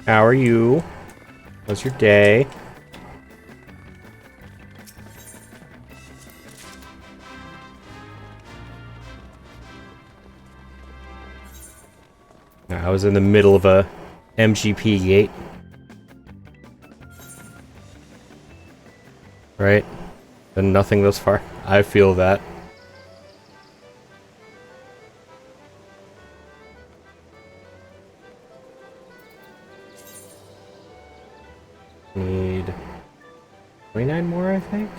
How are you? How's your day? I was in the middle of a MGP gate. Right? And nothing thus far. I feel that. Need 29 more, I think?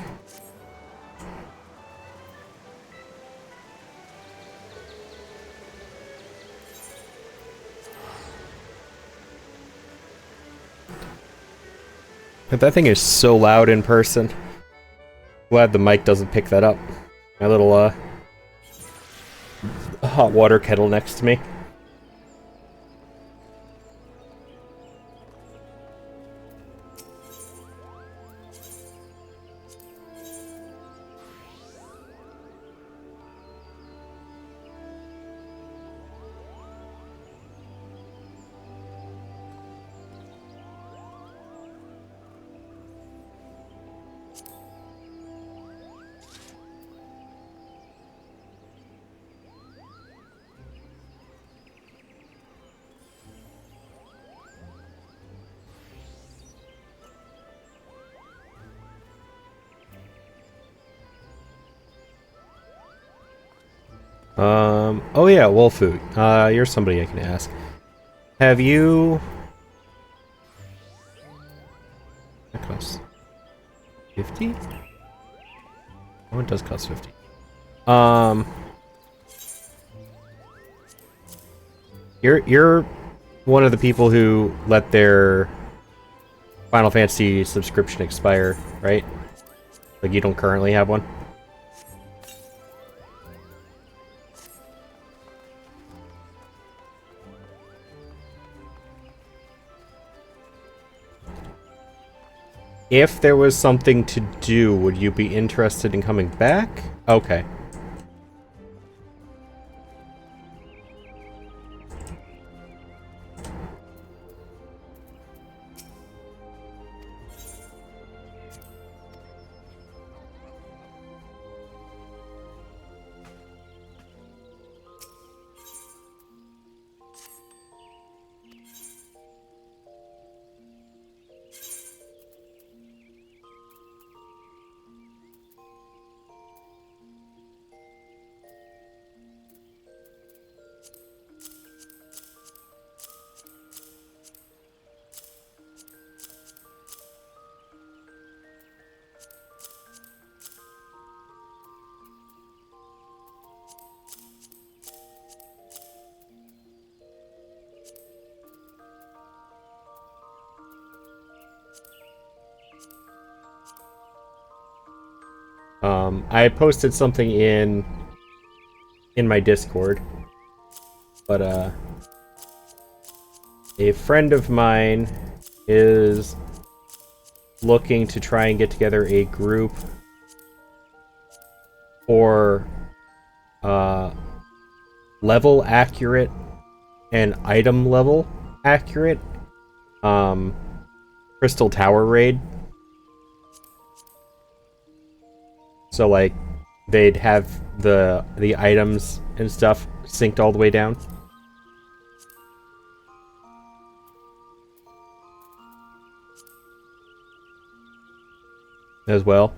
But that thing is so loud in person. Glad the mic doesn't pick that up. My little, hot water kettle next to me. Oh yeah, Wolfu. You're somebody I can ask. Have you... That costs 50? Oh, it does cost 50. You're one of the people who let their Final Fantasy subscription expire, right? Like, you don't currently have one? If there was something to do, would you be interested in coming back? Okay. I posted something in my Discord, but a friend of mine is looking to try and get together a group for level accurate and item level accurate Crystal Tower raid. So, like, they'd have the items and stuff synced all the way down. As well.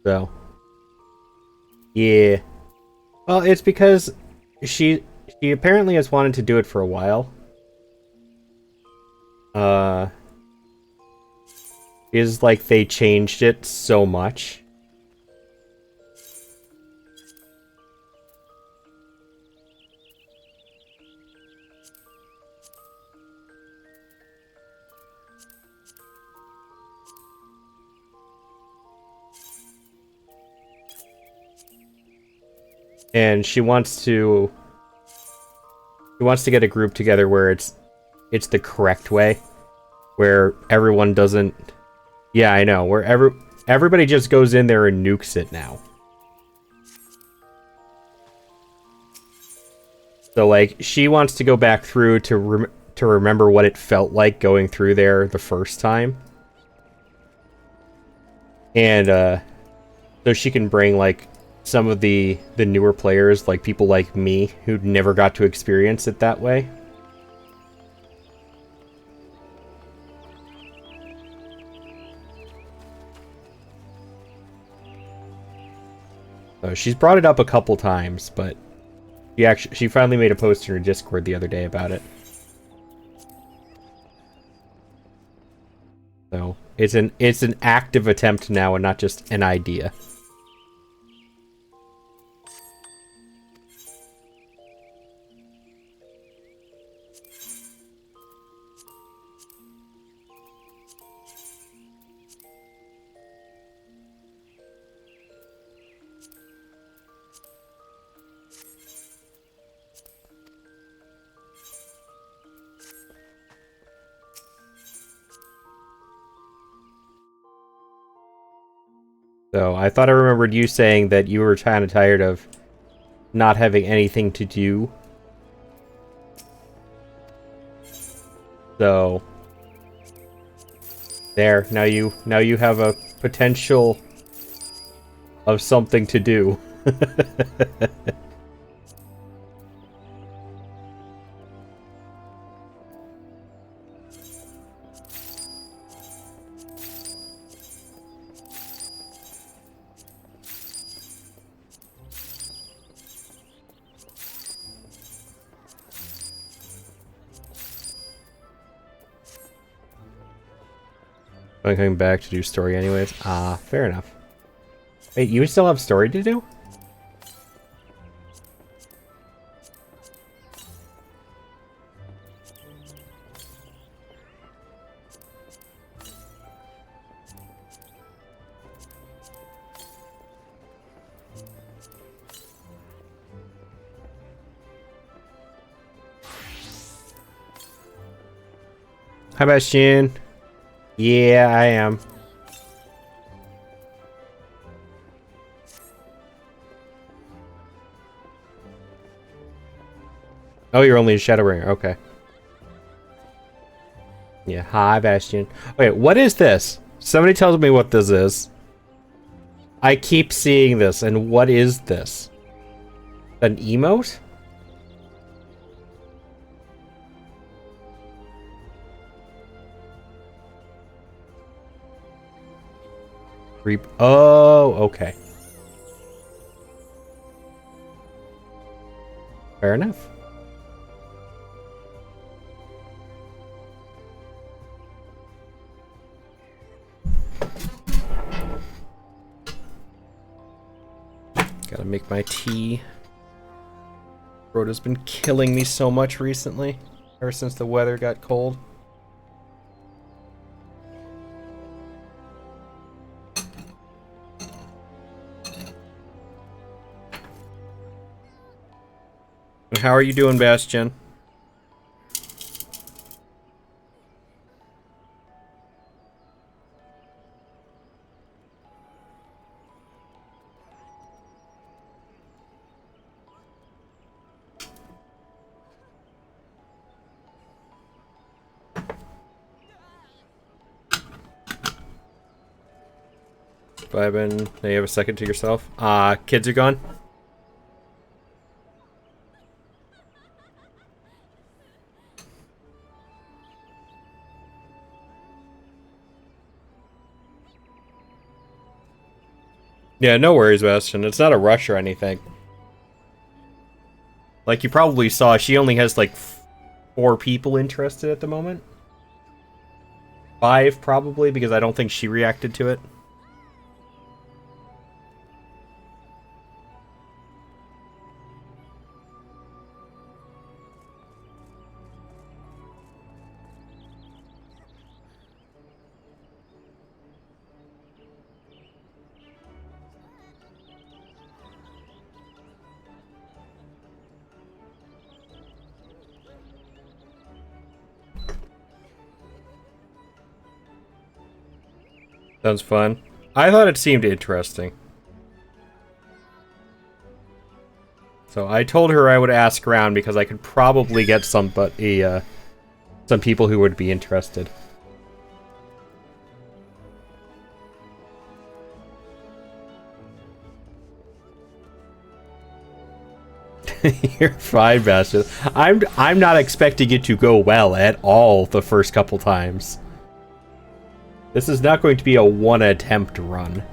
So. Yeah. Well, it's because she apparently has wanted to do it for a while. Is like they changed it so much. And she wants to get a group together where it's the correct way, where everyone doesn't. Yeah, I know. Where everybody just goes in there and nukes it now. So, like, she wants to go back through to remember what it felt like going through there the first time. And so she can bring like some of the newer players, like people like me who never got to experience it that way. So she's brought it up a couple times, but she finally made a post in her Discord the other day about it. So it's an active attempt now and not just an idea. So I thought I remembered you saying that you were kind of tired of not having anything to do. So there, now you have a potential of something to do. I'm coming back to do story anyways. Ah, fair enough. Wait, you still have story to do? Hi, Bastion. Yeah, I am. Oh, you're only a Shadowbringer. Okay. Yeah, hi, Bastion. Wait, what is this? Somebody tells me what this is. I keep seeing this, and what is this? An emote? Oh, okay. Fair enough. Gotta make my tea. Rhoda's been killing me so much recently, ever since the weather got cold. How are you doing, Bastion? Vibin, now you have a second to yourself. Kids are gone? Yeah, no worries, Bastion. It's not a rush or anything. Like you probably saw, she only has like 4 people interested at the moment. 5 probably, because I don't think she reacted to it. Sounds fun. I thought it seemed interesting. So I told her I would ask around because I could probably get somebody some people who would be interested. You're fine, Bastard. I'm not expecting it to go well at all the first couple times. This is not going to be a one attempt run.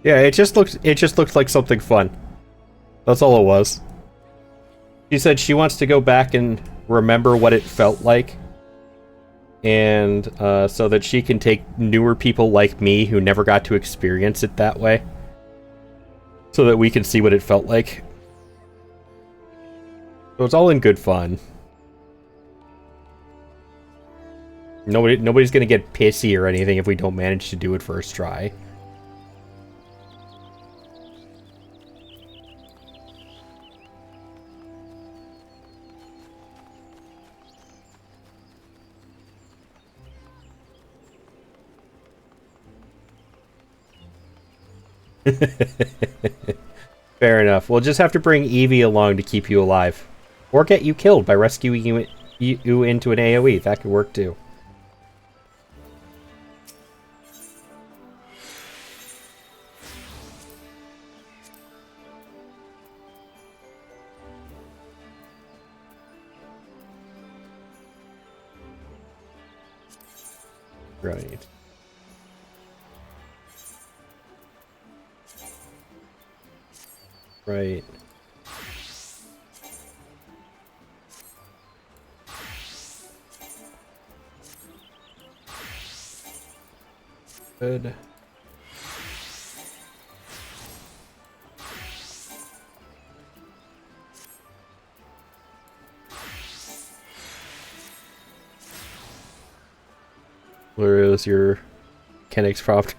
Yeah, it just looked like something fun. That's all it was. She said she wants to go back and remember what it felt like. And so that she can take newer people like me who never got to experience it that way. So that we can see what it felt like. So it's all in good fun. Nobody's gonna get pissy or anything if we don't manage to do it first try. Fair enough. We'll just have to bring Eevee along to keep you alive. Or get you killed by rescuing you into an AoE. That could work too. Right. Right. Good. Where is your mechanics prompt?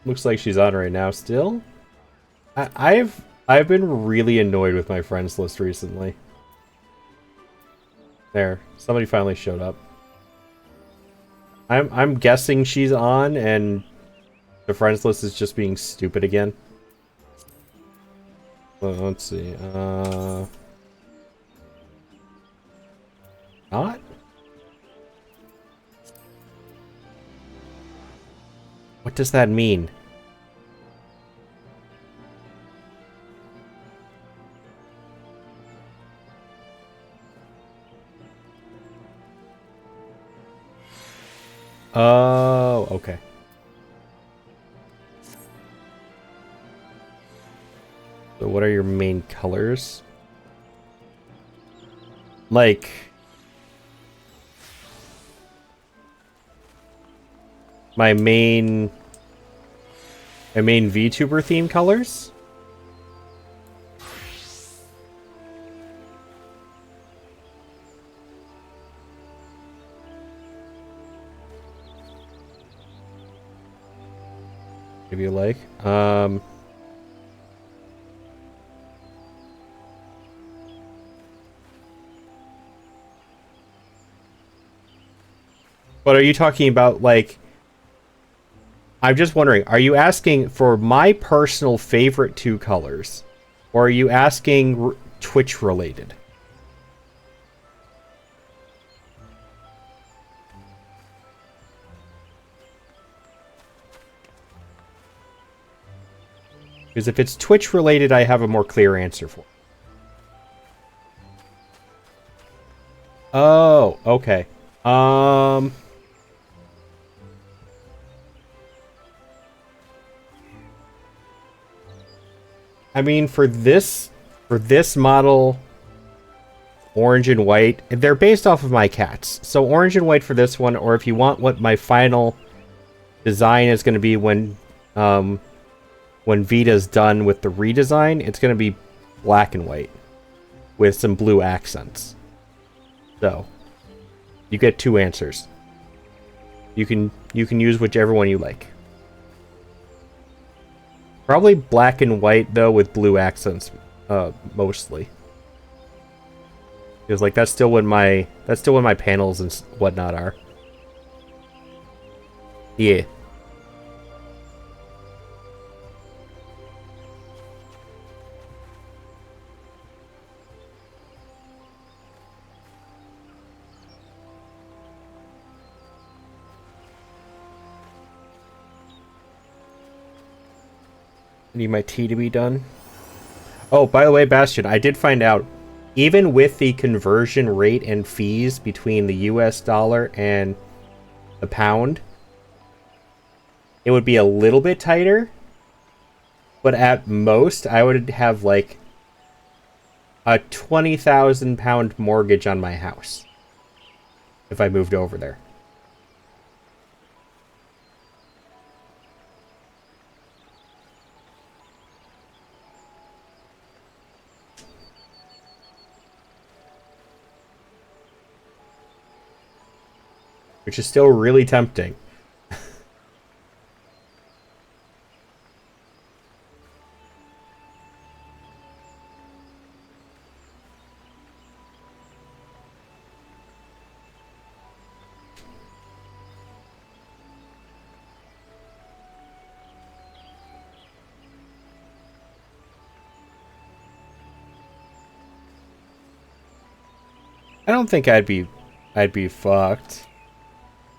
Looks like she's on right now still. I've been really annoyed with my friends list recently. There, somebody finally showed up. I'm guessing she's on and the friends list is just being stupid again. Well, let's see. Not? What does that mean? Oh, okay. So what are your main colors? Like... My main VTuber theme colors? If you like. But are you talking about, like... I'm just wondering, are you asking for my personal favorite two colors? Or are you asking Twitch related? Because if it's Twitch related, I have a more clear answer for it. Oh, okay. I mean, for this model, orange and white, they're based off of my cats. So orange and white for this one, or if you want what my final design is going to be when Vita's done with the redesign, it's going to be black and white with some blue accents. So, You get two answers. You can use whichever one you like. Probably black and white though, with blue accents, mostly. Because like that's still what my panels and whatnot are. Yeah. Need my tea to be done. Oh, by the way, Bastion, I did find out, even with the conversion rate and fees between the US dollar and the pound, it would be a little bit tighter, but at most, I would have like a £20,000 mortgage on my house if I moved over there. Which is still really tempting. I don't think I'd be fucked.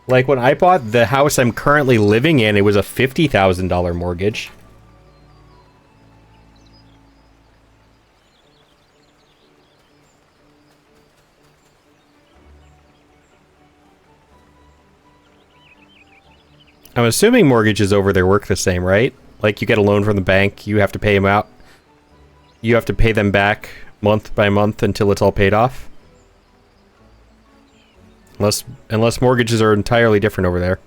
Like, when I bought the house I'm currently living in, it was a $50,000 mortgage. I'm assuming mortgages over there work the same, right? Like, you get a loan from the bank, you have to pay them out. You have to pay them back month by month until it's all paid off. Unless mortgages are entirely different over there.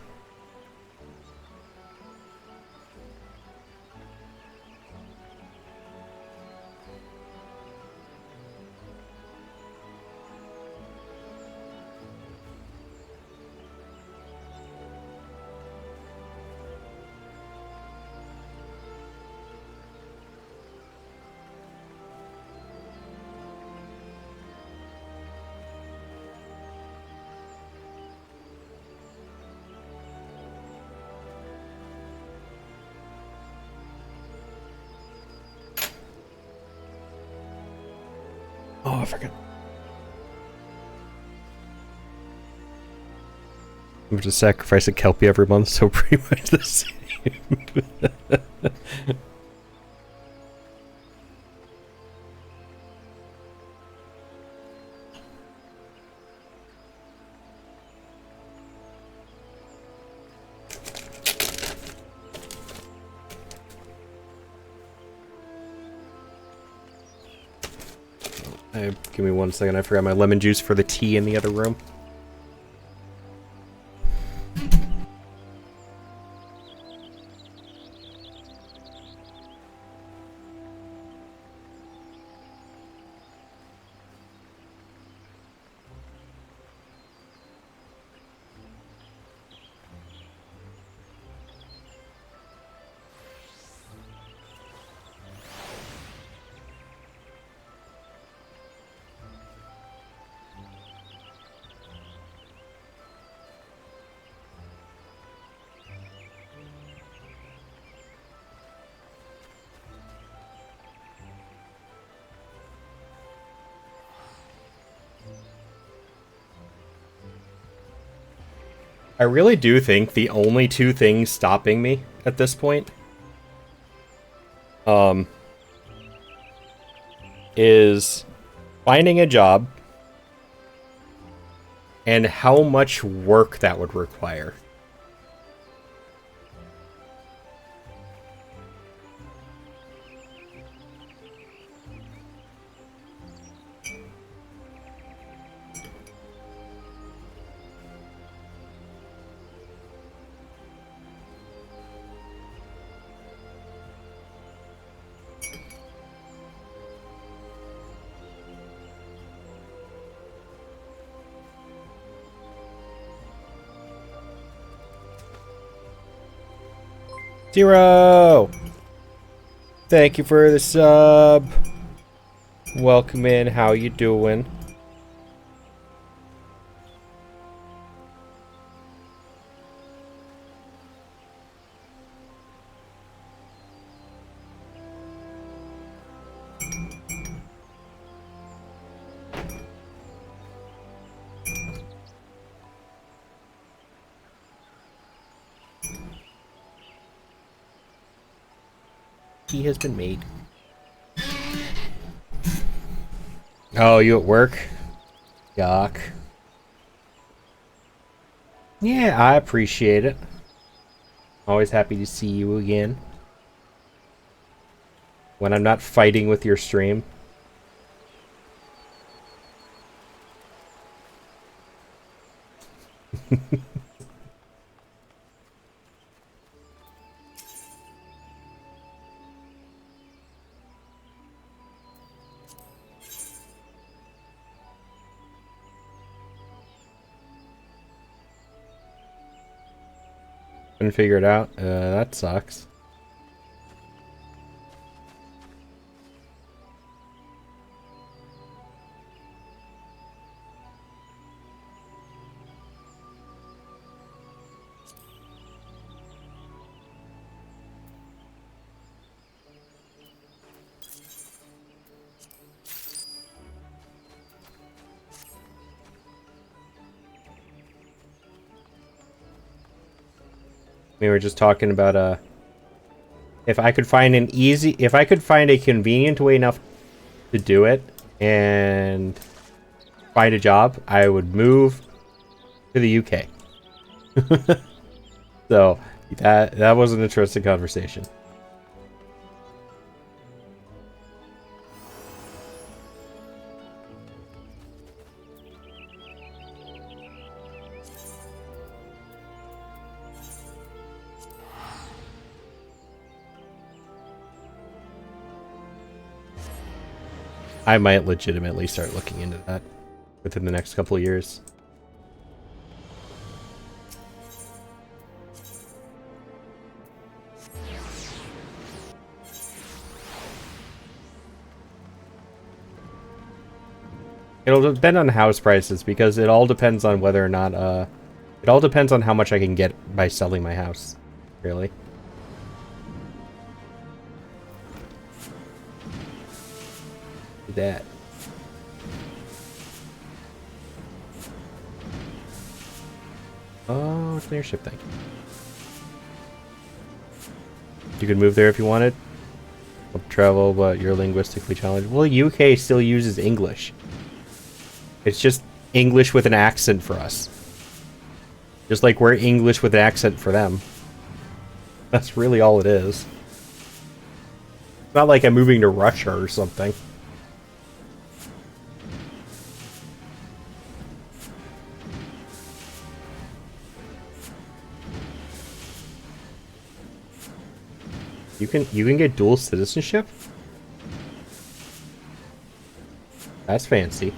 Oh, I forgot. I'm just sacrifice a Kelpie every month, so pretty much the same. Give me 1 second, I forgot my lemon juice for the tea in the other room. I really do think the only two things stopping me at this point is finding a job and how much work that would require. Zero! Thank you for the sub. Welcome in. How you doing? Tea has been made. Oh, you at work? Yuck. Yeah, I appreciate it. Always happy to see you again. When I'm not fighting with your stream. Couldn't figure it out. That sucks. We were just talking about if I could find a convenient way enough to do it and find a job, I would move to the UK. So that was an interesting conversation. I might legitimately start looking into that within the next couple of years. It'll depend on house prices because it all depends on whether or not it all depends on how much I can get by selling my house, really. That. Oh, it's an airship thing. You could move there if you wanted. Travel, but you're linguistically challenged. Well, UK still uses English. It's just English with an accent for us. Just like we're English with an accent for them. That's really all it is. It's not like I'm moving to Russia or something. You can get dual citizenship? That's fancy.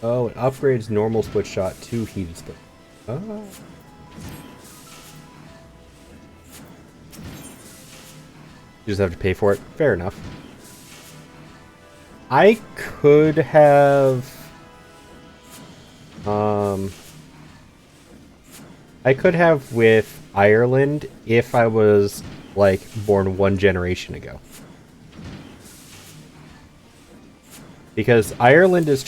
Oh, it upgrades normal split shot to heated split. Oh. You just have to pay for it. Fair enough. I could have... I could have with Ireland if I was, like, born 1 generation ago. Because Ireland is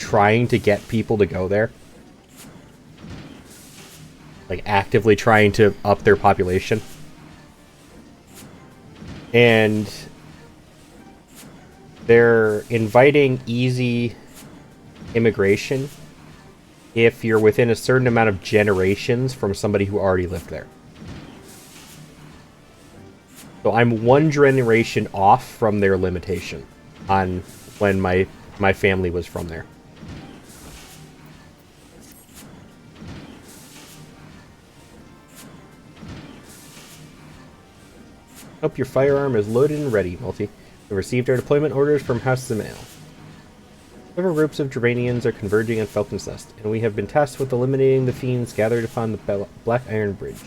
trying to get people to go there. Like, actively trying to up their population. And they're inviting easy immigration if you're within a certain amount of generations from somebody who already lived there. So I'm one generation off from their limitation on when my family was from there. Hope your firearm is loaded and ready, Multi. We received our deployment orders from House of Mail. Several groups of Germanians are converging on Falcon's Nest, and we have been tasked with eliminating the fiends gathered upon the Black Iron Bridge.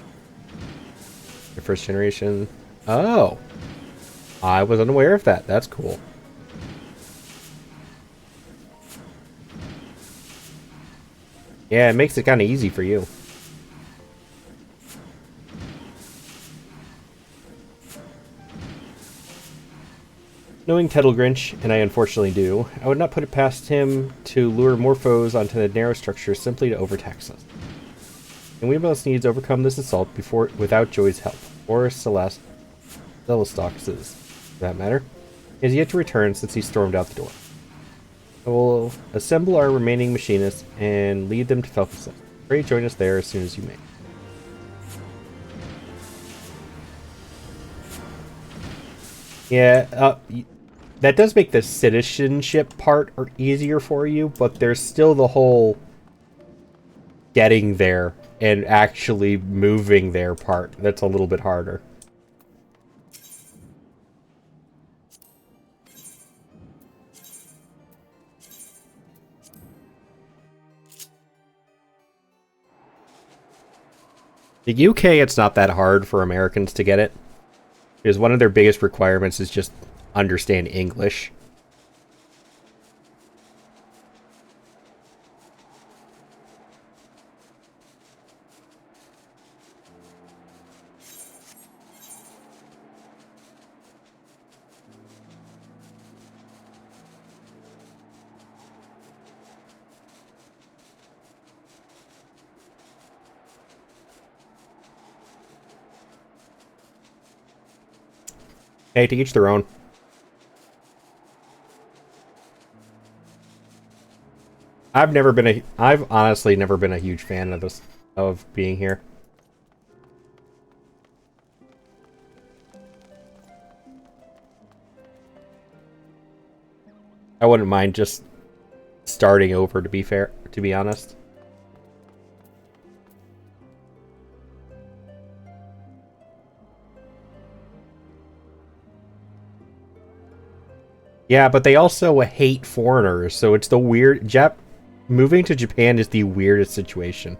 The first generation... Oh! I was unaware of that. That's cool. Yeah, it makes it kind of easy for you. Knowing Tettlegrinch, and I unfortunately do, I would not put it past him to lure more foes onto the narrow structure simply to overtax us. And we must needs overcome this assault without Joy's help, or Celestox's, for that matter. He has yet to return since he stormed out the door. I will assemble our remaining machinists and lead them to Falcon's Nest. Pray join us there as soon as you may. Yeah, that does make the citizenship part easier for you, but there's still the whole getting there and actually moving there part that's a little bit harder. The UK, it's not that hard for Americans to get it, because one of their biggest requirements is just understand English. Hey, to each their own. I've honestly never been a huge fan of being here. I wouldn't mind just starting over, to be honest. Yeah, but they also hate foreigners, so it's the weird... Moving to Japan is the weirdest situation.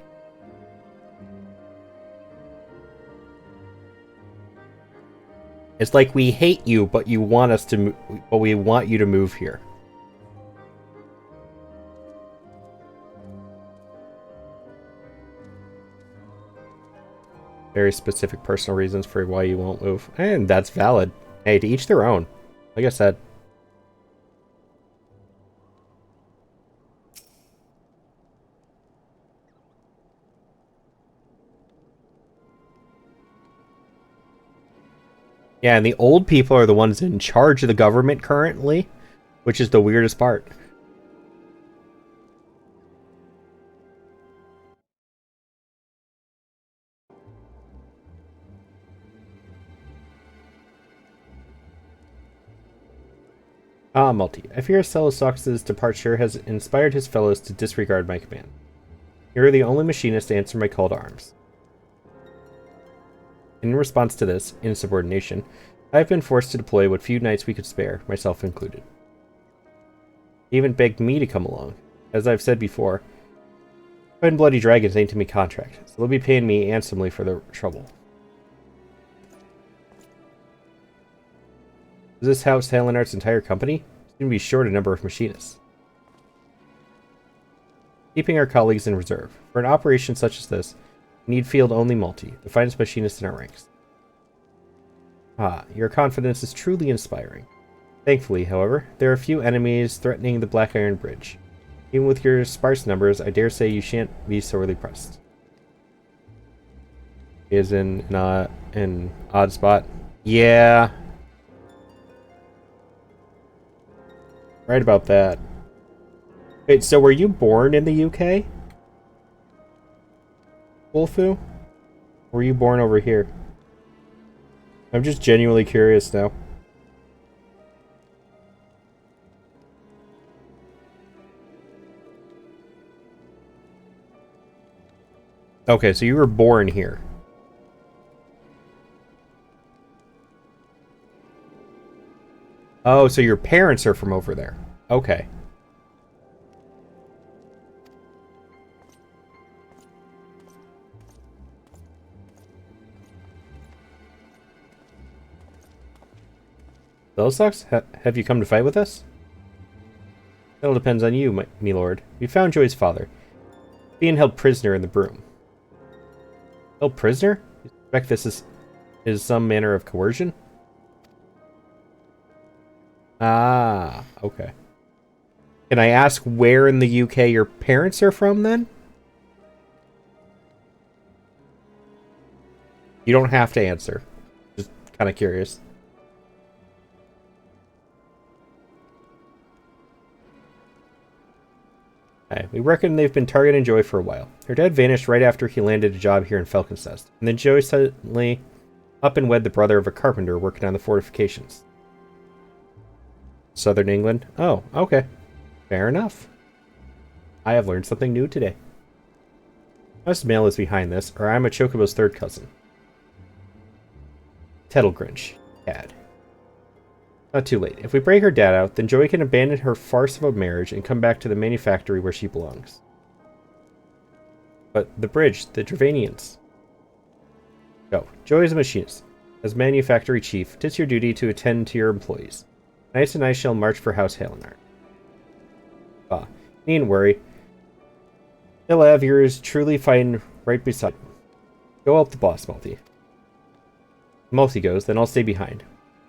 It's like, we hate you, but you want us to... But we want you to move here. Very specific personal reasons for why you won't move. And that's valid. Hey, to each their own. Like I said. Yeah, and the old people are the ones in charge of the government currently, which is the weirdest part. Ah, Multi. I fear Celestox's departure has inspired his fellows to disregard my command. You are the only machinist to answer my call to arms. In response to this, insubordination, I have been forced to deploy what few knights we could spare, myself included. He even begged me to come along. As I've said before, Red and Bloody Dragons ain't to me contract, so they'll be paying me handsomely for the trouble. Is this House Halenart's entire company? It's going to be short a number of machinists. Keeping our colleagues in reserve. For an operation such as this, we need field only Multi, the finest machinist in our ranks. Ah, your confidence is truly inspiring. Thankfully, however, there are few enemies threatening the Black Iron Bridge. Even with your sparse numbers, I dare say you shan't be sorely pressed. Is in an odd spot. Yeah. Right about that. Wait, so were you born in the UK? Wolfu? Or were you born over here? I'm just genuinely curious now. Okay, so you were born here. Oh, so your parents are from over there. Okay. Those sucks? Have you come to fight with us? That all depends on you, me lord. We found Joy's father, being held prisoner in the broom. Held prisoner? You suspect this is some manner of coercion? Ah, okay. Can I ask where in the UK your parents are from, then? You don't have to answer. Just kind of curious. Okay, we reckon they've been targeting Joy for a while. Her dad vanished right after he landed a job here in Falcon's Nest, and then Joy suddenly up and wed the brother of a carpenter working on the fortifications. Southern England? Oh, okay. Fair enough. I have learned something new today. House Mail is behind this, or I'm a Chocobo's third cousin. Tettlegrinch. Dad. Not too late. If we break her dad out, then Joy can abandon her farce of a marriage and come back to the manufactory where she belongs. But the bridge, the Dravanians. Go. Joy is a machinist. As manufactory chief, it is your duty to attend to your employees. Knights and I shall march for House Halenar. Ah, needn't worry. They'll have yours truly fighting right beside him. Go help the boss, Malty. Malty goes, then I'll stay behind.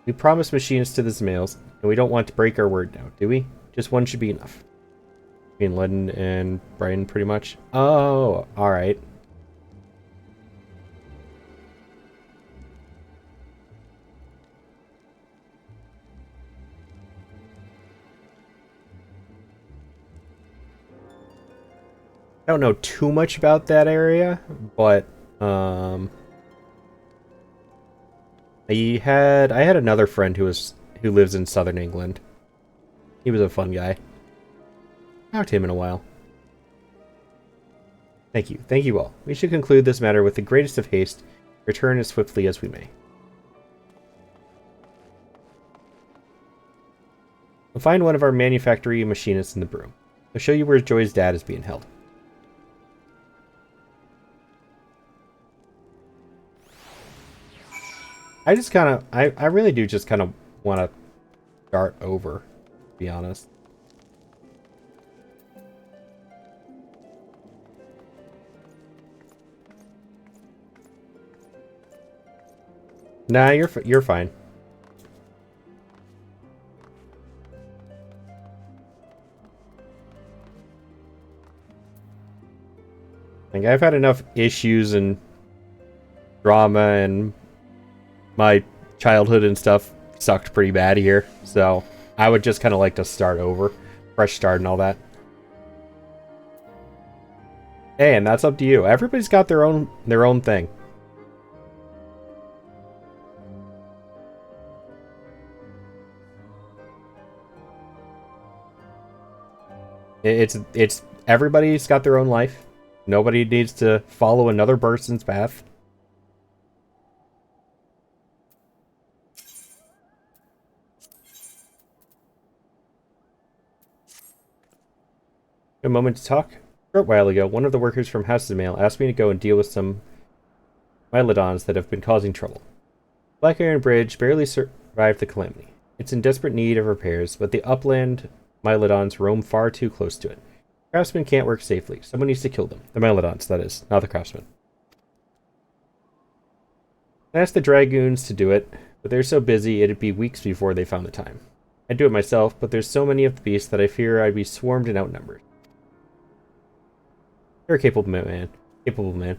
We promised machinists to the Zmails, and we don't want to break our word now, do we? Just one should be enough. Between London and Brighton, pretty much. Oh, alright. I don't know too much about that area, but I had another friend who lives in southern England. He was a fun guy. Talked to him in a while. Thank you all. We should conclude this matter with the greatest of haste. Return as swiftly as we may. We'll find one of our manufactory machinists in the broom. I'll show you where Joy's dad is being held. I really do just kind of want to start over, to be honest. Nah, you're fine. Like, I've had enough issues and drama, and my childhood and stuff sucked pretty bad here, so I would just kind of like to start over, fresh start and all that. Hey, and that's up to you. Everybody's got their own thing. It's everybody's got their own life. Nobody needs to follow another person's path. A moment to talk. A short while ago, one of the workers from House Mail asked me to go and deal with some Mylodons that have been causing trouble. Black Iron Bridge barely survived the calamity. It's in desperate need of repairs, but the upland Mylodons roam far too close to it. Craftsmen can't work safely. Someone needs to kill them. The Mylodons, that is, not the craftsmen. I asked the Dragoons to do it, but they're so busy it'd be weeks before they found the time. I'd do it myself, but there's so many of the beasts that I fear I'd be swarmed and outnumbered. You're a capable man. Capable man.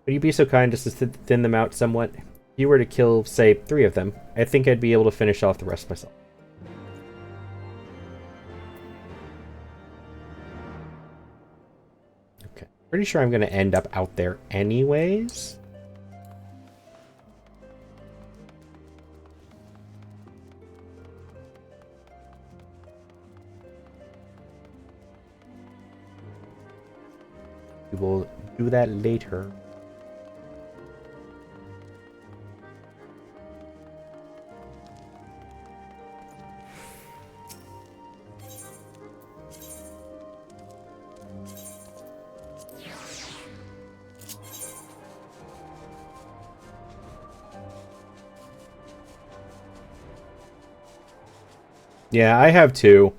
Would you be so kind as to thin them out somewhat? If you were to kill, say, 3 of them, I think I'd be able to finish off the rest myself. Okay. Pretty sure I'm going to end up out there anyways. We will do that later. Yeah, I have 2.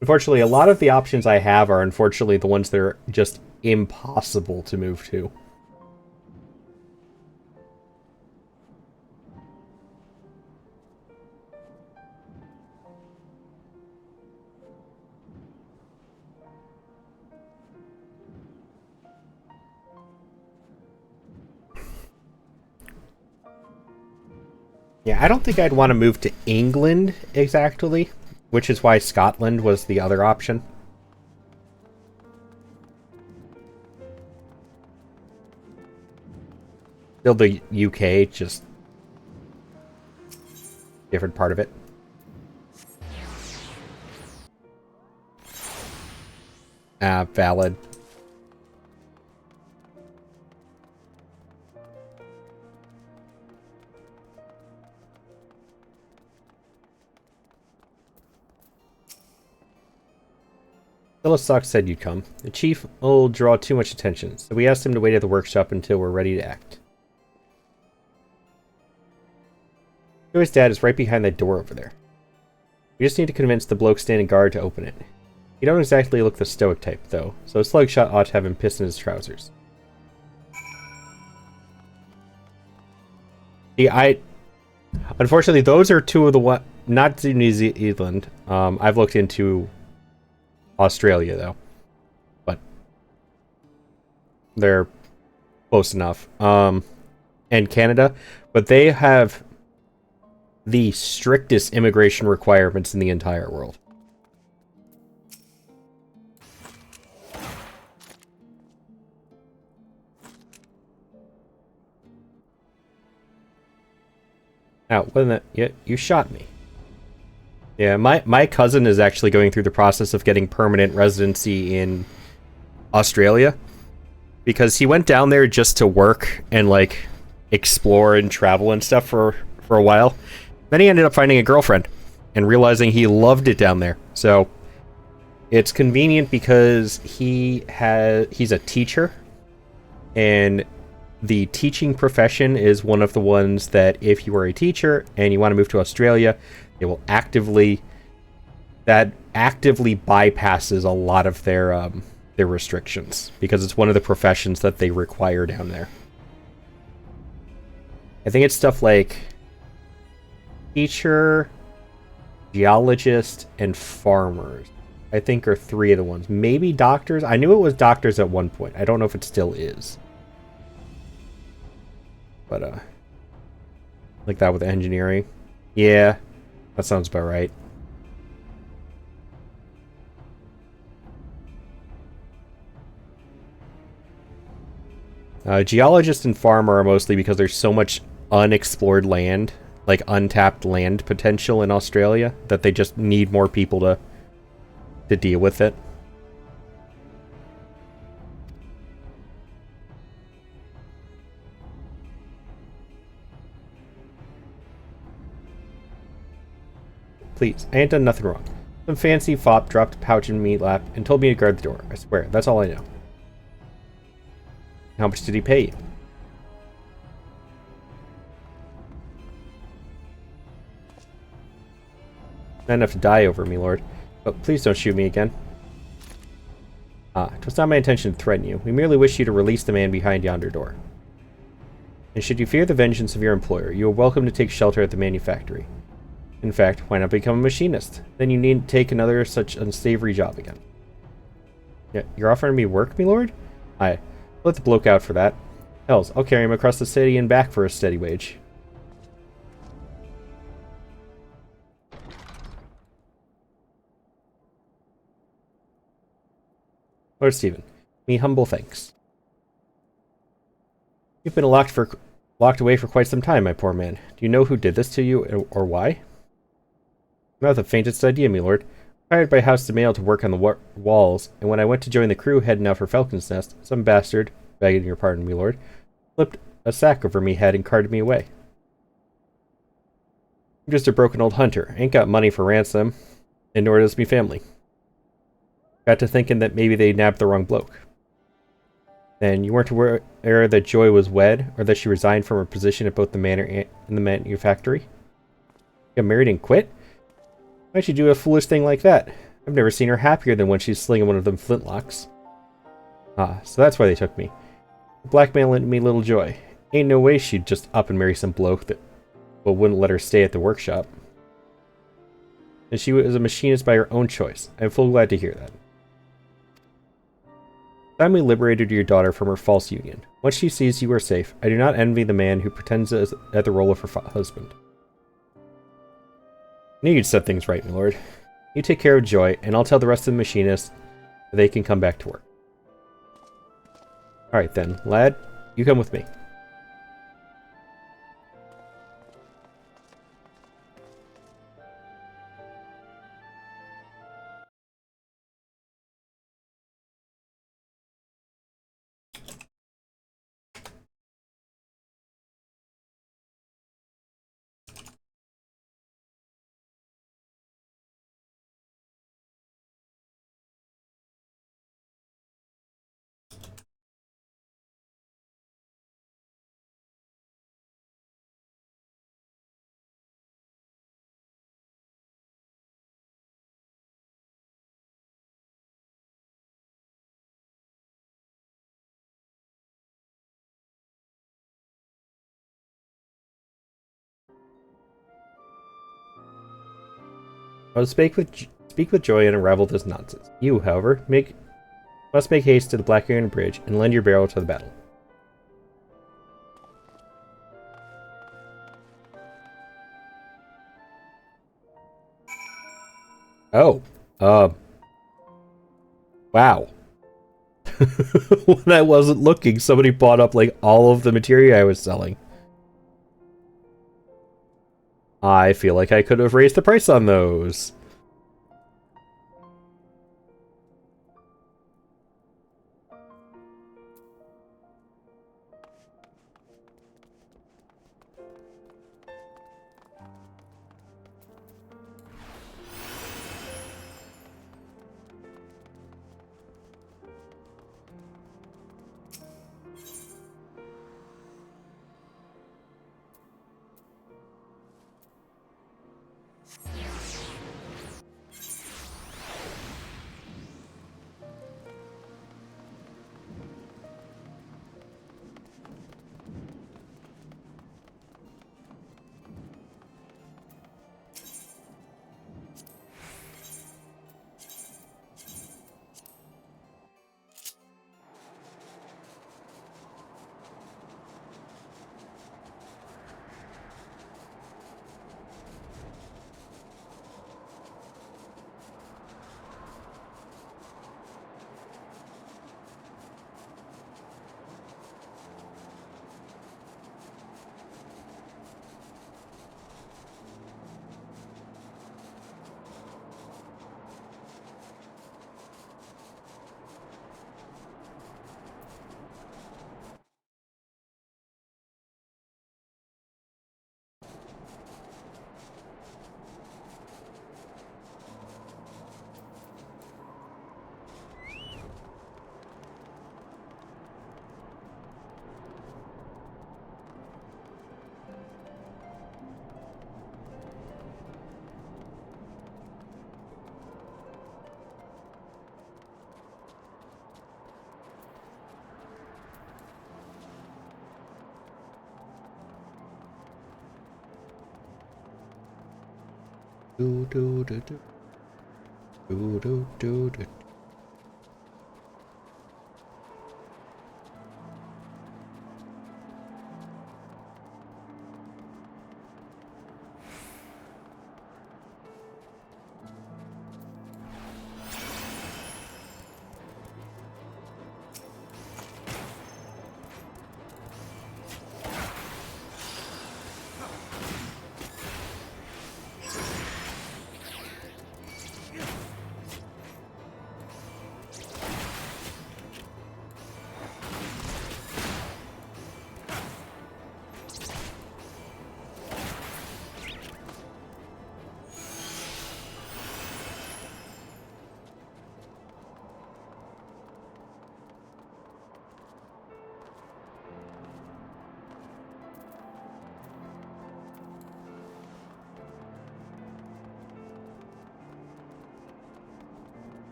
Unfortunately, a lot of the options I have are unfortunately the ones that are just impossible to move to. Yeah, I don't think I'd want to move to England exactly, which is why Scotland was the other option. Still the UK, just different part of it. Valid. Philosoph said you'd come. The chief will draw too much attention, so we asked him to wait at the workshop until we're ready to act. Joey's dad is right behind that door over there. We just need to convince the bloke standing guard to open it. He don't exactly look the stoic type, though, so a slugshot ought to have him pissed in his trousers. See, unfortunately, those are 2 of the not to New Zealand. I've looked into Australia, though. But they're close enough. And Canada. But they have the strictest immigration requirements in the entire world. Now, you shot me. Yeah, my cousin is actually going through the process of getting permanent residency in Australia because he went down there just to work and like explore and travel and stuff for a while. Then he ended up finding a girlfriend and realizing he loved it down there. So it's convenient because he's a teacher, and the teaching profession is one of the ones that if you are a teacher and you want to move to Australia, it will actively bypasses a lot of their restrictions because it's one of the professions that they require down there. I think it's stuff like teacher, geologist, and farmers. I think are 3 of the ones. Maybe doctors. I knew it was doctors at one point. I don't know if it still is. But like that with engineering. Yeah, that sounds about right. Geologist and farmer are mostly because there's so much unexplored land, like untapped land potential in Australia, that they just need more people to deal with it. Please, I ain't done nothing wrong. Some fancy fop dropped a pouch in me lap and told me to guard the door. I swear, that's all I know. How much did he pay you? Not enough to die over, me lord. But please don't shoot me again. It was not my intention to threaten you. We merely wish you to release the man behind yonder door. And should you fear the vengeance of your employer, you are welcome to take shelter at the manufactory. In fact, why not become a machinist? Then you needn't take another such unsavory job again. Yeah, you're offering me work, me lord? I let the bloke out for that. Hells, I'll carry him across the city and back for a steady wage. Lord Stephen, me humble thanks. You've been locked away for quite some time, my poor man. Do you know who did this to you, or why? Not the faintest idea, my lord. Hired by House de Mail to work on the walls, and when I went to join the crew heading out for Falcon's Nest, some bastard, begging your pardon, my lord, flipped a sack over me head and carted me away. I'm just a broken old hunter. Ain't got money for ransom, and nor does me family. Got to thinking that maybe they nabbed the wrong bloke. Then you weren't aware that Joy was wed, or that she resigned from her position at both the manor and the manufactory? Got married and quit? Why'd she do a foolish thing like that? I've never seen her happier than when she's slinging one of them flintlocks. Ah, so that's why they took me. Blackmailing me little Joy. Ain't no way she'd just up and marry some bloke that wouldn't let her stay at the workshop. And she was a machinist by her own choice. I'm full glad to hear that. Finally liberated your daughter from her false union. Once she sees you are safe, I do not envy the man who pretends at the role of her husband. I knew you'd set things right, my lord. You take care of Joy, and I'll tell the rest of the machinists that they can come back to work. Alright then, lad, you come with me. I will speak with Joy and unravel this nonsense. You, however, must make haste to the Black Iron Bridge and lend your barrel to the battle. Oh. Wow. When I wasn't looking, somebody bought up, like, all of the material I was selling. I feel like I could have raised the price on those. Do do do do. Do do do do.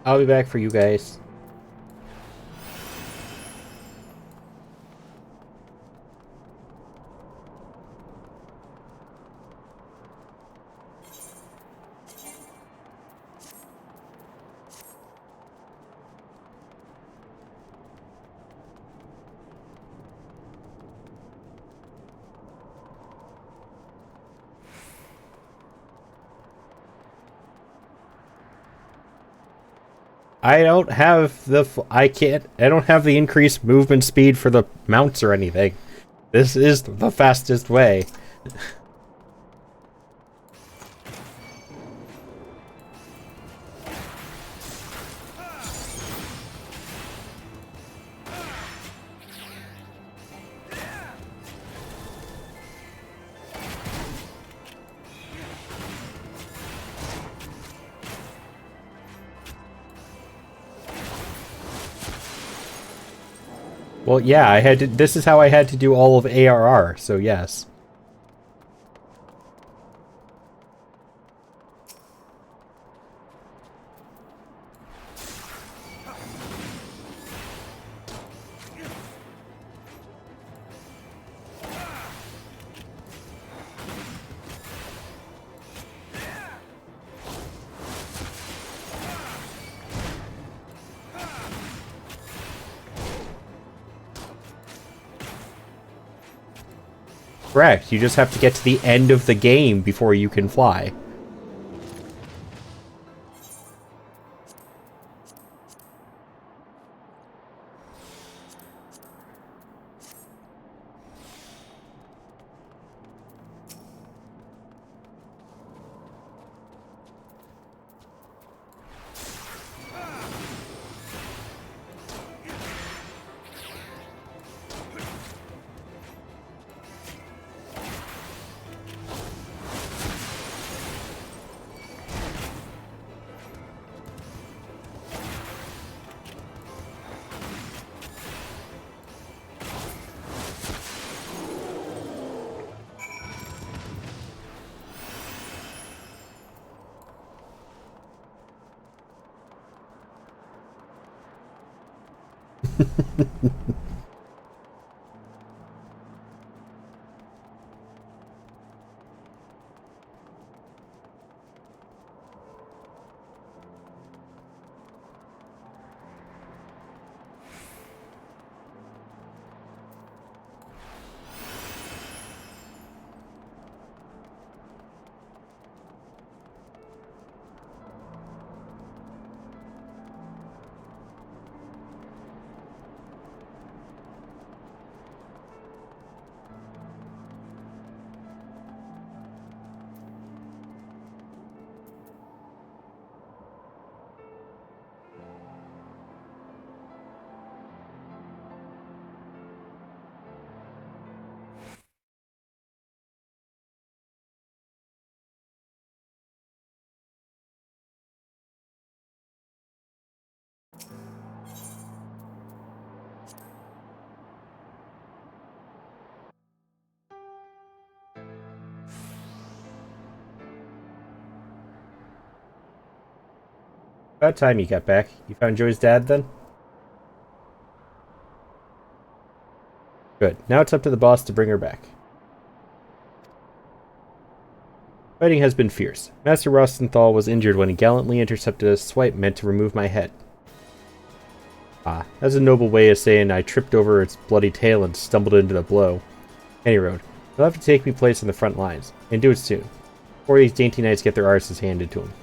I'll be back for you guys. I don't have I don't have the increased movement speed for the mounts or anything. This is the fastest way. Well, yeah, I had to, this is how I had to do all of ARR, so yes. Correct, you just have to get to the end of the game before you can fly. About time you got back. You found Joey's dad then? Good. Now it's up to the boss to bring her back. Fighting has been fierce. Master Rostenthal was injured when he gallantly intercepted a swipe meant to remove my head. Ah, that's a noble way of saying I tripped over its bloody tail and stumbled into the blow. Any road. He'll have to take me place in the front lines, and do it soon, before these dainty knights get their arses handed to him.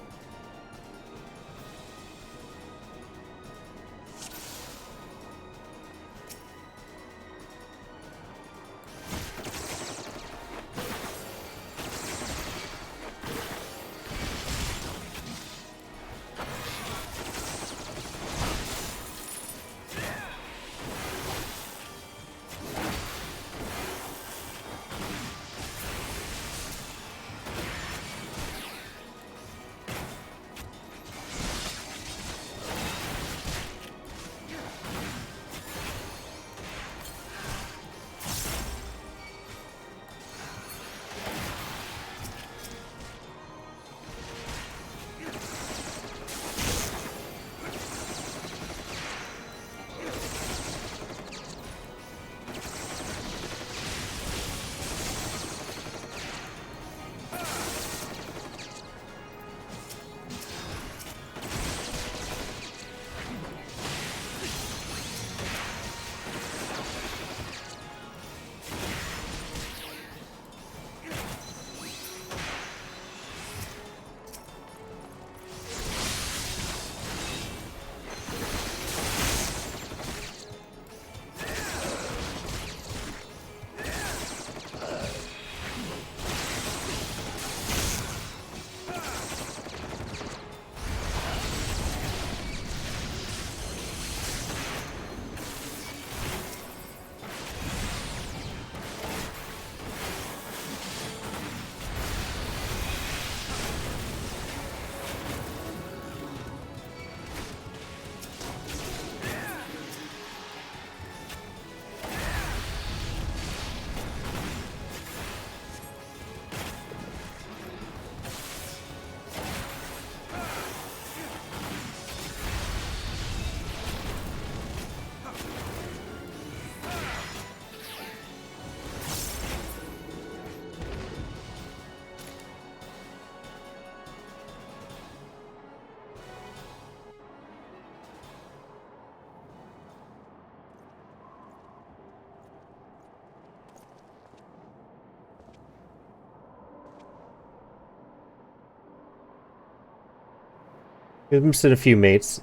You missed a few mates,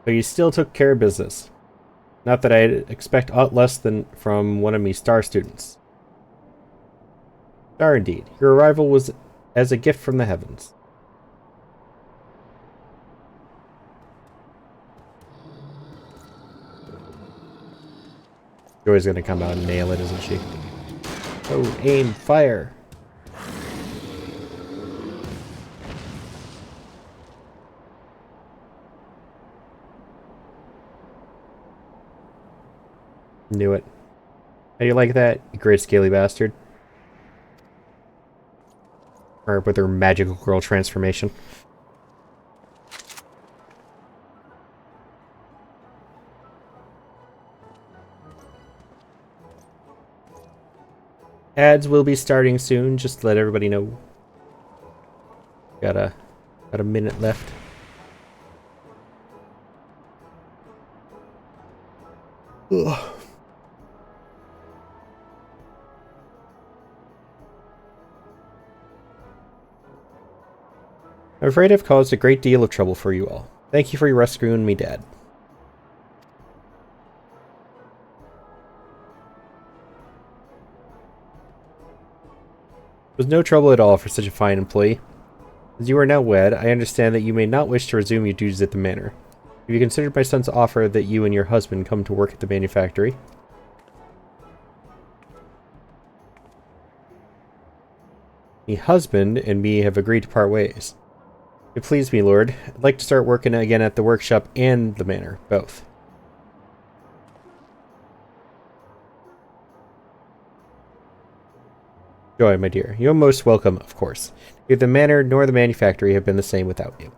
but you still took care of business. Not that I'd expect aught less than from one of me star students. Star indeed. Your arrival was as a gift from the heavens. Joy's gonna come out and nail it, isn't she? Oh, aim, fire! Knew it. How do you like that, you great scaly bastard? Or with her magical girl transformation. Ads will be starting soon, just to let everybody know. Got a minute left. Ugh. I'm afraid I've caused a great deal of trouble for you all. Thank you for your rescuing me, Dad. It was no trouble at all for such a fine employee. As you are now wed, I understand that you may not wish to resume your duties at the manor. Have you considered my son's offer that you and your husband come to work at the manufactory? The husband and me have agreed to part ways. If it please me, Lord, I'd like to start working again at the workshop and the manor, both. Joy, my dear, you are most welcome, of course. Neither the manor nor the manufactory have been the same without you.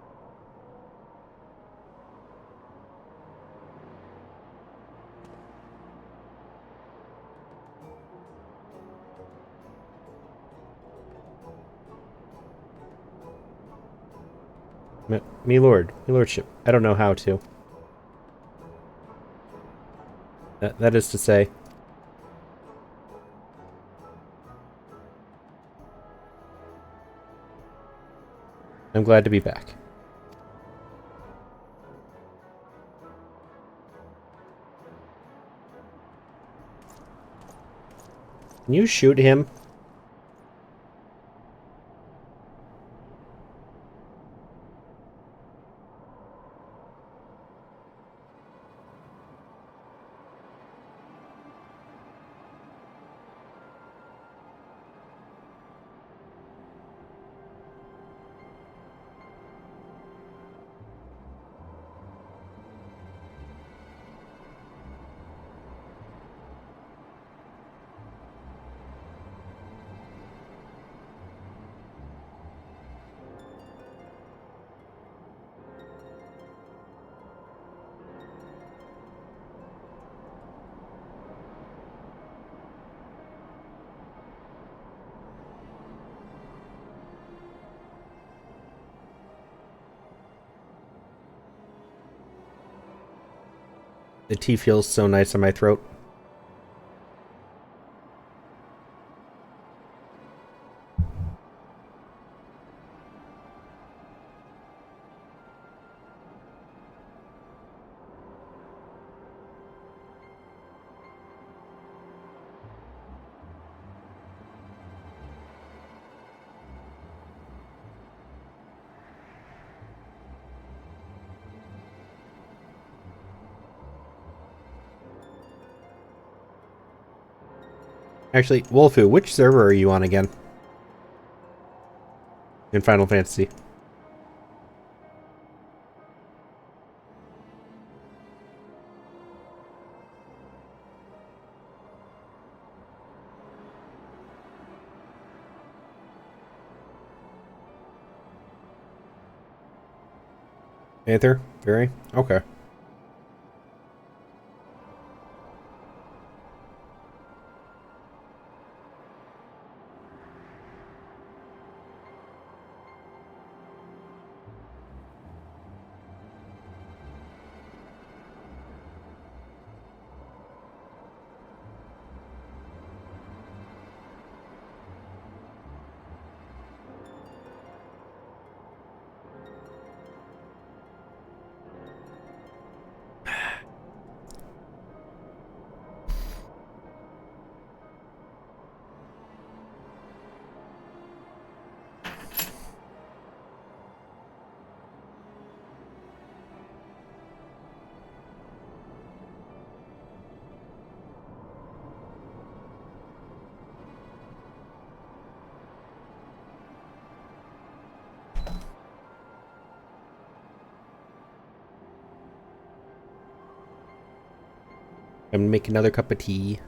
Me lordship, I don't know how to. That is to say. I'm glad to be back. Can you shoot him? The tea feels so nice in my throat. Actually, Wolfu, which server are you on again? In Final Fantasy. Aether? Very? Okay. I'm gonna make another cup of tea.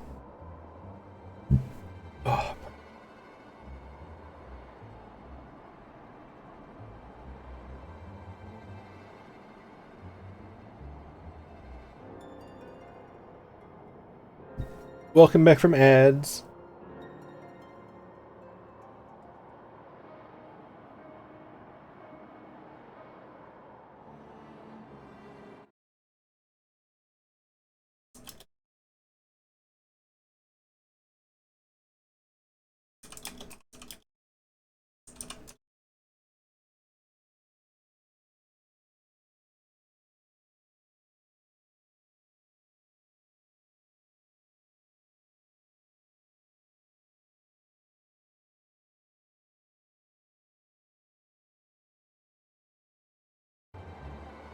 Oh. Welcome back from ads.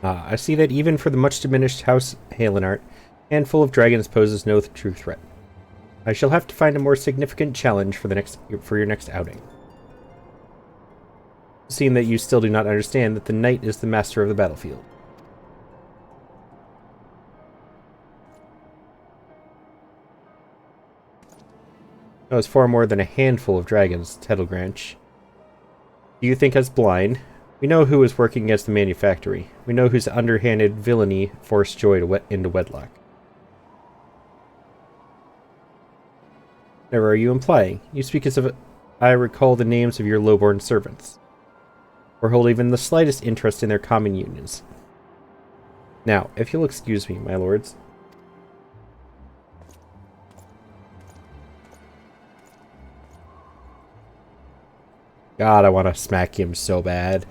I see that even for the much diminished House Halenart, a handful of dragons poses no true threat. I shall have to find a more significant challenge for your next outing. Seeing that you still do not understand that the knight is the master of the battlefield. That was far more than a handful of dragons, Tettlegranch. Do you think us blind? We know who is working against the manufactory. We know whose underhanded villainy forced Joy into wedlock. Never are you implying. You speak as if I recall the names of your low-born servants, or hold even the slightest interest in their common unions. Now, if you'll excuse me, my lords. God, I want to smack him so bad.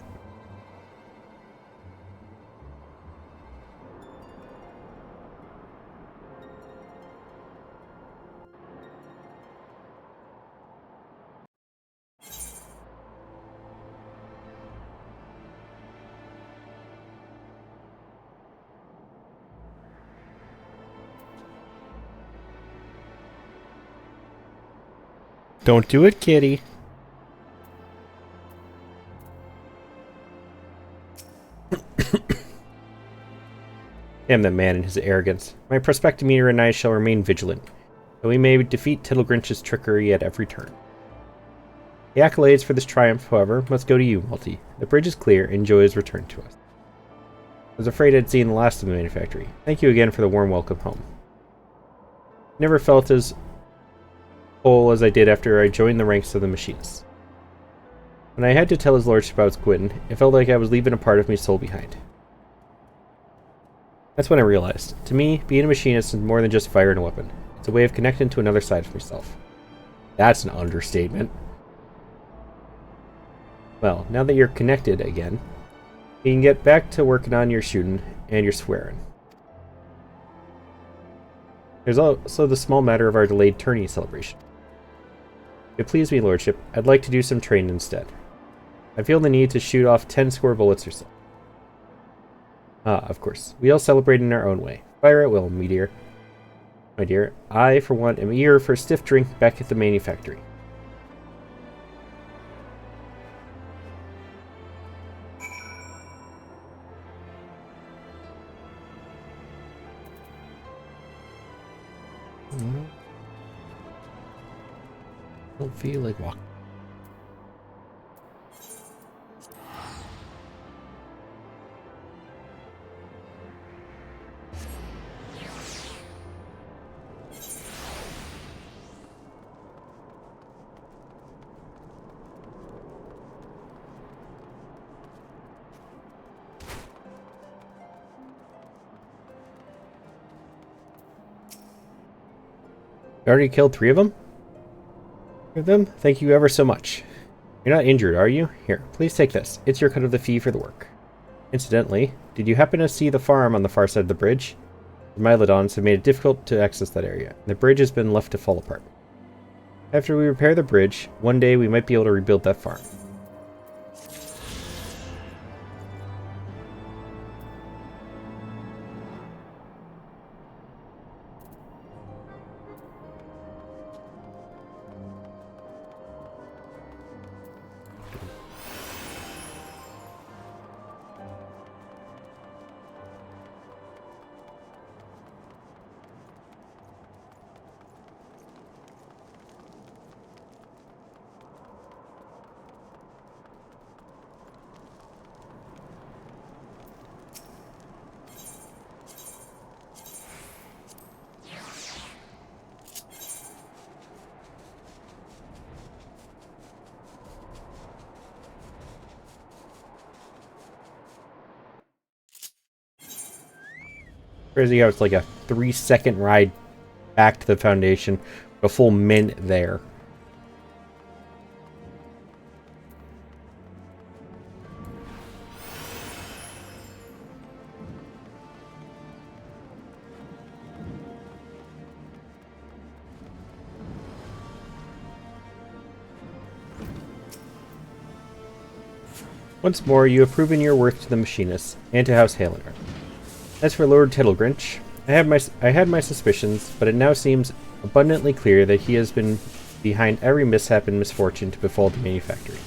Don't do it, kitty. Damn that man and his arrogance. My prospective meter and I shall remain vigilant, though we may defeat Tittlegrinch's trickery at every turn. The accolades for this triumph, however, must go to you, Multi. The bridge is clear, and Joy is returned to us. I was afraid I'd seen the last of the manufactory. Thank you again for the warm welcome home. Never felt as whole as I did after I joined the ranks of the machinists. When I had to tell his lordship I was quitting, it felt like I was leaving a part of me soul behind. That's when I realized, to me, being a machinist is more than just firing a weapon. It's a way of connecting to another side of myself. That's an understatement. Well, now that you're connected again, you can get back to working on your shooting and your swearing. There's also the small matter of our delayed tourney celebration. If it please me, lordship, I'd like to do some training instead. I feel the need to shoot off 10 score bullets or so. Ah, of course. We all celebrate in our own way. Fire at will, my dear. I, for one, am eager for a stiff drink back at the manufactory. Don't feel like walking. You already killed 3 of them? 3 of them? Thank you ever so much. You're not injured, are you? Here, please take this. It's your cut of the fee for the work. Incidentally, did you happen to see the farm on the far side of the bridge? The Mylodons have made it difficult to access that area. The bridge has been left to fall apart. After we repair the bridge, one day we might be able to rebuild that farm. Crazy how it's like a 3-second ride back to the Foundation, a full minute there. Once more, you have proven your worth to the machinists and to House Halinar. As for Lord Tittlegrinch, I had my suspicions, but it now seems abundantly clear that he has been behind every mishap and misfortune to befall the manufactory.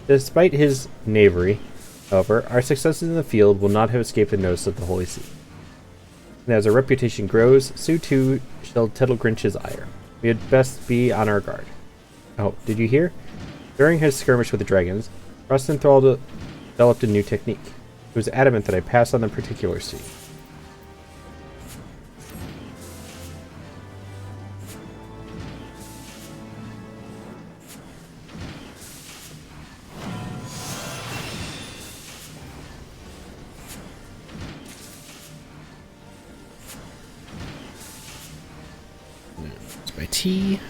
Despite his knavery, however, our successes in the field will not have escaped the notice of the Holy See. And as our reputation grows, so too shall Tittlegrinch's ire. We had best be on our guard. Oh, did you hear? During his skirmish with the dragons, Rostenthrall developed a new technique. He was adamant that I pass on the particulars to you. It's my tea.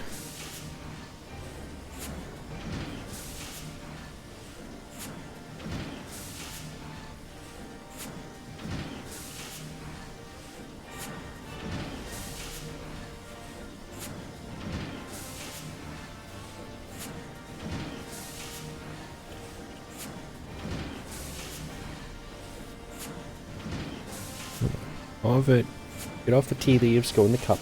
All of it. Get off the tea leaves, go in the cup.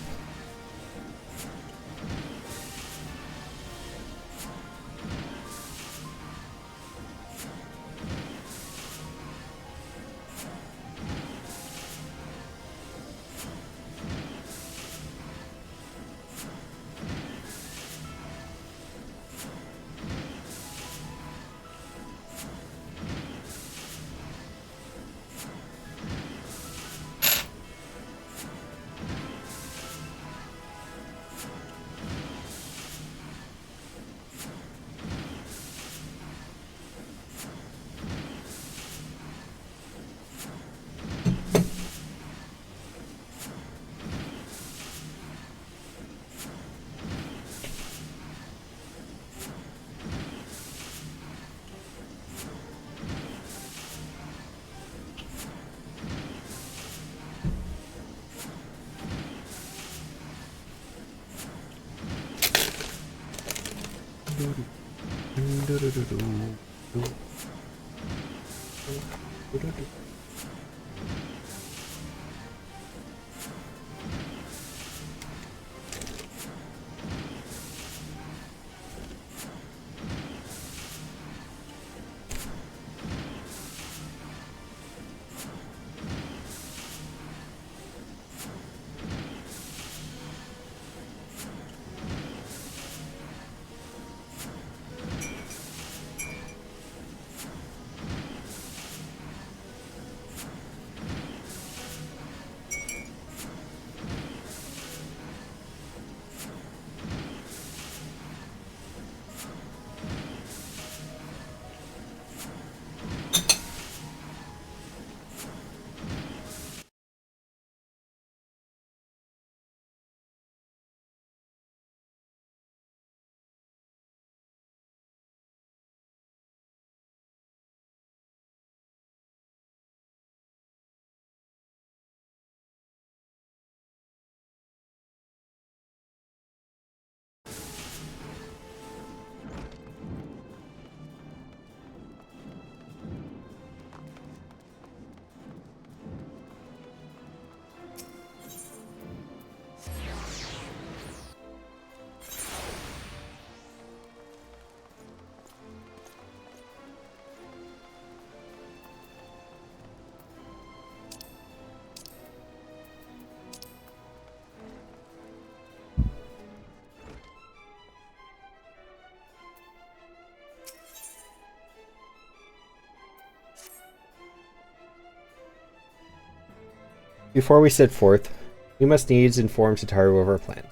Before we set forth, we must needs inform Sitaru of our plans.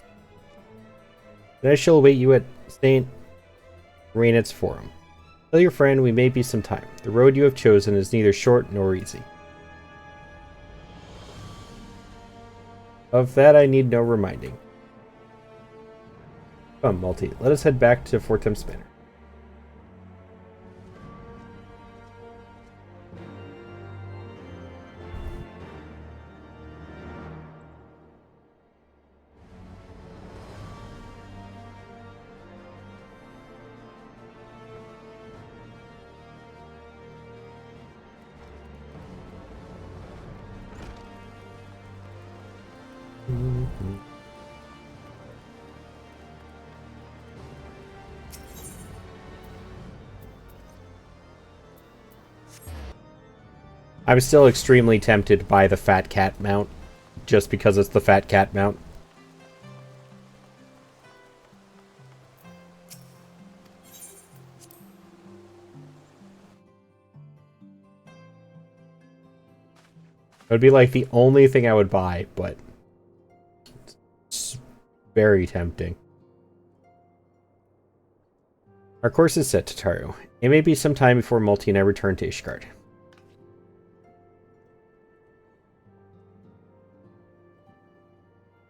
And I shall await you at St. Rainet's Forum. Tell your friend we may be some time. The road you have chosen is neither short nor easy. Of that I need no reminding. Come, Multi, let us head back to Fort Temps Manor. I'm still extremely tempted by the Fat Cat mount, just because it's the Fat Cat mount. It would be like the only thing I would buy, but it's very tempting. Our course is set, Tataru. It may be some time before Multi and I return to Ishgard.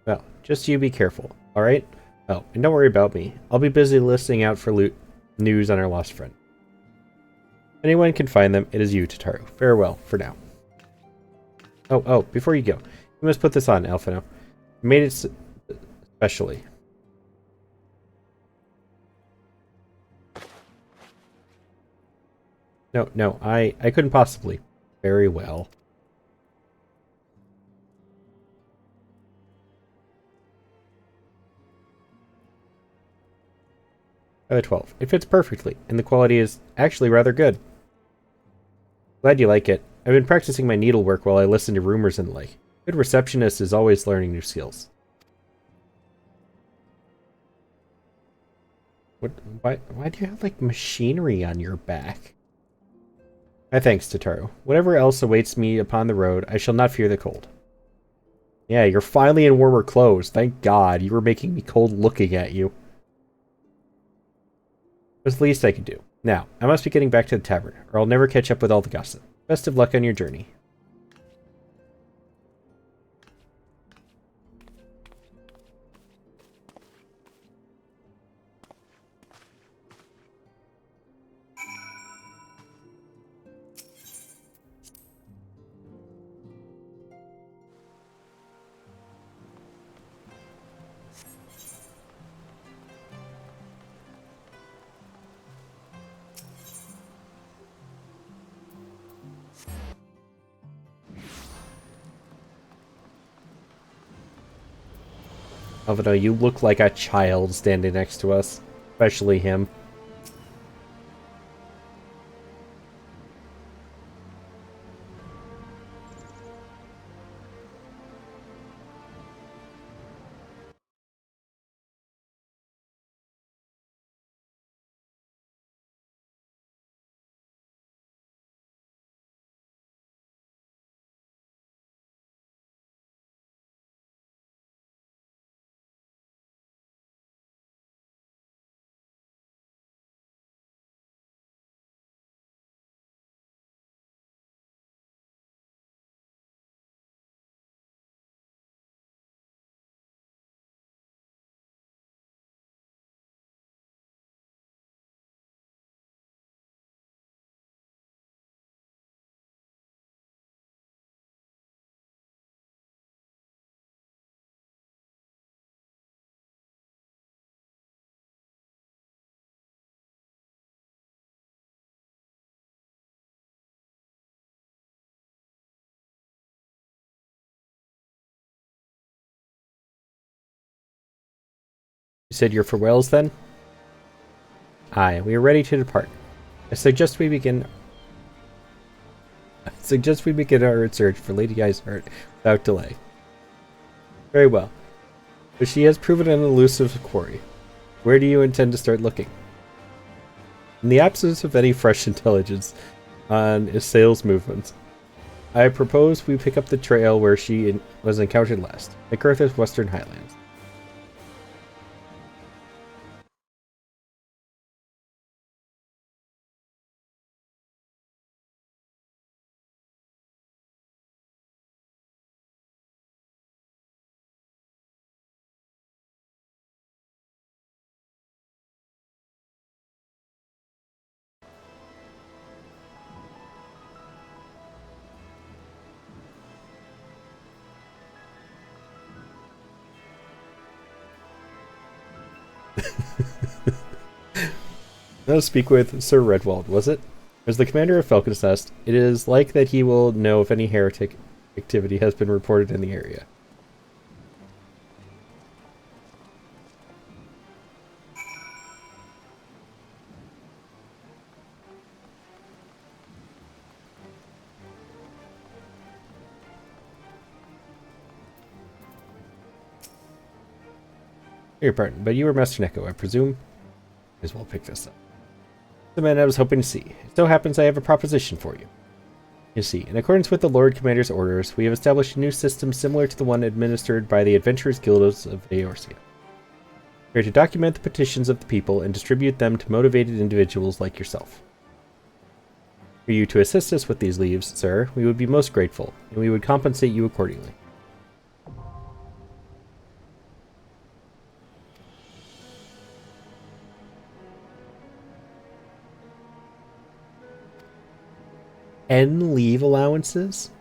Well, just you be careful, alright? Oh, and don't worry about me. I'll be busy listening out for news on our lost friend. If anyone can find them, it is you, Tataru. Farewell, for now. Oh, before you go, you must put this on, Alphino. I made it specially. No, I couldn't possibly. Very well. By the 12. It fits perfectly, and the quality is actually rather good. Glad you like it. I've been practicing my needlework while I listen to rumors and the like. Good receptionist is always learning new skills. Why do you have, like, machinery on your back? My thanks, Tataru. Whatever else awaits me upon the road, I shall not fear the cold. Yeah, you're finally in warmer clothes. Thank God. You were making me cold looking at you. It was the least I could do. Now, I must be getting back to the tavern, or I'll never catch up with all the gossip. Best of luck on your journey. Although you look like a child standing next to us. Especially him. You said you're for Wales then? Aye, we are ready to depart. I suggest we begin our search for Lady Iceheart without delay. Very well. But she has proven an elusive quarry. Where do you intend to start looking? In the absence of any fresh intelligence on Issail's movements, I propose we pick up the trail where she was encountered last, MacArthur's Western Highlands. Let us speak with Sir Redwald, was it? As the commander of Falcon's Nest, it is like that he will know if any heretic activity has been reported in the area. Your pardon, but you were Master Neko, I presume? May as well pick this up. The man I was hoping to see. It so happens I have a proposition for you. You see, in accordance with the Lord Commander's orders, we have established a new system similar to the one administered by the Adventurers Guilds of Eorzea. We are to document the petitions of the people and distribute them to motivated individuals like yourself. For you to assist us with these leaves, sir, we would be most grateful, and we would compensate you accordingly. N leave allowances?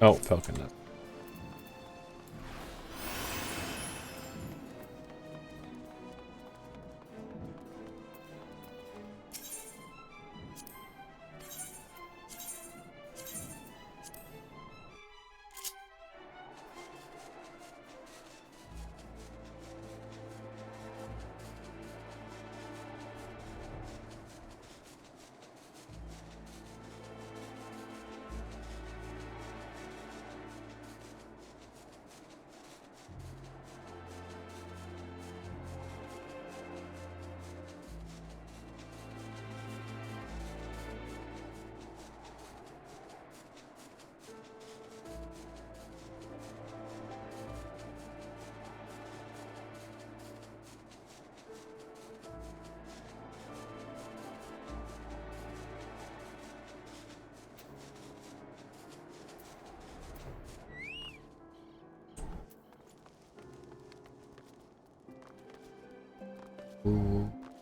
Oh, Falcon Nest.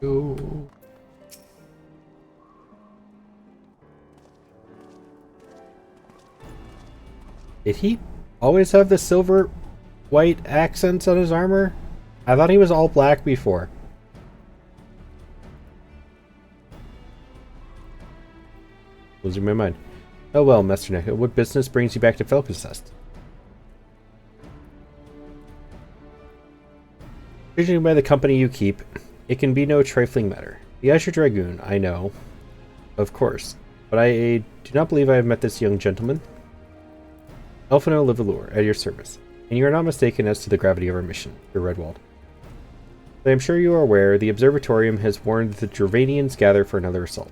Ooh. Did he always have the silver white accents on his armor? I thought he was all black before. Losing my mind. Oh well, Master Neko, what business brings you back to Falcon's Nest? Judging by the company you keep, it can be no trifling matter. The Azure Dragoon, I know, of course, but I do not believe I have met this young gentleman. Elfino Livalur, at your service, and you are not mistaken as to the gravity of our mission, Sir Redwald. But I am sure you are aware the Observatorium has warned that the Dravanians gather for another assault.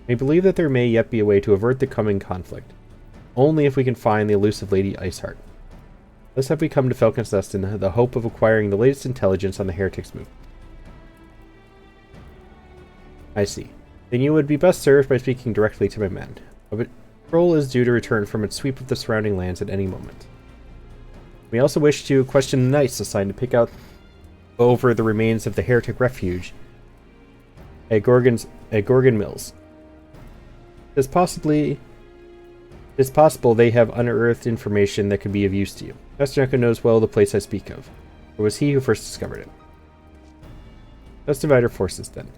We believe that there may yet be a way to avert the coming conflict, only if we can find the elusive Lady Iceheart. Thus have we come to Falcon's Nest in the hope of acquiring the latest intelligence on the heretics' movement. I see. Then you would be best served by speaking directly to my men. A patrol is due to return from its sweep of the surrounding lands at any moment. We also wish to question the knights assigned to pick out over the remains of the heretic refuge at Gorgon Mills. It is possible they have unearthed information that could be of use to you. Master Neko knows well the place I speak of. It was he who first discovered it. Let's divide our forces then.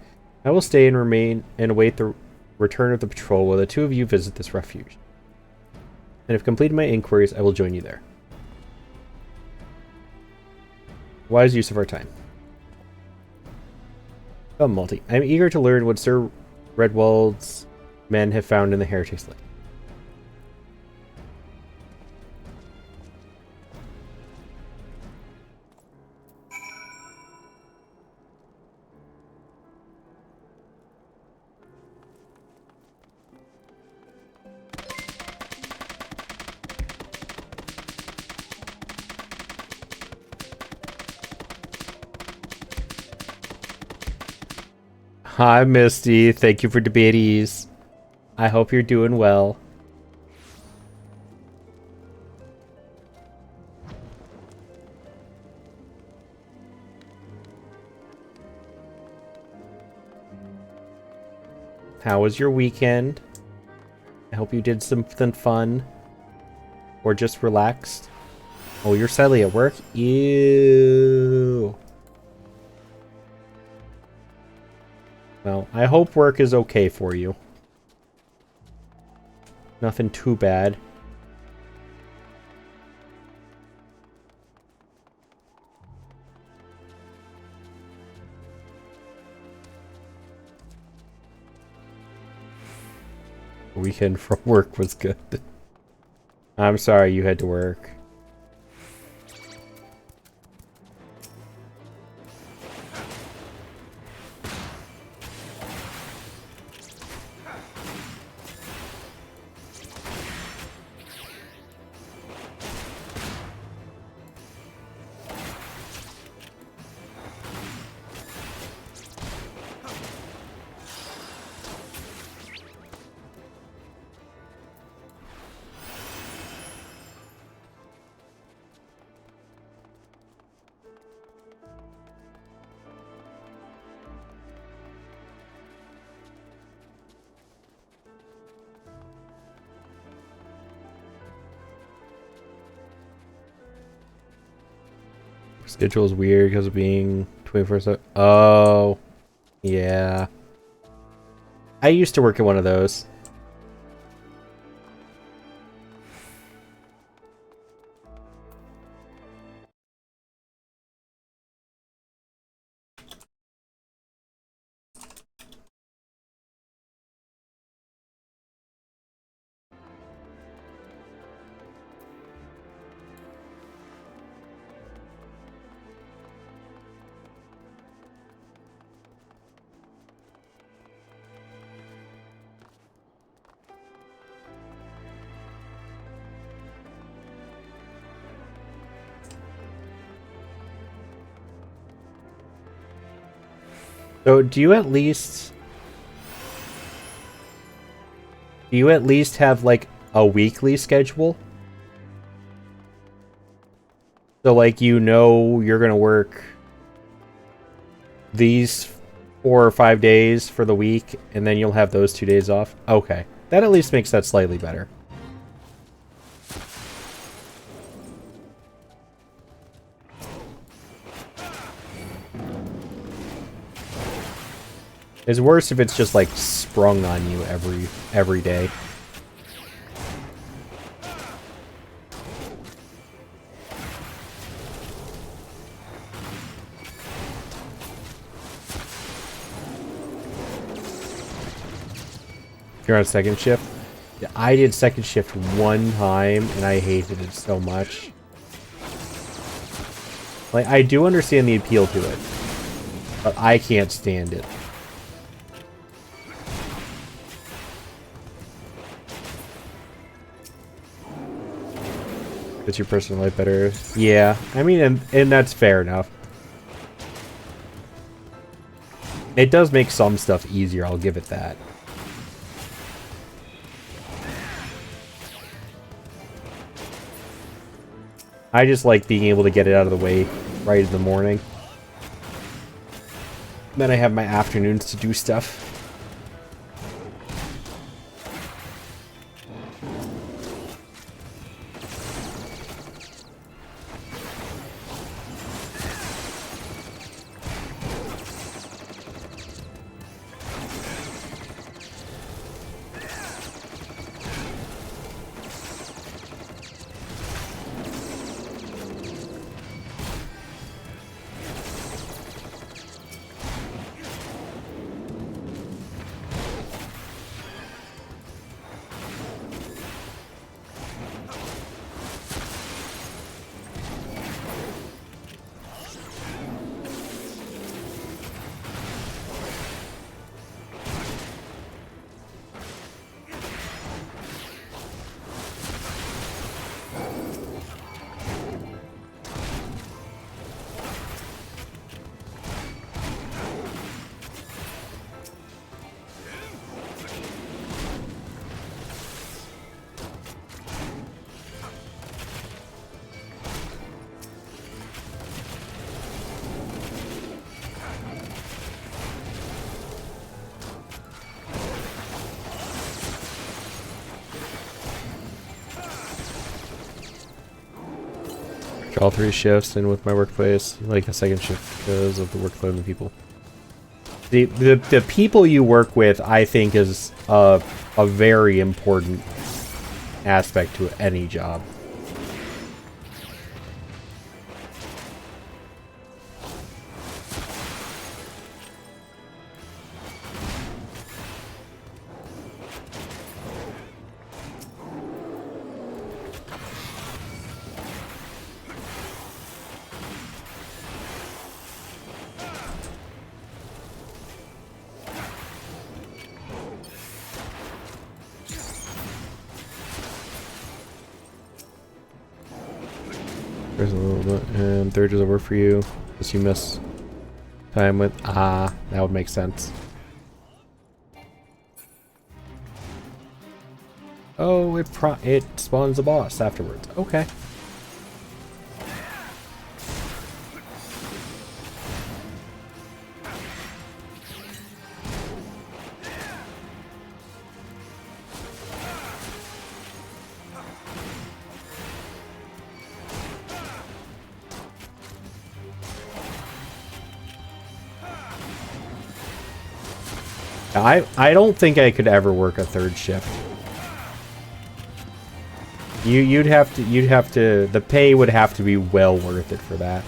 I will stay and remain and await the return of the patrol while the two of you visit this refuge. And if completed my inquiries, I will join you there. Wise use of our time. Oh, multi. I'm eager to learn what Sir Redwald's men have found in the Heretics Lake. Hi, Misty. Thank you for the biddies. I hope you're doing well. How was your weekend? I hope you did something fun. Or just relaxed. Oh, you're sadly at work? Ew. Well, I hope work is okay for you. Nothing too bad. Weekend from work was good. I'm sorry you had to work. Schedule is weird because of being 24/7. Oh, yeah. I used to work in one of those. So, do you at least have like a weekly schedule? So like you know you're gonna work these 4 or 5 days for the week, and then you'll have those 2 days off? Okay. That at least makes that slightly better. It's worse if it's just like sprung on you every day. You're on second shift? Yeah, I did second shift one time and I hated it so much. Like, I do understand the appeal to it, but I can't stand it. Fits your personal life better. Yeah, I mean, and that's fair enough. It does make some stuff easier, I'll give it that. I just like being able to get it out of the way right in the morning. Then I have my afternoons to do stuff. All 3 shifts in with my workplace. I like the second shift because of the workload and the people. The people you work with, I think, is a very important aspect to any job. There's a little bit, and third doesn't work for you. Because you miss time with. That would make sense. Oh, it spawns a boss afterwards. Okay. I don't think I could ever work a third shift. You'd have to the pay would have to be well worth it for that.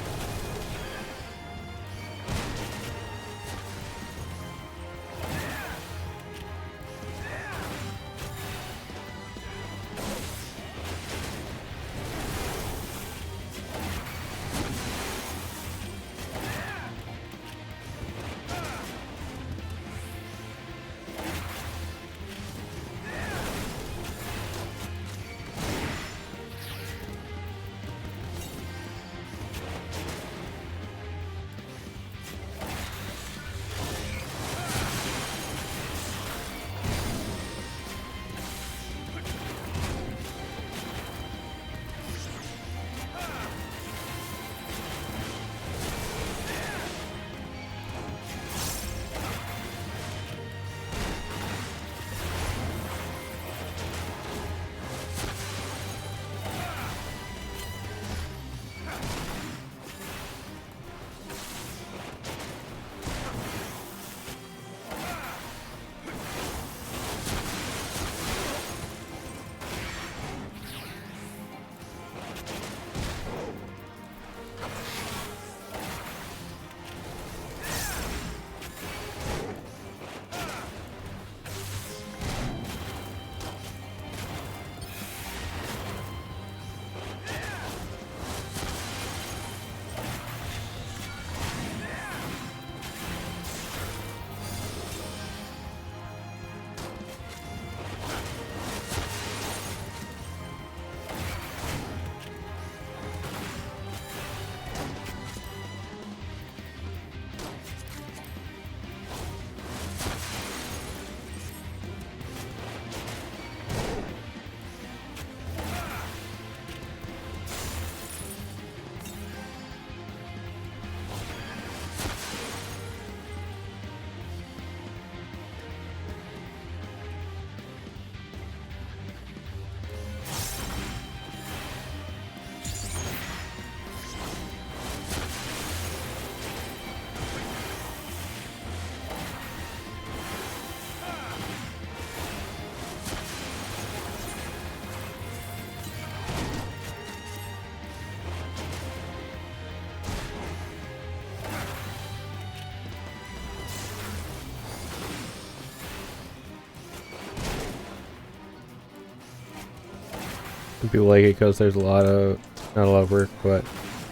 People like it because there's not a lot of work, but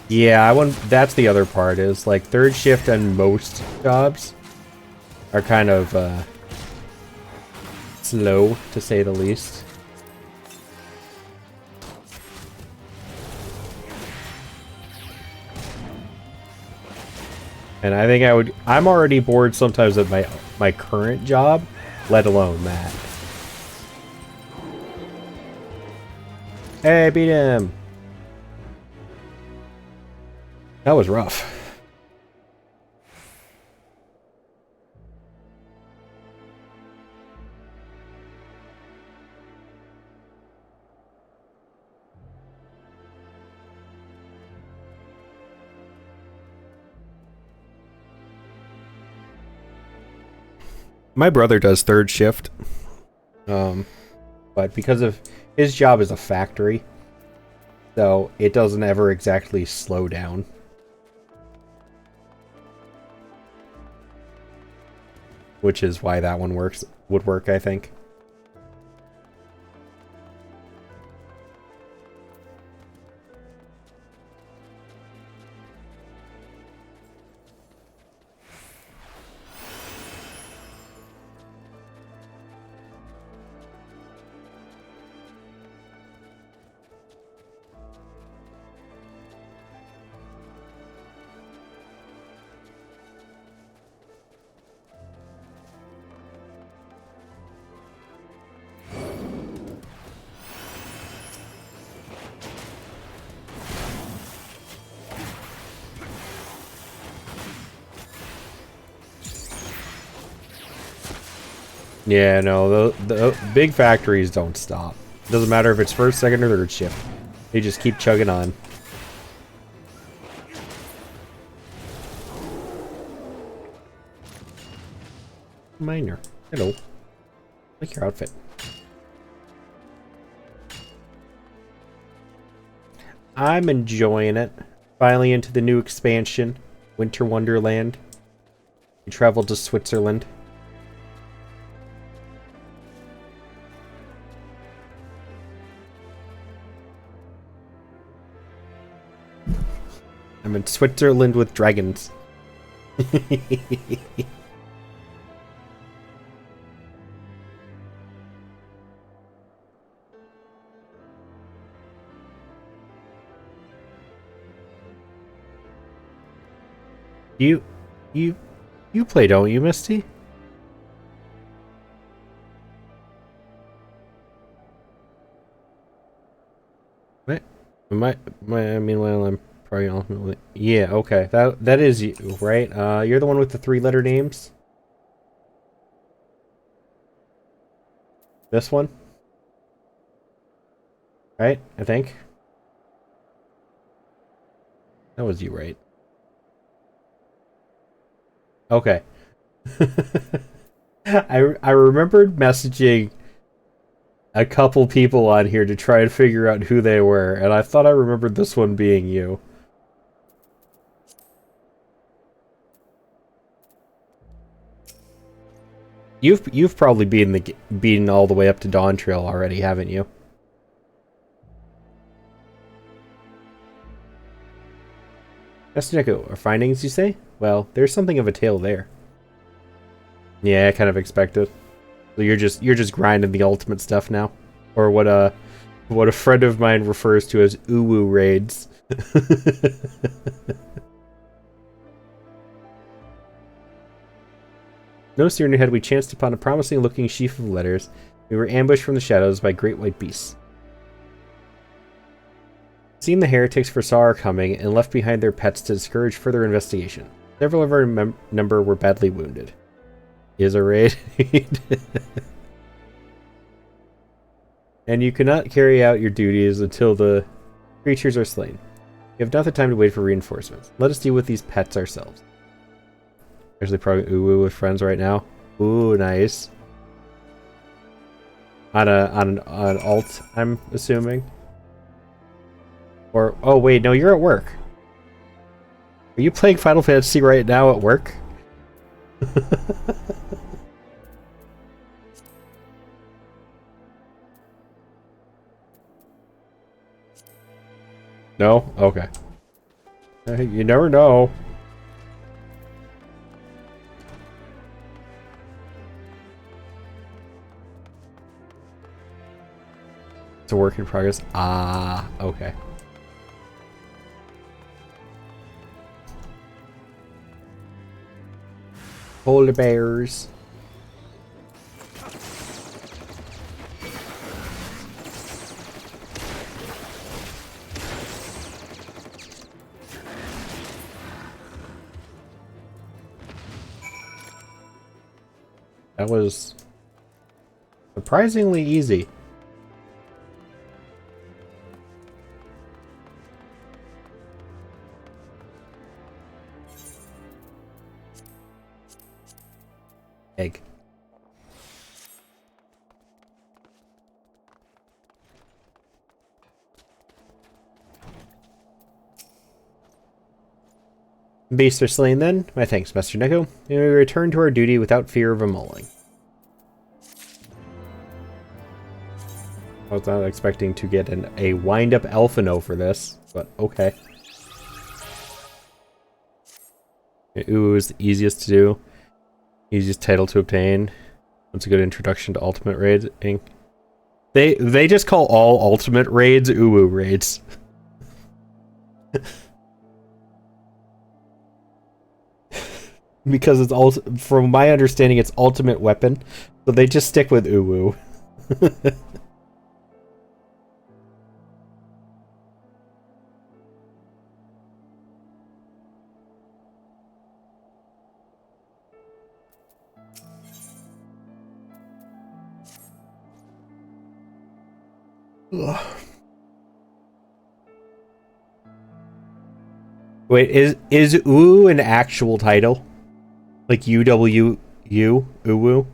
yeah, that's the other part is like third shift on most jobs are kind of slow to say the least. And I think I'm already bored sometimes at my current job, let alone that. Hey, beat him! That was rough. My brother does third shift. But because of his job is a factory, so it doesn't ever exactly slow down. Which is why that one would work, I think. Yeah, no, the big factories don't stop. Doesn't matter if it's first, second, or third shift. They just keep chugging on. Miner. Hello. I like your outfit. I'm enjoying it. Finally into the new expansion, Winter Wonderland. We traveled to Switzerland. I'm in Switzerland with dragons. You play, don't you, Misty? What? I mean, well, I'm probably ultimately. Yeah, okay. That is you, right? You're the one with the 3-letter names. This one, right? I think that was you, right? Okay. I remembered messaging a couple people on here to try and figure out who they were, and I thought I remembered this one being you. You've probably beaten all the way up to Dawn Trail already, haven't you? Echo, our findings, you say? Well, there's something of a tale there. Yeah, I kind of expected. So you're just grinding the ultimate stuff now, or what a friend of mine refers to as uwu raids. No sooner had we chanced upon a promising-looking sheaf of letters, we were ambushed from the shadows by great white beasts. Seeing the heretics foresaw our coming and left behind their pets to discourage further investigation. Several of our number were badly wounded. Is a raid. And you cannot carry out your duties until the creatures are slain. We have not the time to wait for reinforcements. Let us deal with these pets ourselves. Actually, probably uwu with friends right now. Ooh, nice. On an alt, I'm assuming. Or oh wait, no, you're at work. Are you playing Final Fantasy right now at work? No? Okay. You never know. It's a work in progress. Ah, okay. Polar bears. That was surprisingly easy. Egg. Beasts are slain then. My thanks, Master Neko. And we return to our duty without fear of a mauling. I was not expecting to get a wind-up Elfino for this, but okay. Ooh is the easiest to do. Easiest title to obtain. That's a good introduction to Ultimate Raids. They just call all Ultimate Raids Uwu Raids. Because it's also, from my understanding, it's ultimate weapon, so they just stick with Uwu. Wait, is Uwu an actual title? Like UWU? Uwu?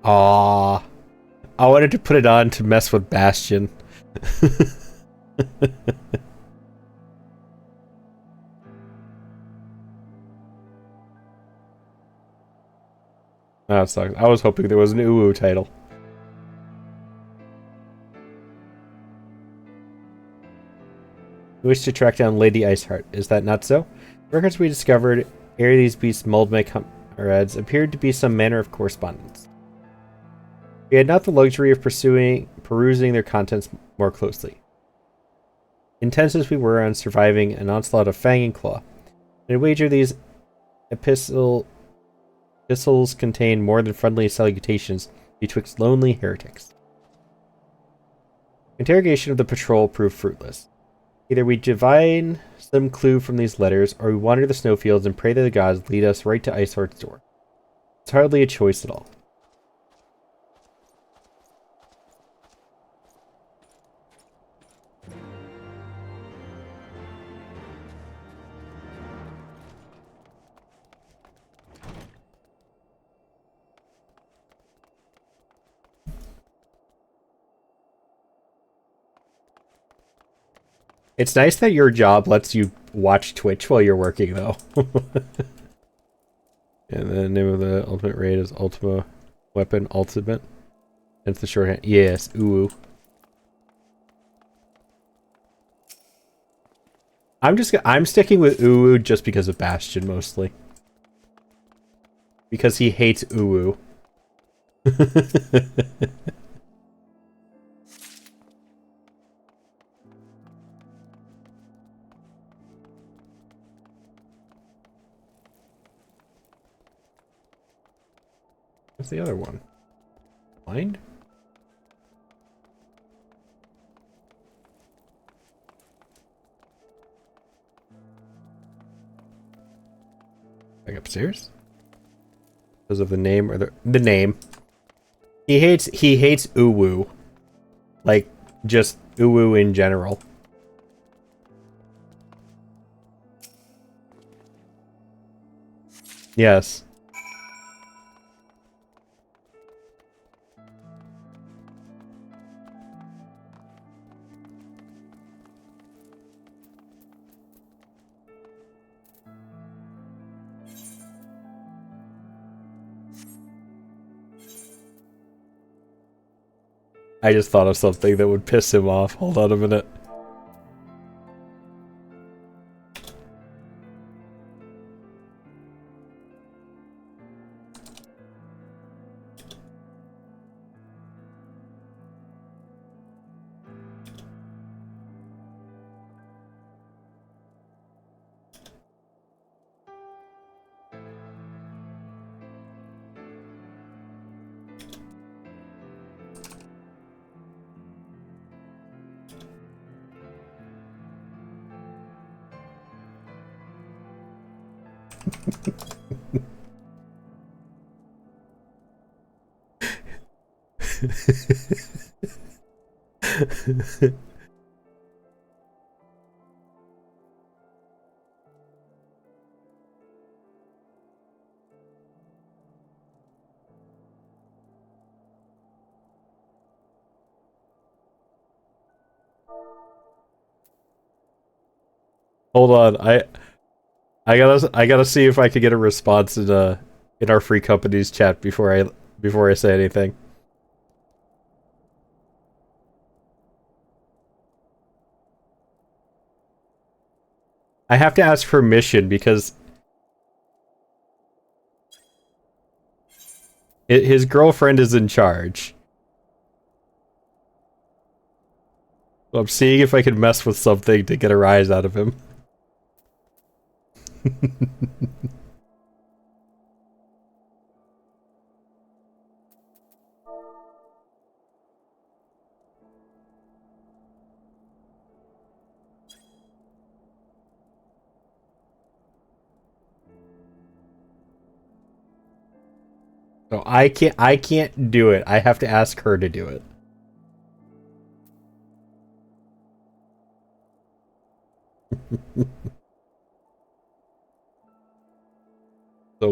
Ah, I wanted to put it on to mess with Bastion. That sucks. I was hoping there was an Uwu title. We wish to track down Lady Iceheart. Is that not so? Records we discovered ere these beasts mauled my comrades appeared to be some manner of correspondence. We had not the luxury of perusing their contents more closely. Intent as we were on surviving an onslaught of fang and claw, and I wager these epistles contain more than friendly salutations betwixt lonely heretics. Interrogation of the patrol proved fruitless. Either we divine some clue from these letters, or we wander the snowfields and pray that the gods lead us right to Iceheart's door. It's hardly a choice at all. It's nice that your job lets you watch Twitch while you're working, though. And the name of the ultimate raid is Ultima Weapon Ultimate. That's the shorthand. Yes, Uwu. I'm sticking with Uwu just because of Bastion mostly. Because he hates Uwu. What's the other one? Blind? Back upstairs? Because of the name or the name. He hates Uwu. Like, just Uwu in general. Yes. I just thought of something that would piss him off. Hold on a minute. Hold on, I gotta see if I can get a response in our free companies chat before I say anything. I have to ask permission because his girlfriend is in charge. So I'm seeing if I can mess with something to get a rise out of him. So I can't do it. I have to ask her to do it. So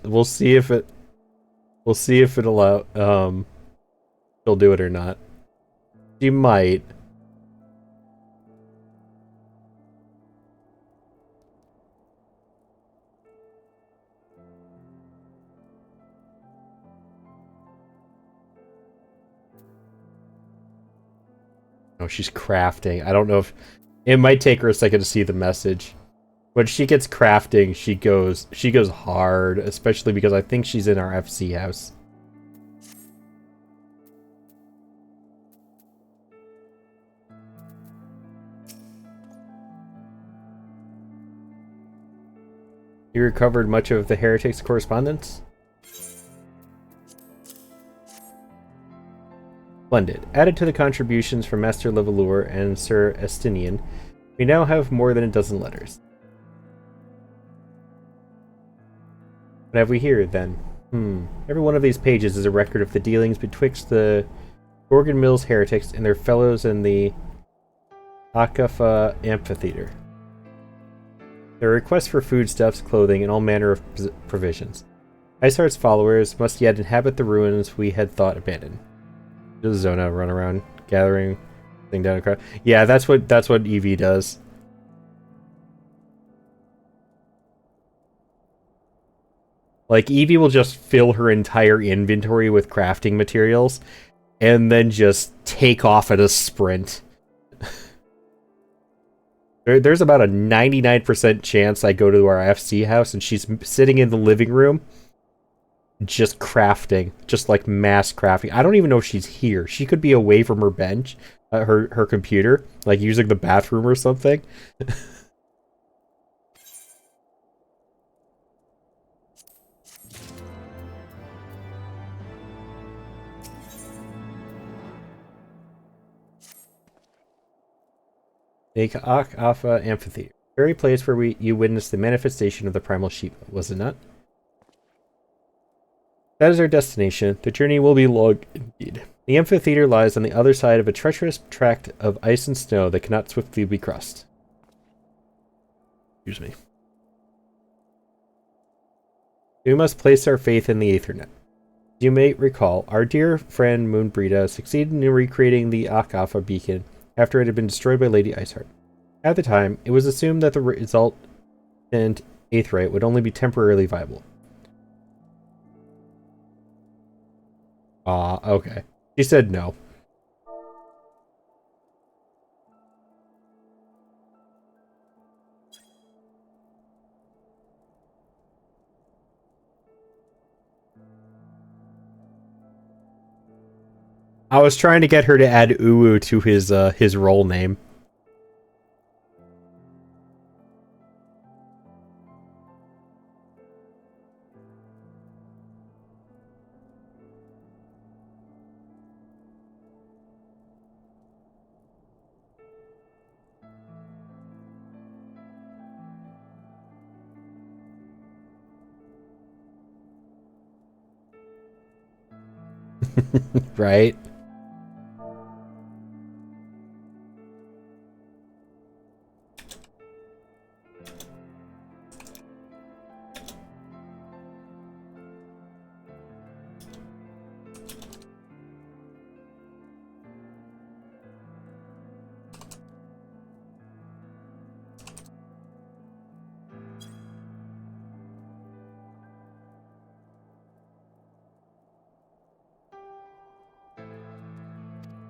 we'll see if it'll she'll do it or not. She might. Oh, she's crafting. I don't know if it might take her a second to see the message. When she gets crafting, she goes hard, especially because I think she's in our FC house. You recovered much of the heretics' correspondence? Splendid. Added to the contributions from Master Levelour and Sir Estinian, we now have more than a dozen letters. What have we here, then? Every one of these pages is a record of the dealings betwixt the Gorgon Mills heretics and their fellows in the Akafa amphitheater. There are requests for foodstuffs, clothing, and all manner of provisions. Iceheart's followers must yet inhabit the ruins we had thought abandoned. Does Zona run around gathering thing down a crowd? Yeah, that's what EV does. Like, Evie will just fill her entire inventory with crafting materials and then just take off at a sprint. There's about a 99% chance I go to our FC house and she's sitting in the living room just crafting, just like mass crafting. I don't even know if she's here. She could be away from her bench, her computer, like using the bathroom or something. The Alpha Amphitheater. Very place where you witnessed the manifestation of the primal sheep, was it not? That is our destination. The journey will be long indeed. The amphitheater lies on the other side of a treacherous tract of ice and snow that cannot swiftly be crossed. Excuse me. We must place our faith in the Aethernet. You may recall, our dear friend Moonbrita succeeded in recreating the Akafa beacon after it had been destroyed by Lady Iceheart. At the time, it was assumed that the resultant aetheryte would only be temporarily viable. Okay. She said no. I was trying to get her to add Uwu to his role name. Right?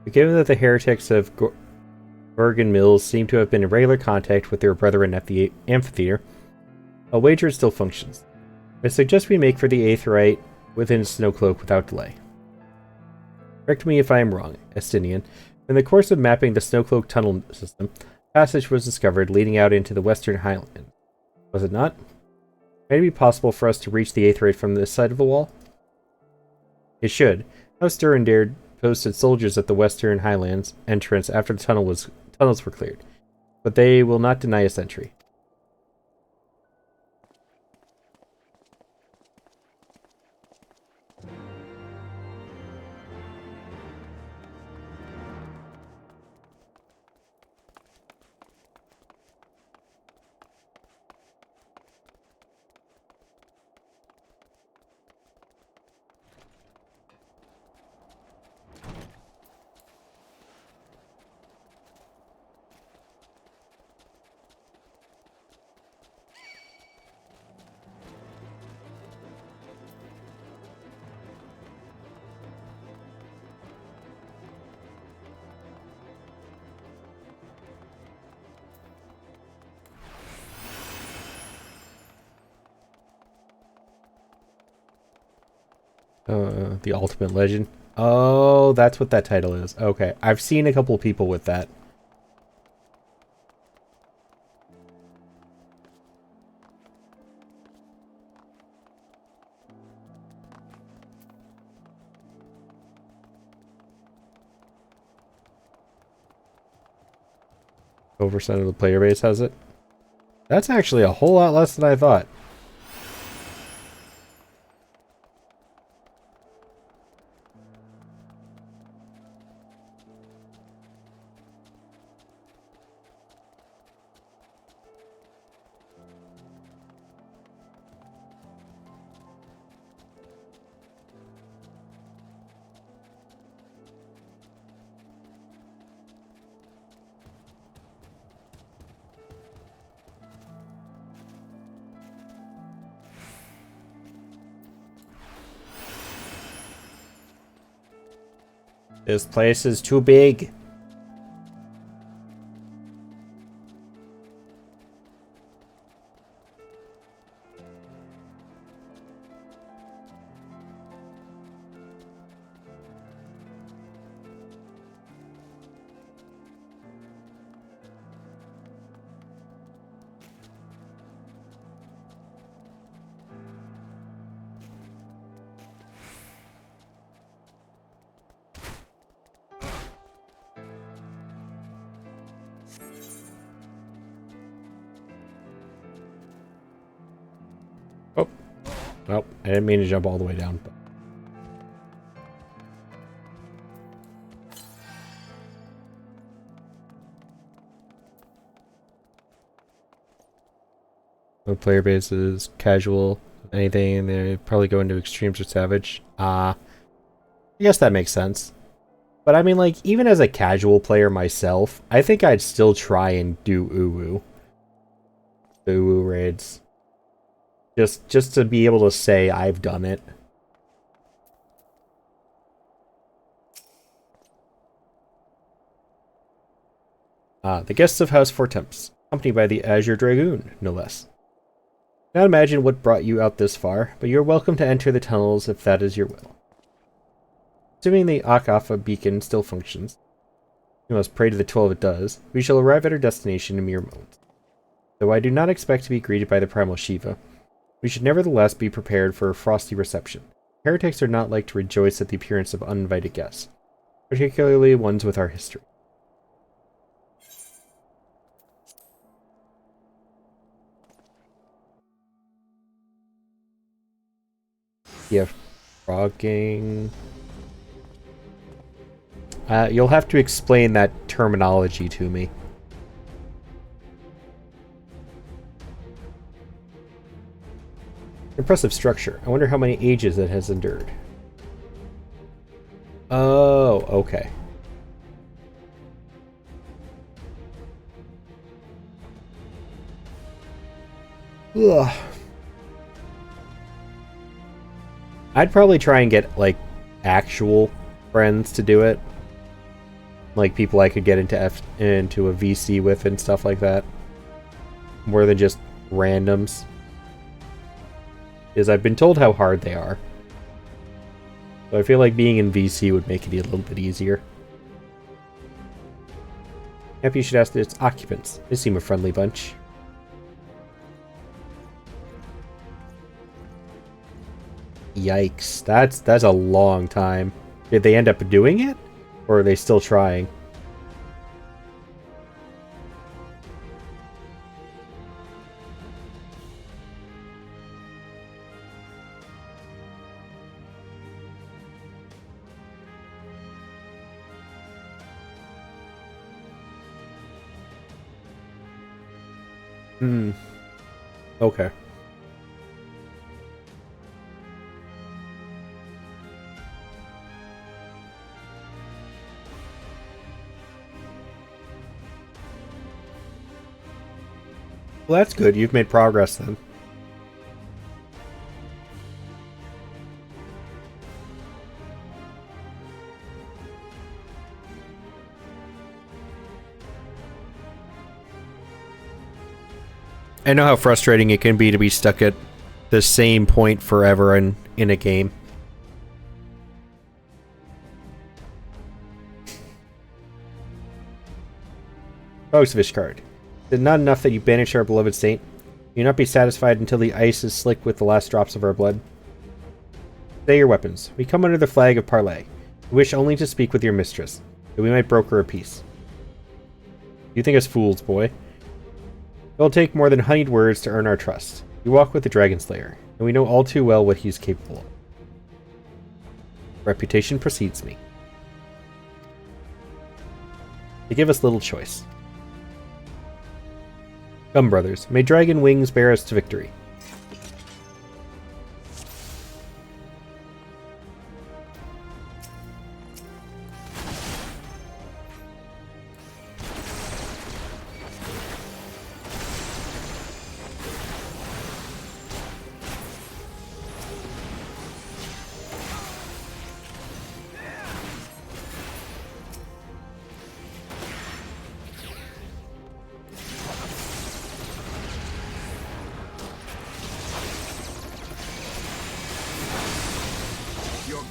But given that the heretics of Gorgon Mills seem to have been in regular contact with their brethren at the amphitheater, a wager still functions. I suggest we make for the Aetheryte within Snowcloak without delay. Correct me if I am wrong, Estinian. In the course of mapping the Snowcloak tunnel system, a passage was discovered leading out into the Western Highlands. Was it not? Might it be possible for us to reach the Aetheryte from this side of the wall? It should. House Durandare posted soldiers at the Western Highlands entrance after the tunnels were cleared, but they will not deny us entry. The Ultimate Legend. Oh, that's what that title is. Okay, I've seen a couple of people with that. Over % of the player base has it. That's actually a whole lot less than I thought. This place is too big. Oh, nope. I didn't mean to jump all the way down. But... no player bases, casual, anything. They probably go into extremes or savage. I guess that makes sense. But I mean, like, even as a casual player myself, I think I'd still try and do uwu. The uwu raids. Just to be able to say I've done it. The guests of House Four Temps, accompanied by the Azure Dragoon, no less. Not imagine what brought you out this far, but you're welcome to enter the tunnels if that is your will. Assuming the Akafa beacon still functions, we must pray to the 12 it does, we shall arrive at our destination in mere moments. Though I do not expect to be greeted by the Primal Shiva, we should nevertheless be prepared for a frosty reception. Heretics are not like to rejoice at the appearance of uninvited guests, particularly ones with our history. Yeah, frogging. You'll have to explain that terminology to me. Impressive structure. I wonder how many ages it has endured. Oh, okay. Ugh. I'd probably try and get, like, actual friends to do it. like people I could get into a VC with and stuff like that, more than just randoms. Because I've been told how hard they are. So I feel like being in VC would make it a little bit easier. Maybe you should ask its occupants. They seem a friendly bunch. Yikes. That's a long time. Did they end up doing it? Or are they still trying? Okay. Well, that's good. You've made progress then. I know how frustrating it can be to be stuck at the same point forever in a game. Bogsfish card. Is it not enough that you banish our beloved saint? You not be satisfied until the ice is slick with the last drops of our blood. Say your weapons. We come under the flag of parley. We wish only to speak with your mistress, that we might broker a peace. You think us fools, boy. It will take more than honeyed words to earn our trust. We walk with the Dragon Slayer, and we know all too well what he is capable of. Reputation precedes me. They give us little choice. Come, brothers, may dragon wings bear us to victory.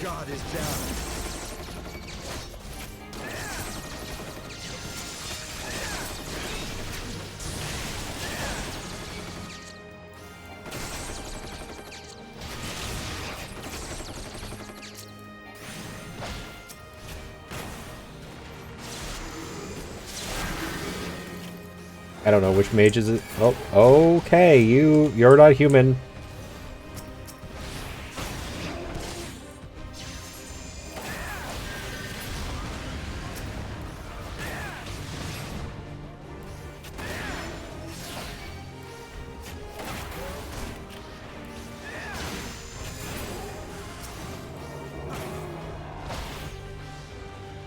God is down. I don't know which mage is it. Oh, okay, you're not human.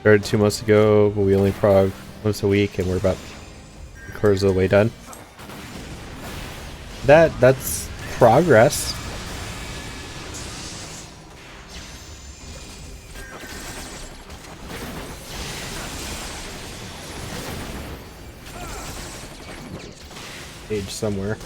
Started 2 months ago, but we only prog once a week, and we're about 3/4 of the way done. That's progress. Page somewhere.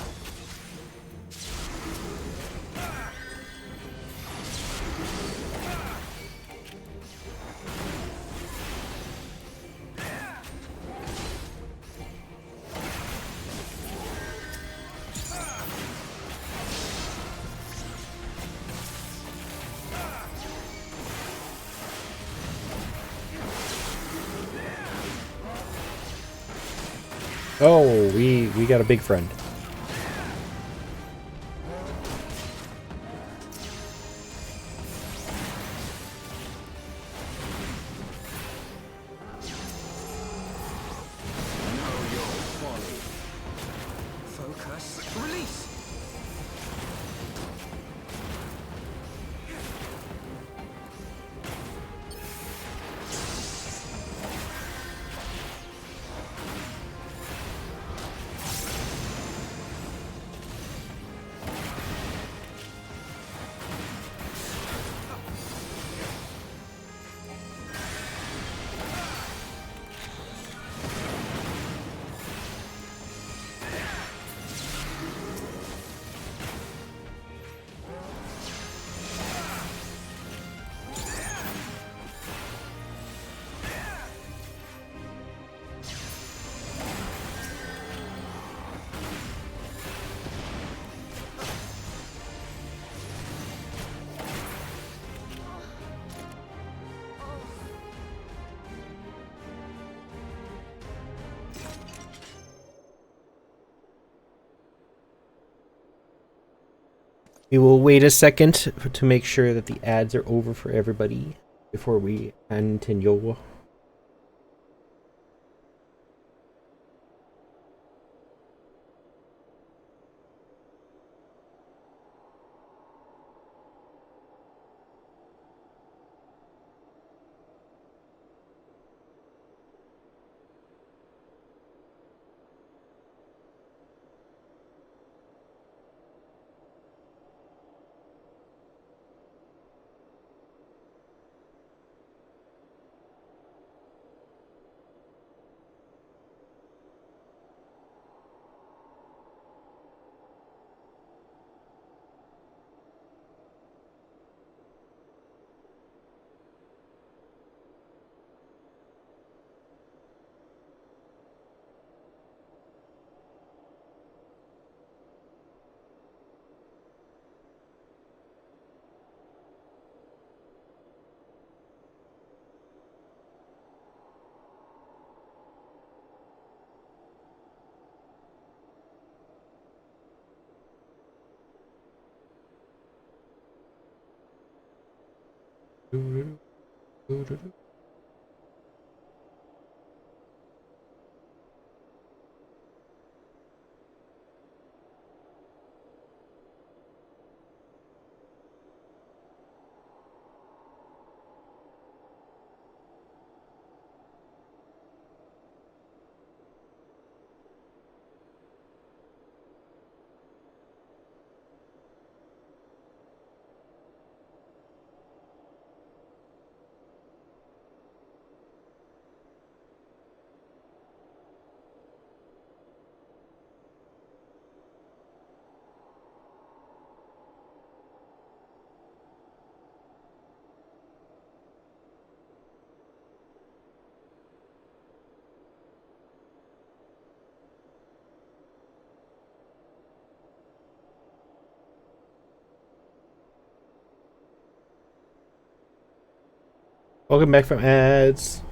Oh, we got a big friend. Focus. Release. We will wait a second to make sure that the ads are over for everybody before we continue. Welcome back from ads.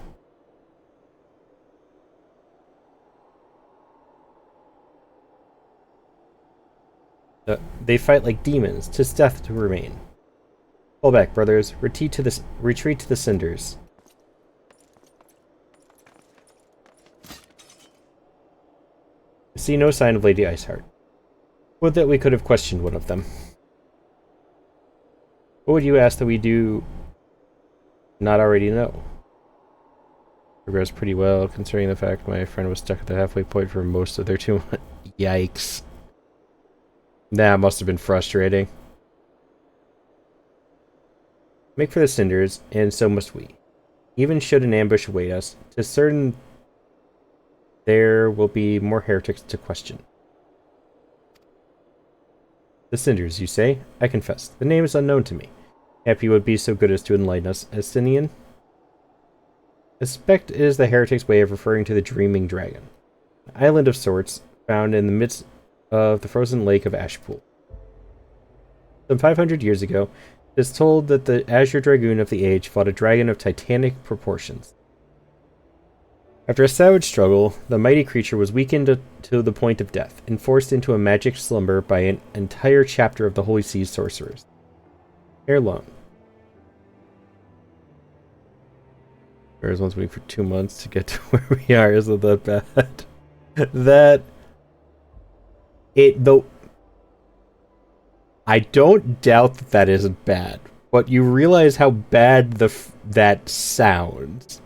They fight like demons, 'tis death to remain. Pull back, brothers. Retreat to the cinders. I see no sign of Lady Iceheart. Would that we could have questioned one of them. What would you ask that we do not already know? Progressed pretty well, considering the fact my friend was stuck at the halfway point for most of their 2 months. Yikes. That must have been frustrating. Make for the cinders, and so must we. Even should an ambush await us, 'tis certain there will be more heretics to question. The cinders, you say? I confess, the name is unknown to me. If you would be so good as to enlighten us, Estinian. I suspect it is the heretic's way of referring to the Dreaming Dragon, an island of sorts found in the midst of the frozen lake of Ashpool. Some 500 years ago, it is told that the Azure Dragoon of the age fought a dragon of titanic proportions. After a savage struggle, the mighty creature was weakened to the point of death, and forced into a magic slumber by an entire chapter of the Holy Sea's sorcerers. Ere long. Whereas one's waiting for 2 months to get to where we are, isn't that bad? Though I don't doubt that that isn't bad, but you realize how bad that sounds.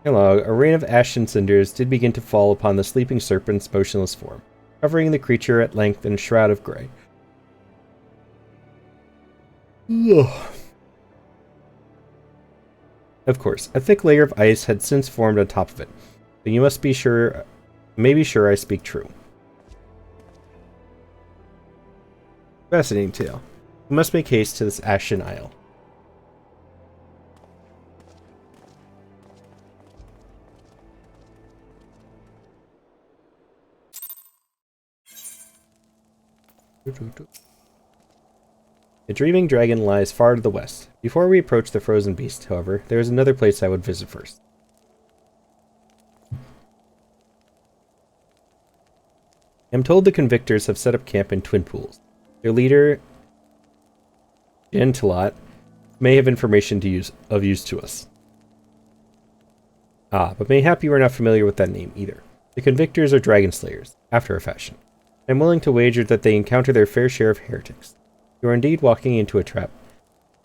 Hello, a rain of ash and cinders did begin to fall upon the sleeping serpent's motionless form, covering the creature at length in a shroud of grey. Of course, a thick layer of ice had since formed on top of it, but you may be sure I speak true. Fascinating tale. We must make haste to this Ashen Isle. The Dreaming Dragon lies far to the west. Before we approach the Frozen Beast, however, there is another place I would visit first. I am told the Convictors have set up camp in Twin Pools. Their leader, Gentilot, may have information of use to us. Ah, but mayhap you are not familiar with that name either. The Convictors are dragon slayers, after a fashion. I am willing to wager that they encounter their fair share of heretics. You are indeed walking into a trap.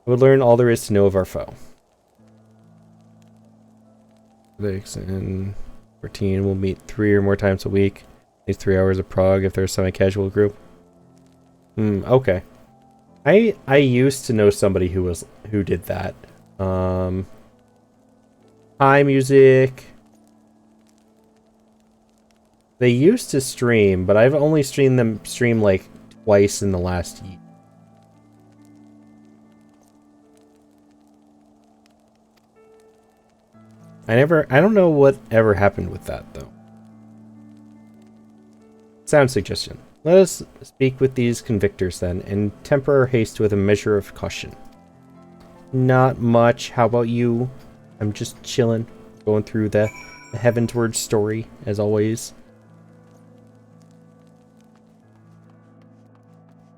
I would learn all there is to know of our foe. 6 and 14 will meet 3 or more times a week. These 3 hours of prog if they're a semi-casual group. Okay. I used to know somebody who did that. Hi Music. They used to stream, but I've only seen them stream like twice in the last year. I don't know what ever happened with that though. Sound suggestion. Let us speak with these convictors then, and temper our haste with a measure of caution. Not much. How about you? I'm just chilling, going through the Heavensward story, as always.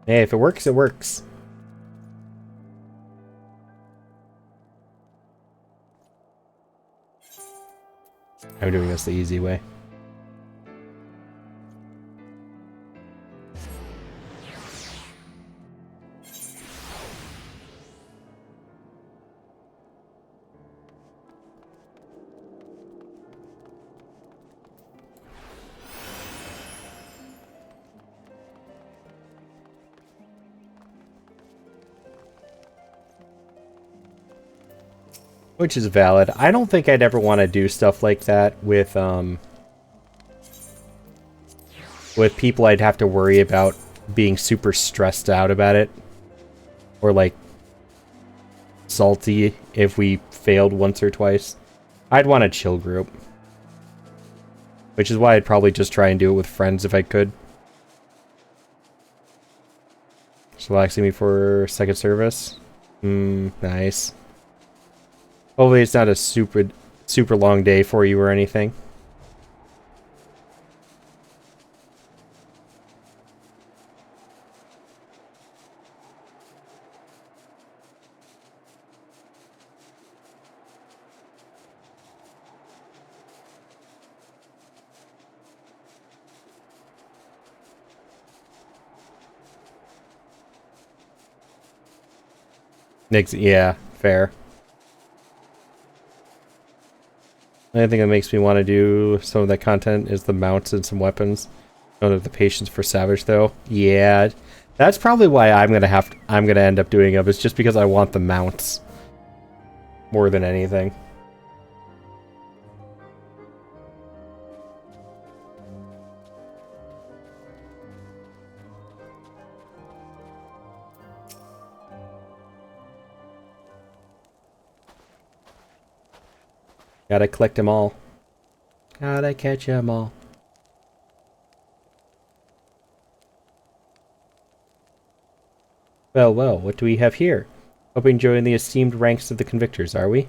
Hey, if it works, it works. I'm doing this the easy way. Which is valid. I don't think I'd ever want to do stuff like that with people I'd have to worry about being super stressed out about it. Or like salty if we failed once or twice. I'd want a chill group. Which is why I'd probably just try and do it with friends if I could. Relaxing me for second service. Nice. Hopefully it's not a super long day for you or anything. Yeah, fair. The only thing that makes me want to do some of that content is the mounts and some weapons. Don't have the patience for Savage though. Yeah, that's probably why I'm gonna end up doing them. It's just because I want the mounts more than anything. Gotta collect them all. Gotta catch them all. Well, well, what do we have here? Hope you join the esteemed ranks of the Convictors, are we?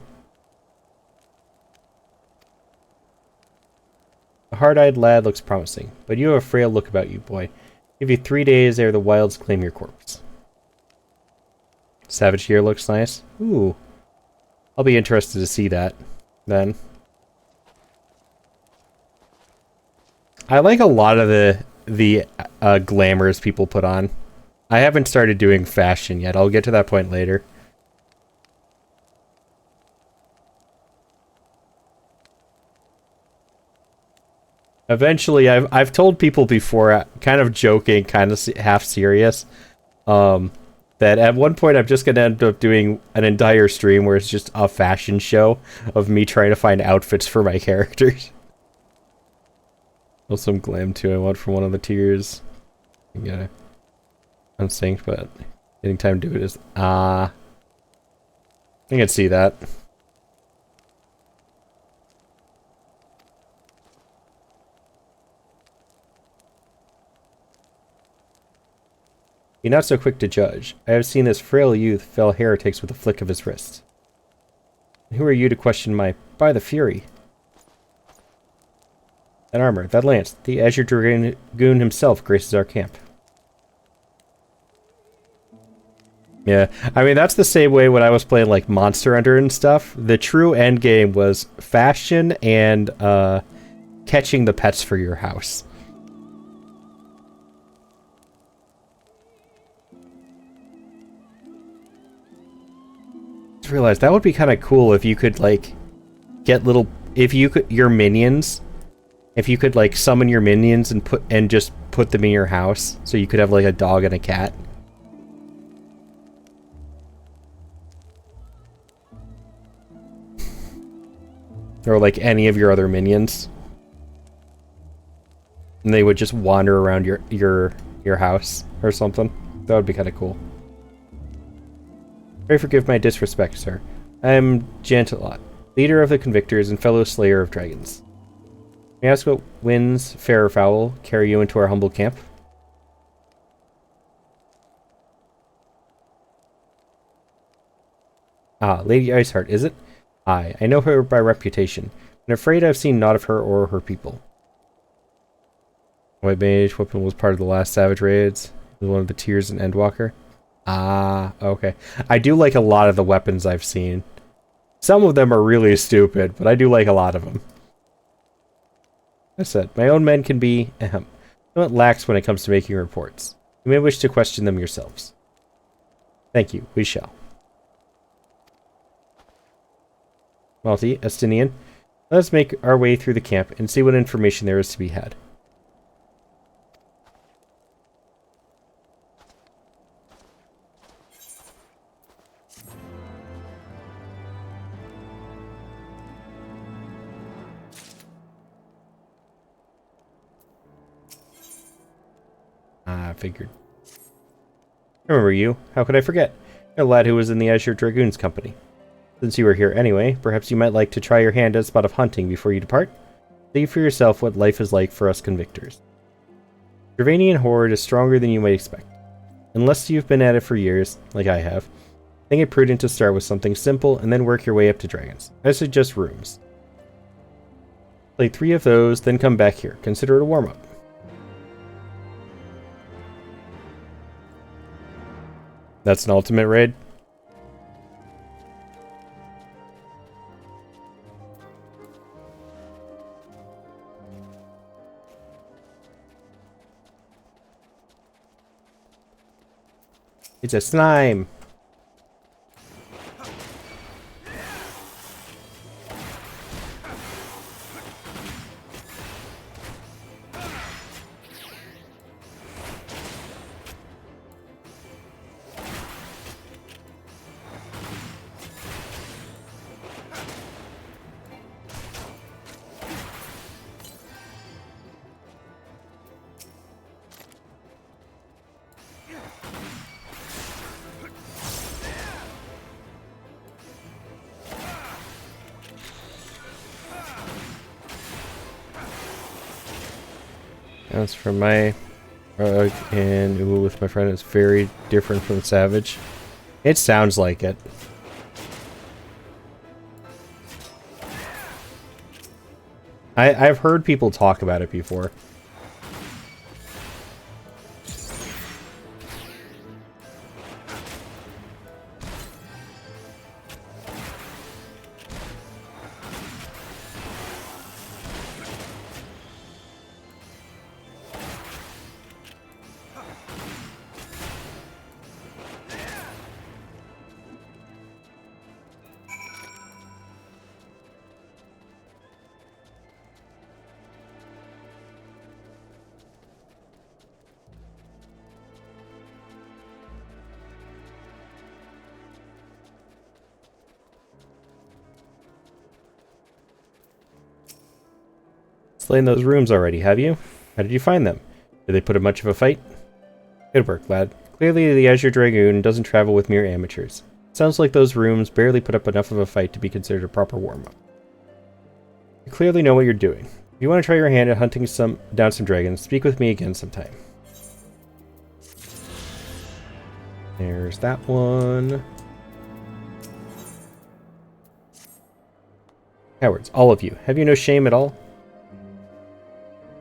A hard-eyed lad looks promising, but you have a frail look about you, boy. Give you 3 days ere the wilds claim your corpse. Savage here looks nice. Ooh. I'll be interested to see that, then. I like a lot of the glamours people put on. I haven't started doing fashion yet. I'll get to that point later. Eventually, I've told people before, kind of joking, kind of half serious, that at one point I'm just going to end up doing an entire stream where it's just a fashion show of me trying to find outfits for my characters. Well, some glam too. I want for one of the tiers. Yeah, unsynced, but Getting time to do it is... I can see that. Be not so quick to judge. I have seen this frail youth fell heretics with a flick of his wrist. And who are you to question my... By the Fury. That armor, that lance, the Azure Dragoon himself graces our camp. Yeah, I mean, that's the same way when I was playing, like, Monster Hunter and stuff. The true end game was fashion and, catching the pets for your house. Just realized that would be kind of cool if you could, like, get little... If you could... Your minions... If you could, like, summon your minions and just put them in your house. So you could have, like, a dog and a cat. Or like any of your other minions. And they would just wander around your house or something. That would be kind of cool. Pray forgive my disrespect, sir. I am Jantelot, leader of the Convictors and fellow slayer of dragons. May I ask what winds, fair or foul, carry you into our humble camp? Ah, Lady Iceheart, is it? Aye, I know her by reputation, and afraid I've seen naught of her or her people. White Mage weapon was part of the last Savage raids. One of the tiers in Endwalker. Ah, okay. I do like a lot of the weapons I've seen. Some of them are really stupid, but I do like a lot of them. I said, my own men can be, somewhat lax when it comes to making reports. You may wish to question them yourselves. Thank you, we shall. Malti, Estinian, let us make our way through the camp and see what information there is to be had. I figured. I remember you. How could I forget? You're a lad who was in the Azure Dragoons company. Since you are here anyway, perhaps you might like to try your hand at a spot of hunting before you depart. See for yourself what life is like for us convictors. Dravanian horde is stronger than you might expect. Unless you've been at it for years, like I have, I think it prudent to start with something simple and then work your way up to dragons. I suggest rooms. Play 3 of those, then come back here. Consider it a warm-up. That's an ultimate raid? It's a slime. That's from my and with my friend. It's very different from Savage. It sounds like it. I've heard people talk about it before. Slain those rooms already, have you? How did you find them? Did they put up much of a fight? Good work, lad. Clearly, the Azure Dragoon doesn't travel with mere amateurs. Sounds like those rooms barely put up enough of a fight to be considered a proper warm-up. You clearly know what you're doing. If you want to try your hand at hunting down some dragons, speak with me again sometime. There's that one. Cowards, all of you. Have you no shame at all?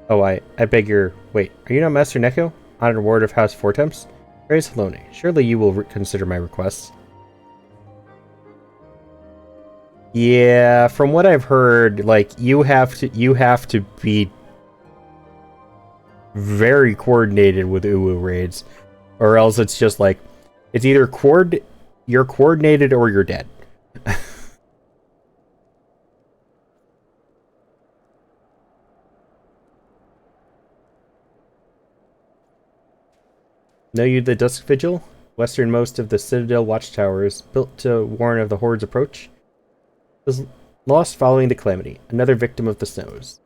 Oh, I beg your... Wait, are you not Master Neko? Honored ward of House Fortemps? Praise Halone. Surely you will consider my requests. Yeah, from what I've heard, like, you have to be very coordinated with Uwu raids, or else it's just like, it's either you're coordinated or you're dead. Know you the Dusk Vigil? Westernmost of the Citadel watchtowers, built to warn of the Horde's approach, was lost following the calamity, another victim of the snows.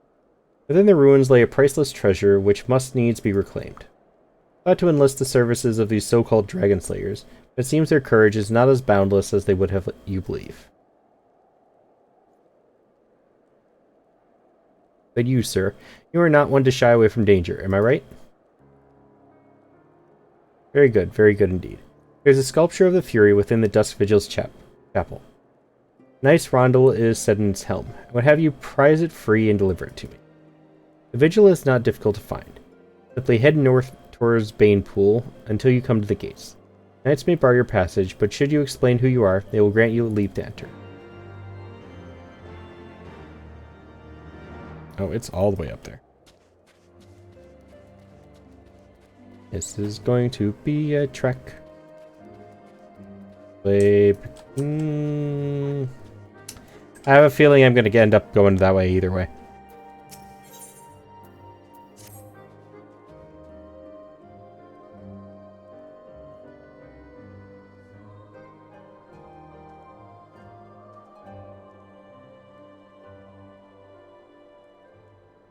Within the ruins lay a priceless treasure which must needs be reclaimed. Thought to enlist the services of these so-called dragon slayers, but it seems their courage is not as boundless as they would have you believe. But you, sir, you are not one to shy away from danger, am I right? Very good indeed. There's a sculpture of the Fury within the Dusk Vigil's chapel. Nice rondel is set in its helm. I would have you prize it free and deliver it to me. The Vigil is not difficult to find. Simply head north towards Banepool until you come to the gates. Knights may bar your passage, but should you explain who you are, they will grant you leave to enter. Oh, it's all the way up there. This is going to be a trek. I have a feeling I'm going to end up going that way either way.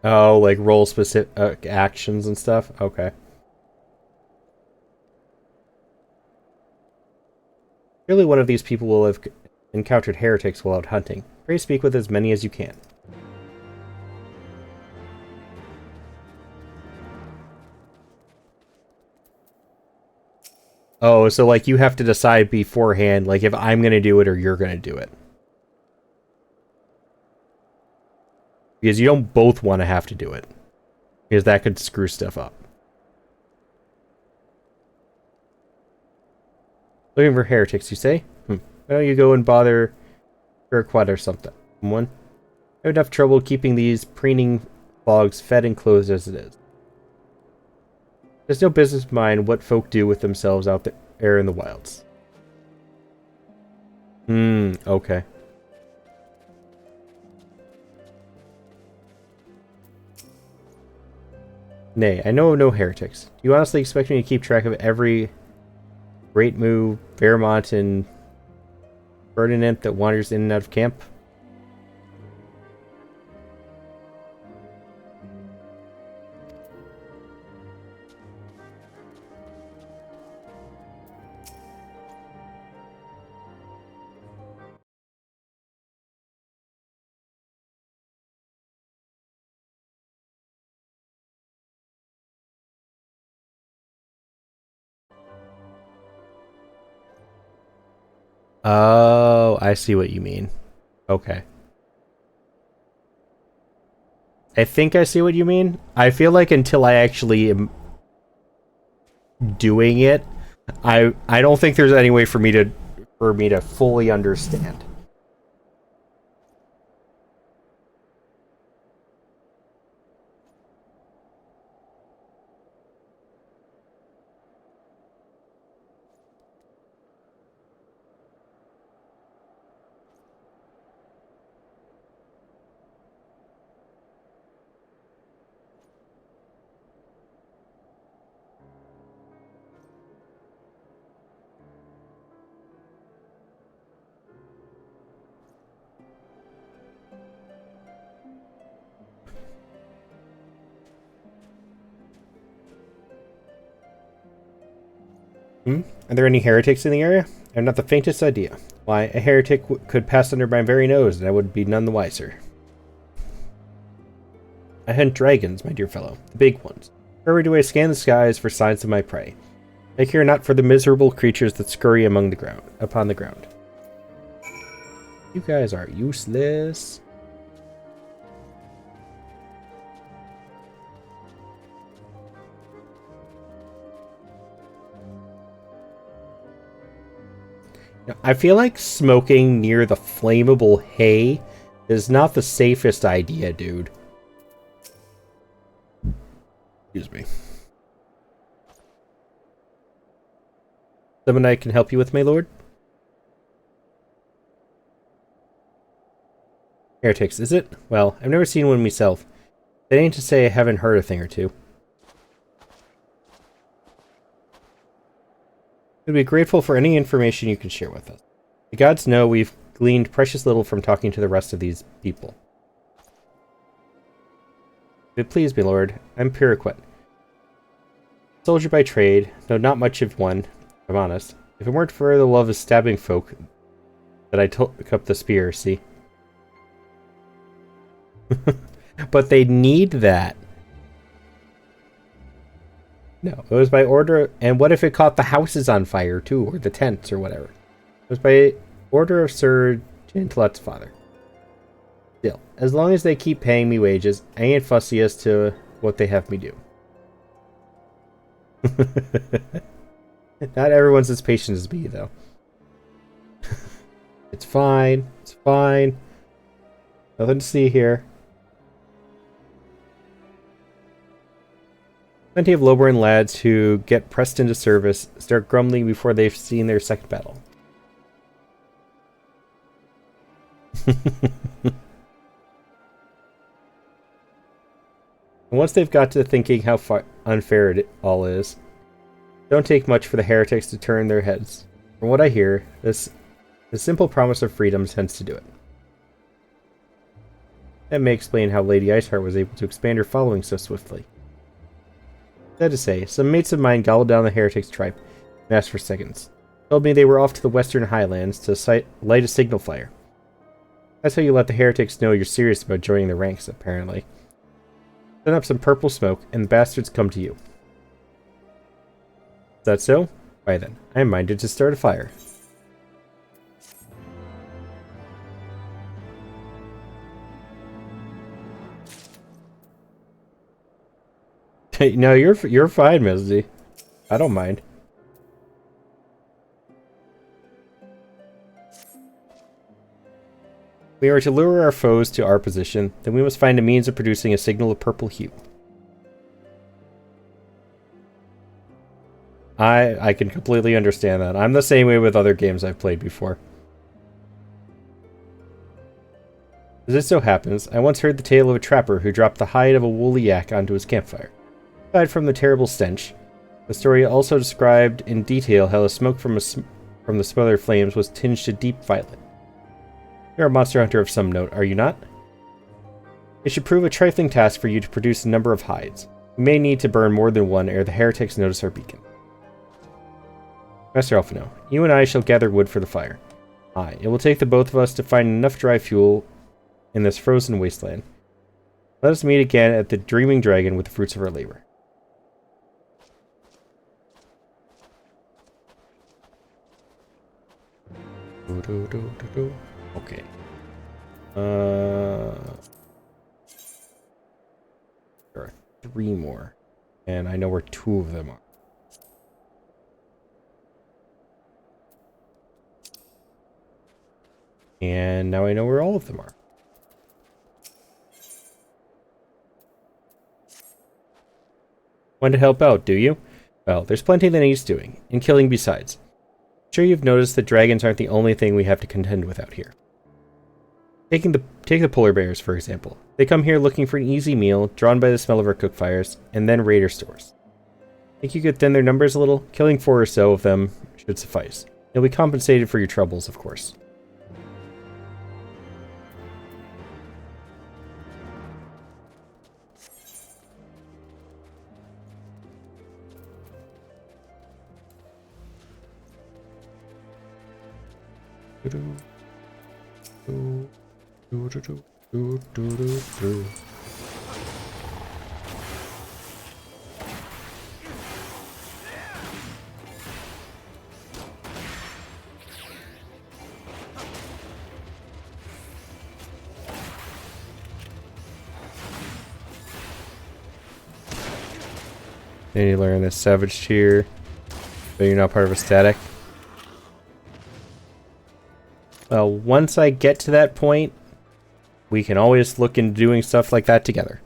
Oh, like role specific actions and stuff? Okay. Surely one of these people will have encountered heretics while out hunting. Pray speak with as many as you can. Oh, so like you have to decide beforehand, like if I'm gonna do it or you're gonna do it. Because you don't both want to have to do it. Because that could screw stuff up. Looking for heretics, you say? Why don't you go and bother Urquhart or something? Someone? I have enough trouble keeping these preening bogs fed and clothed as it is. There's no business of mine what folk do with themselves out there in the wilds. Okay. Nay, I know of no heretics. Do you honestly expect me to keep track of every Great Moo, Vermont, and Ferdinand that wanders in and out of camp? Oh, I see what you mean. Okay. I think I see what you mean. I feel like until I actually am doing it, I don't think there's any way for me to fully understand. Are there any heretics in the area? I have not the faintest idea. Why, a heretic could pass under my very nose, and I would be none the wiser. I hunt dragons, my dear fellow, the big ones. Wherever do I scan the skies for signs of my prey? I care not for the miserable creatures that scurry upon the ground. You guys are useless. Now, I feel like smoking near the flammable hay is not the safest idea, dude. Excuse me. Someone I can help you with, my lord? Heretics, is it? Well, I've never seen one myself. That ain't to say I haven't heard a thing or two. We'd be grateful for any information you can share with us. The gods know we've gleaned precious little from talking to the rest of these people. If it please me, lord, I'm Puriquet. Soldier by trade, though not much of one, if I'm honest. If it weren't for the love of stabbing folk, that I took up the spear, see? But they need that. No, it was by order, and what if it caught the houses on fire, too, or the tents, or whatever? It was by order of Sir Gentelet's father. Still, as long as they keep paying me wages, I ain't fussy as to what they have me do. Not everyone's as patient as me, though. It's fine. It's fine. Nothing to see here. Plenty of lowborn lads who get pressed into service start grumbling before they've seen their second battle. And once they've got to thinking how unfair it all is, don't take much for the heretics to turn their heads. From what I hear, the simple promise of freedom tends to do it. That may explain how Lady Iceheart was able to expand her following so swiftly. Sad to say, some mates of mine gobbled down the heretics' tribe and asked for seconds. Told me they were off to the western highlands to light a signal fire. That's how you let the heretics know you're serious about joining the ranks, apparently. Send up some purple smoke, and the bastards come to you. Is that so? Why then, I am minded to start a fire. No, you're fine, Misty. I don't mind. If we are to lure our foes to our position, then we must find a means of producing a signal of purple hue. I can completely understand that. I'm the same way with other games I've played before. As it so happens, I once heard the tale of a trapper who dropped the hide of a woolly yak onto his campfire. Aside from the terrible stench, the story also described in detail how the smoke from the smothered flames was tinged to deep violet. You're a monster hunter of some note, are you not? It should prove a trifling task for you to produce a number of hides. We may need to burn more than one ere the heretics notice our beacon. Master Alphino, you and I shall gather wood for the fire. Aye, it will take the both of us to find enough dry fuel in this frozen wasteland. Let us meet again at the Dreaming Dragon with the fruits of our labor. Okay. There are 3 more. And I know where 2 of them are. And now I know where all of them are. Want to help out, do you? Well, there's plenty that needs doing, and killing besides. I'm sure you've noticed that dragons aren't the only thing we have to contend with out here. Take the polar bears, for example. They come here looking for an easy meal, drawn by the smell of our cook fires, and then raid our stores. Think you could thin their numbers a little? Killing 4 or so of them should suffice. You'll be compensated for your troubles, of course. Then you learn this Savage Tier, but you're not part of a static. Well, once I get to that point, we can always look into doing stuff like that together.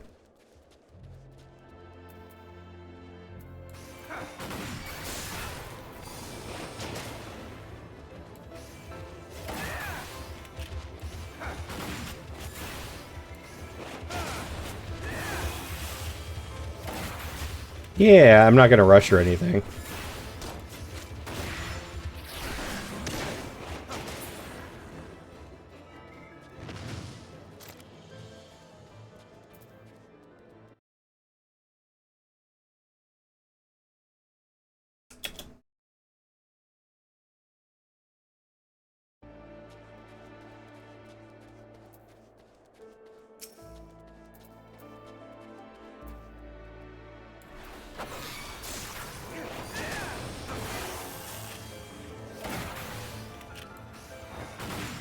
Yeah, I'm not gonna rush or anything.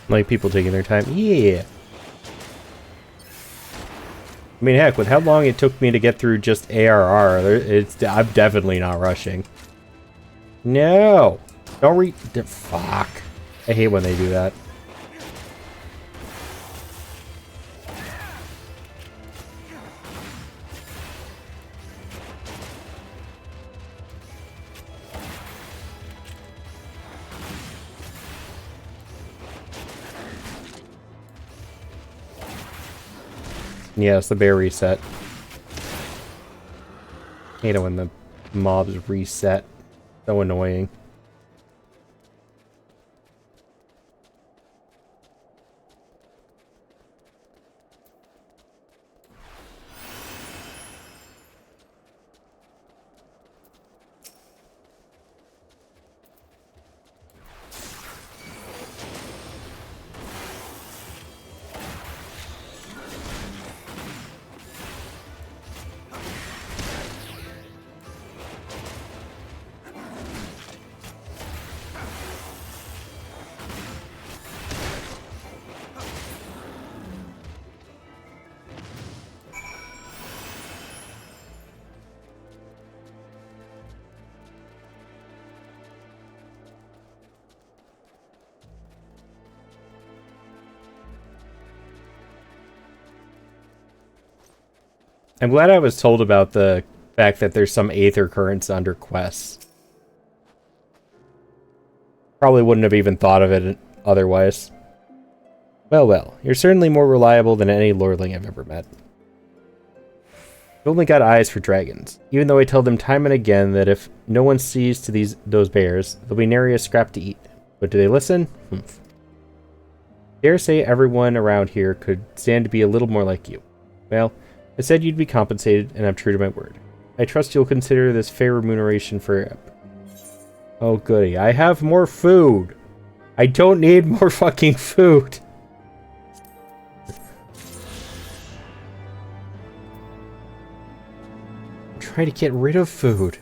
Like people taking their time. Yeah. I mean, heck, with how long it took me to get through just ARR, I'm definitely not rushing. No! Don't fuck. I hate when they do that. Yeah, it's the bear reset. Hate it when the mobs reset. So annoying. I'm glad I was told about the fact that there's some Aether currents under quests. Probably wouldn't have even thought of it otherwise. Well, well, you're certainly more reliable than any lordling I've ever met. I've only got eyes for dragons, even though I tell them time and again that if no one sees to those bears, they'll be nary a scrap to eat. But do they listen? Humph. Dare say everyone around here could stand to be a little more like you. Well, I said you'd be compensated, and I'm true to my word. I trust you'll consider this fair remuneration for... Oh, goody. I have more food. I don't need more fucking food. I'm trying to get rid of food.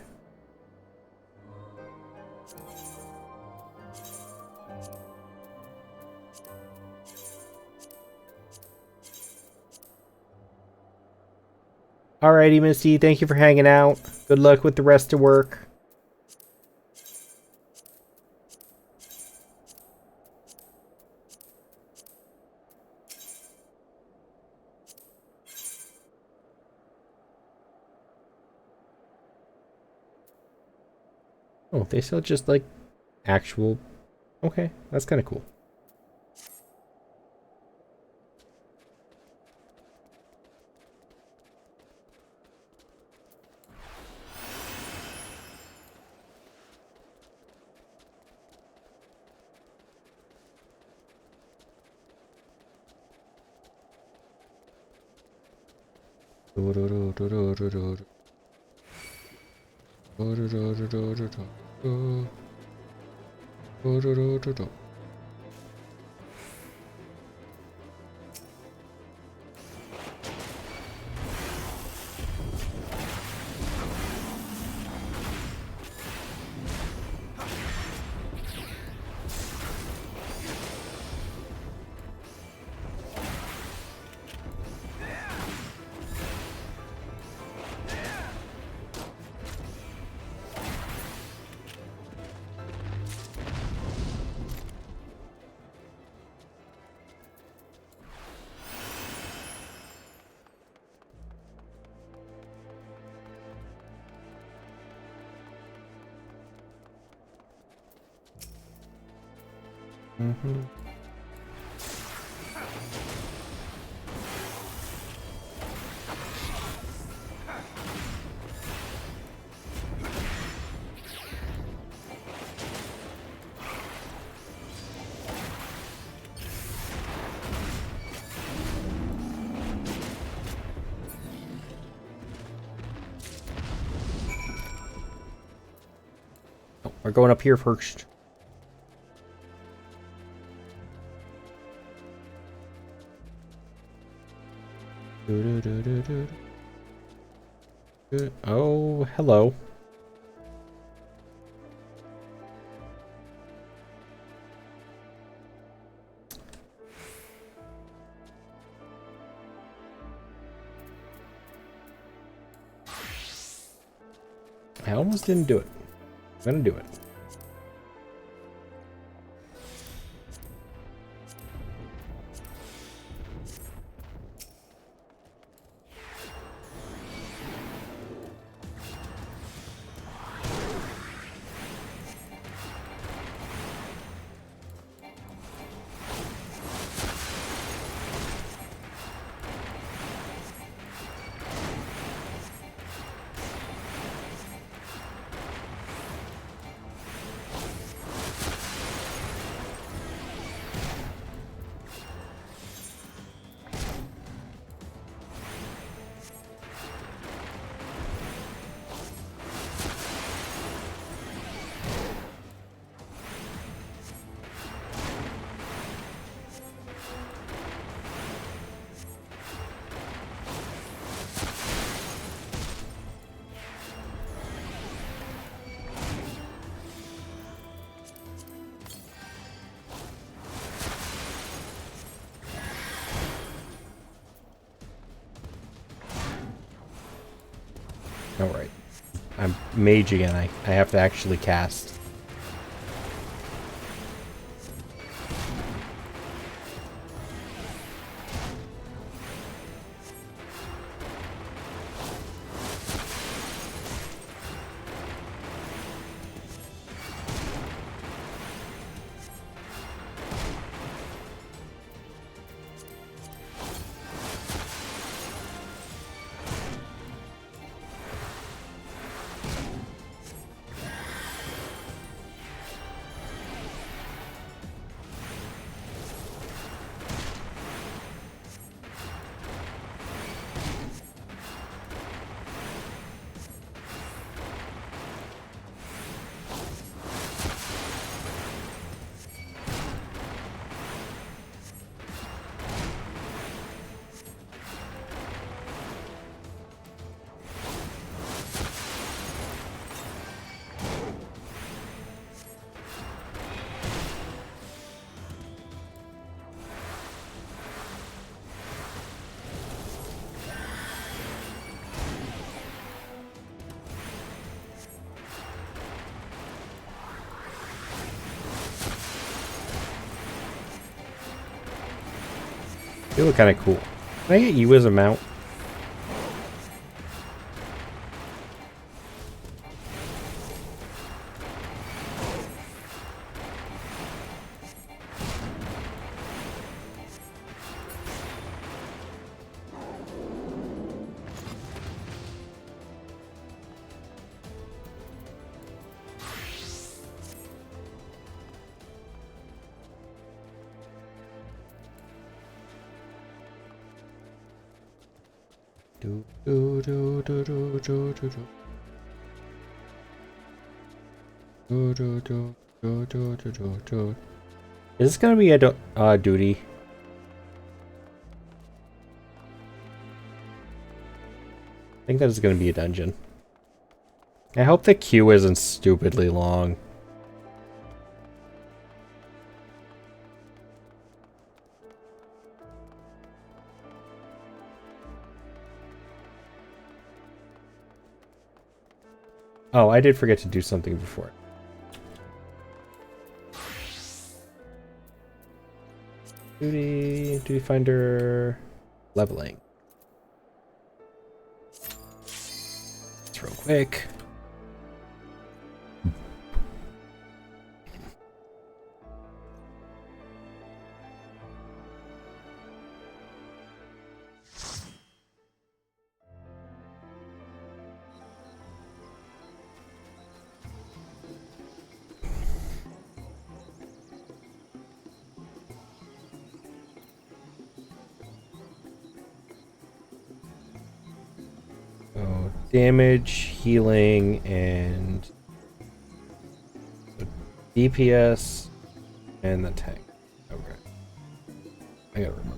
Alrighty, Misty, thank you for hanging out. Good luck with the rest of work. Oh, they sell just like actual... Okay, that's kind of cool. Mm-hmm. Oh, we're going up here first. Oh, hello. I almost didn't do it. I'm gonna do it. Alright. I'm mage again. I have to actually cast. You look kind of cool. Can I get you as a mount? Do, do, do, do, do, do, do, do. Do, do, do, do, do, do, do, do. Is this gonna be a duty? I think that is gonna be a dungeon. I hope the queue isn't stupidly long. Oh, I did forget to do something before. Duty finder, leveling. It's real quick. damage, healing, and DPS, and the tank. Okay. I gotta remember.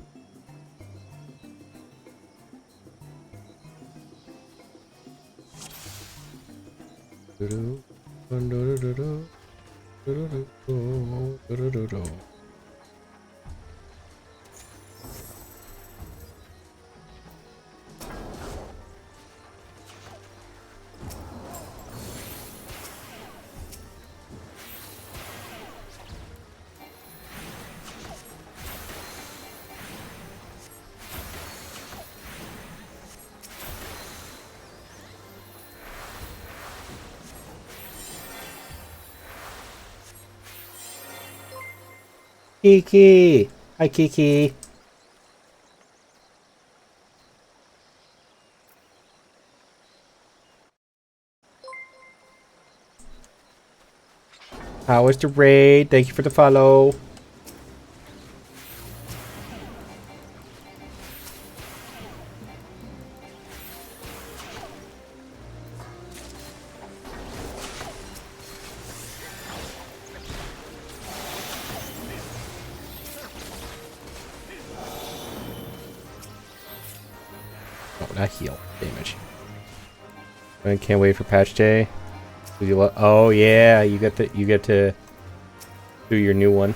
Kiki! Hi, Kiki! How was the raid? Thank you for the follow. Oh, not heal. Damage. I can't wait for patch day. Oh yeah, you get to do your new one.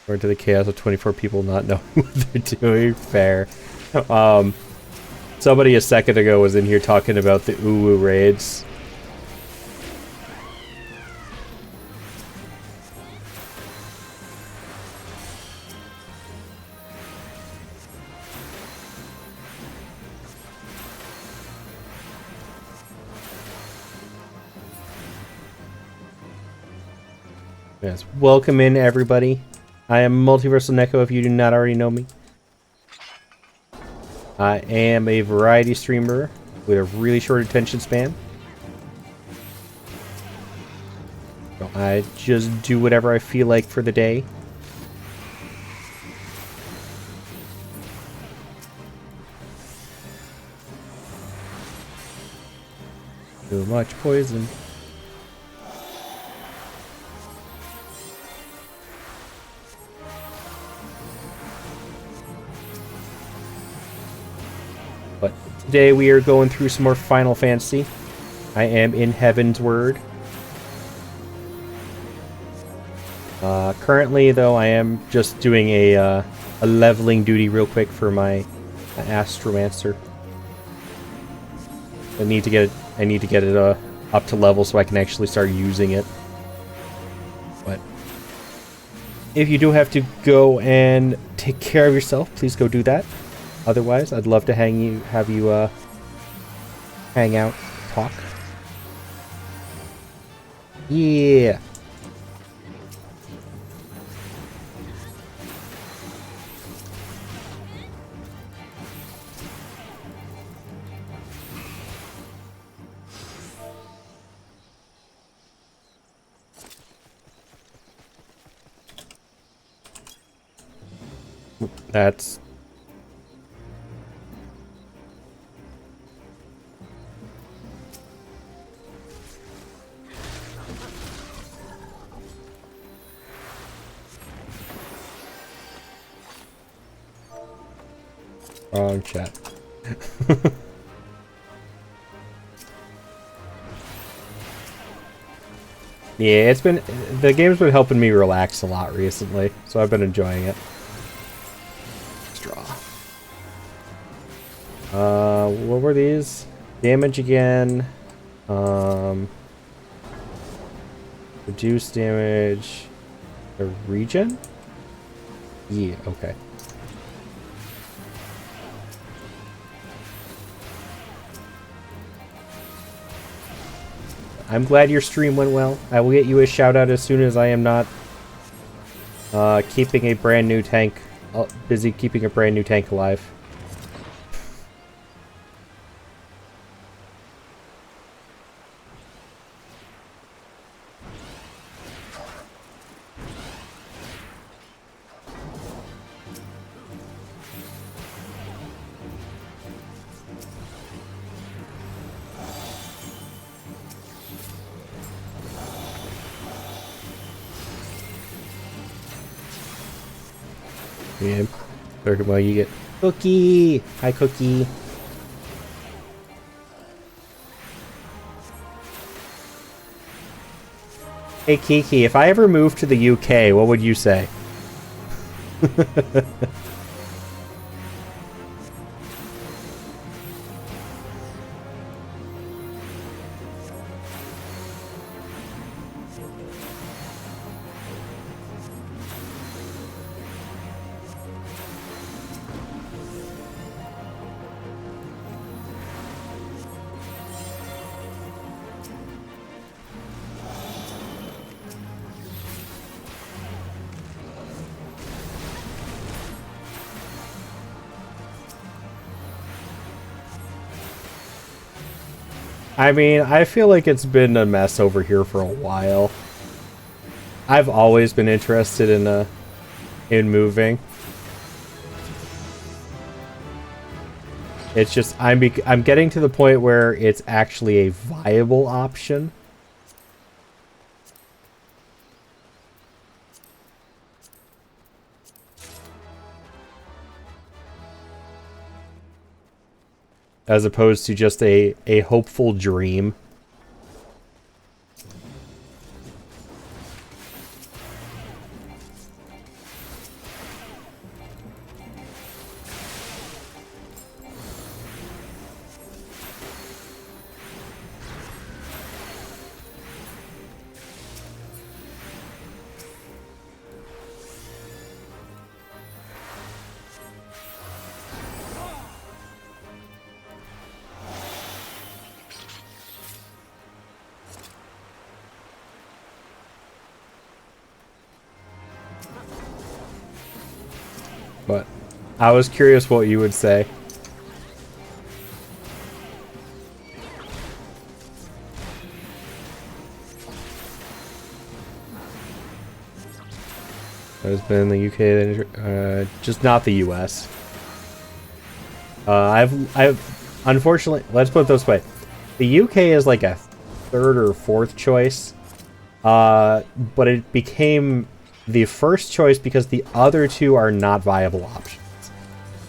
Or into the chaos of 24 people not knowing what they're doing. Fair. Somebody a second ago was in here talking about the Uwu raids. Yes, welcome in everybody. I am Multiversal Neko if you do not already know me. I am a variety streamer with a really short attention span. So I just do whatever I feel like for the day. Too much poison. But today we are going through some more Final Fantasy. I am in Heaven's Word. Currently, though, I am just doing a leveling duty real quick for my Astromancer. I need to get it up to level so I can actually start using it. But if you do have to go and take care of yourself, please go do that. Otherwise, I'd love to have you hang out, talk. Yeah. That's... wrong chat. Yeah, the game's been helping me relax a lot recently, so I've been enjoying it. Straw. What were these? Damage again. Reduce damage. A regen? Yeah, okay. I'm glad your stream went well. I will get you a shout out as soon as I am not keeping a brand new tank, busy keeping a brand new tank alive. game. Well, you get Cookie. Hi, Cookie. Hey, Kiki, if I ever moved to the UK, what would you say? I mean, I feel like it's been a mess over here for a while. I've always been interested in moving. It's just I'm getting to the point where it's actually a viable option. As opposed to just a hopeful dream. But I was curious what you would say. It's been in the UK, just not the US. I've unfortunately, let's put it this way. The UK is like a third or fourth choice. But it became the first choice because the other two are not viable options.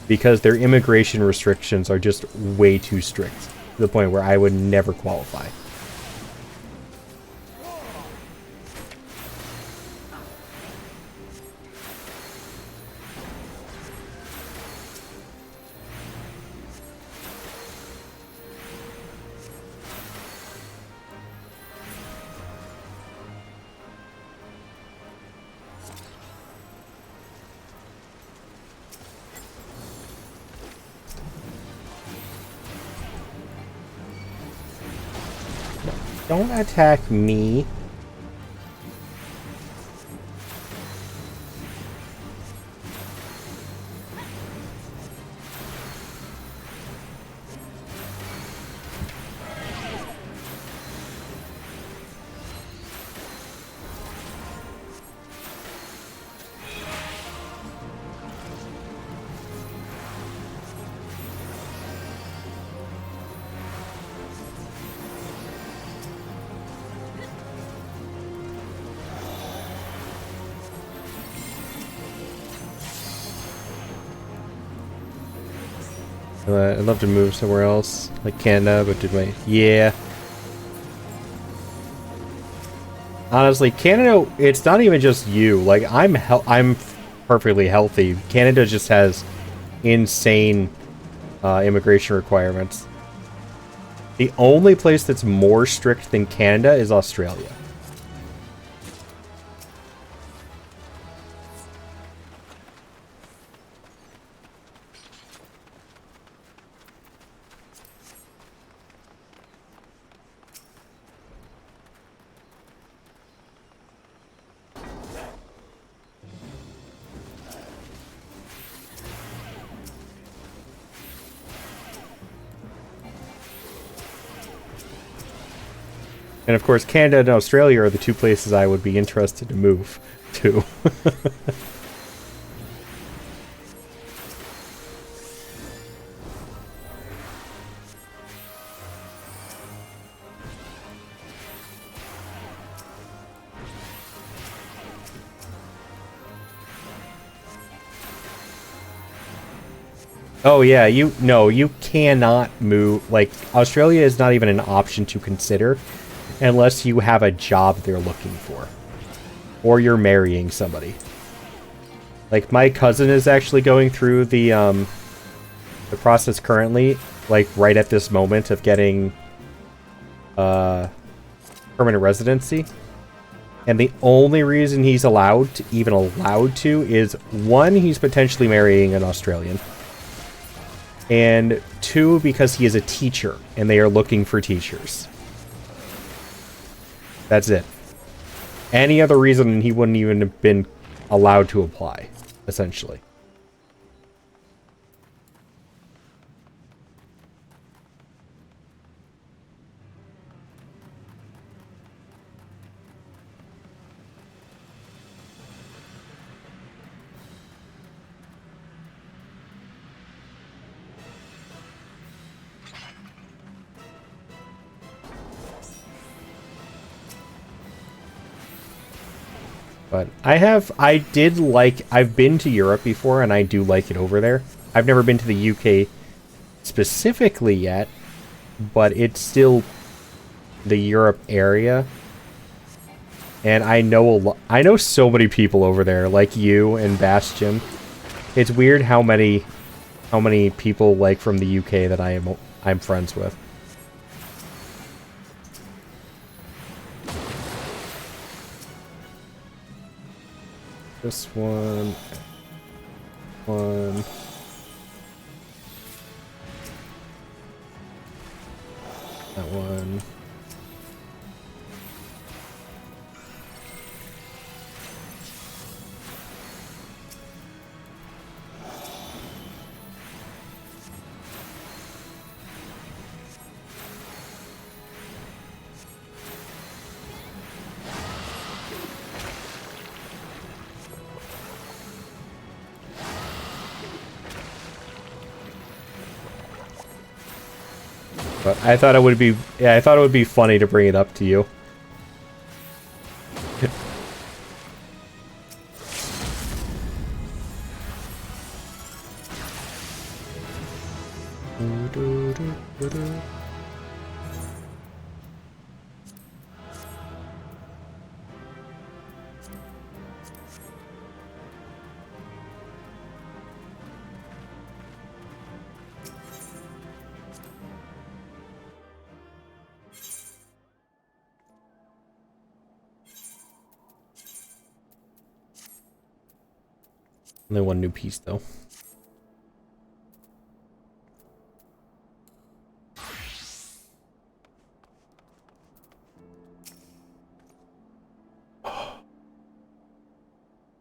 Because their immigration restrictions are just way too strict. To the point where I would never qualify. Don't attack me. I'd love to move somewhere else, like Canada, but did my... Yeah. Honestly, Canada, it's not even just you. Like, I'm perfectly healthy. Canada just has insane immigration requirements. The only place that's more strict than Canada is Australia. And of course, Canada and Australia are the two places I would be interested to move to. Oh yeah, you cannot move. Like, Australia is not even an option to consider unless you have a job they're looking for. Or you're marrying somebody. Like, my cousin is actually going through the process currently, like, right at this moment of getting permanent residency. And the only reason he's even allowed to, is, one, he's potentially marrying an Australian. And two, because he is a teacher, and they are looking for teachers. That's it. Any other reason, he wouldn't even have been allowed to apply, essentially. But I've been to Europe before, and I do like it over there. I've never been to the UK specifically yet, but it's still the Europe area. And I know so many people over there, like you and Bastion. It's weird how many people, like, from the UK that I'm friends with. This one. That one. But I thought it would be funny to bring it up to you. Only one new piece, though.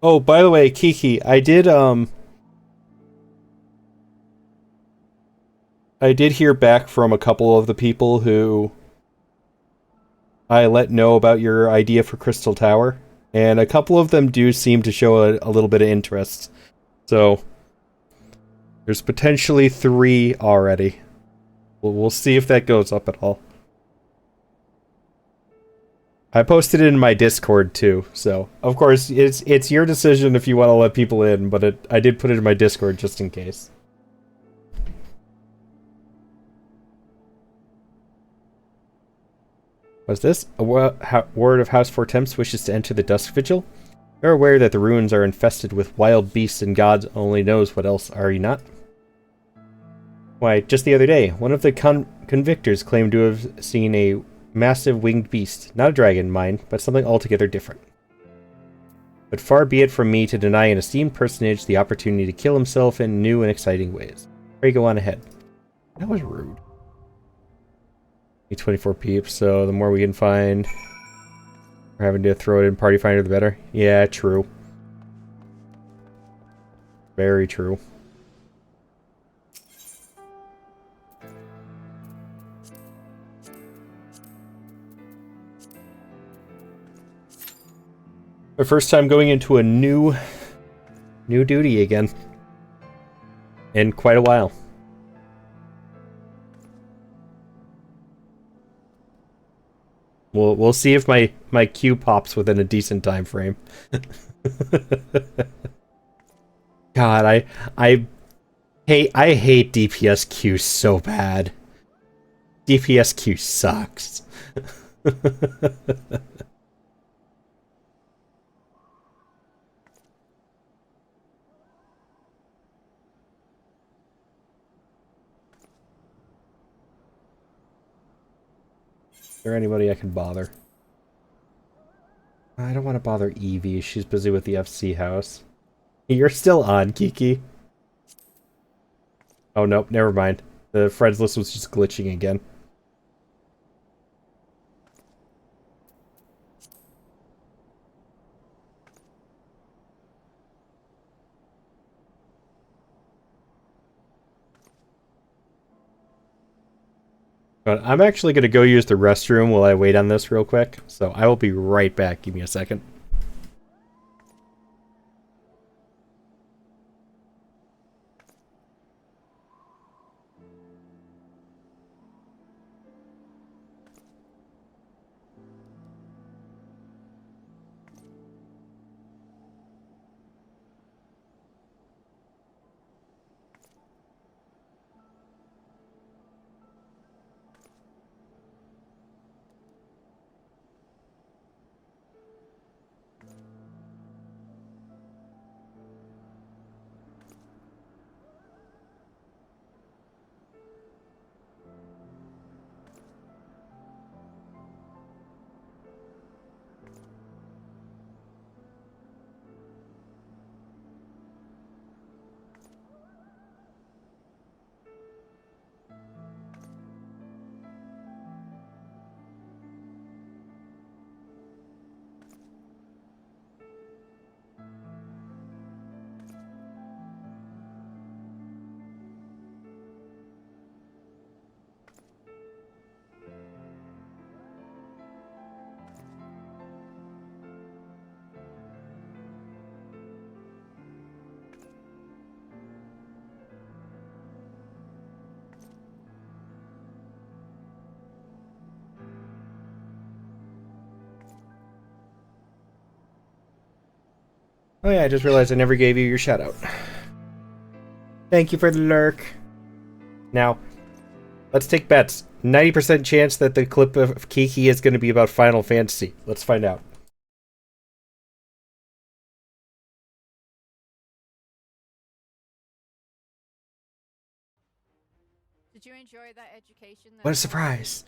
Oh, by the way, Kiki, I did hear back from a couple of the people who I let know about your idea for Crystal Tower, and a couple of them do seem to show a little bit of interest. So, there's potentially 3 already. We'll see if that goes up at all. I posted it in my Discord too, so of course it's your decision if you want to let people in, but I did put it in my Discord just in case. What's this? A word of House Four Temps wishes to enter the Dusk Vigil. You're aware that the ruins are infested with wild beasts and God only knows what else, are you not? Why, just the other day, one of the convictors claimed to have seen a massive winged beast. Not a dragon, mind, but something altogether different. But far be it from me to deny an esteemed personage the opportunity to kill himself in new and exciting ways. Pray go on ahead. That was rude. 24 peeps, so the more we can find, we're having to throw it in Party Finder, the better. Yeah, true. Very true. My first time going into a new duty again. In quite a while. We'll see if my queue pops within a decent time frame. God, Hey, I hate DPSQ so bad. DPSQ sucks. Is there anybody I can bother? I don't want to bother Evie. She's busy with the FC house. You're still on, Kiki. Oh, nope, never mind. The friends list was just glitching again. But I'm actually going to go use the restroom while I wait on this real quick. So I will be right back. Give me a second. Oh yeah, I just realized I never gave you your shout out. Thank you for the lurk. Now, let's take bets. 90% chance that the clip of Kiki is going to be about Final Fantasy. Let's find out. Did you enjoy that education? What a surprise!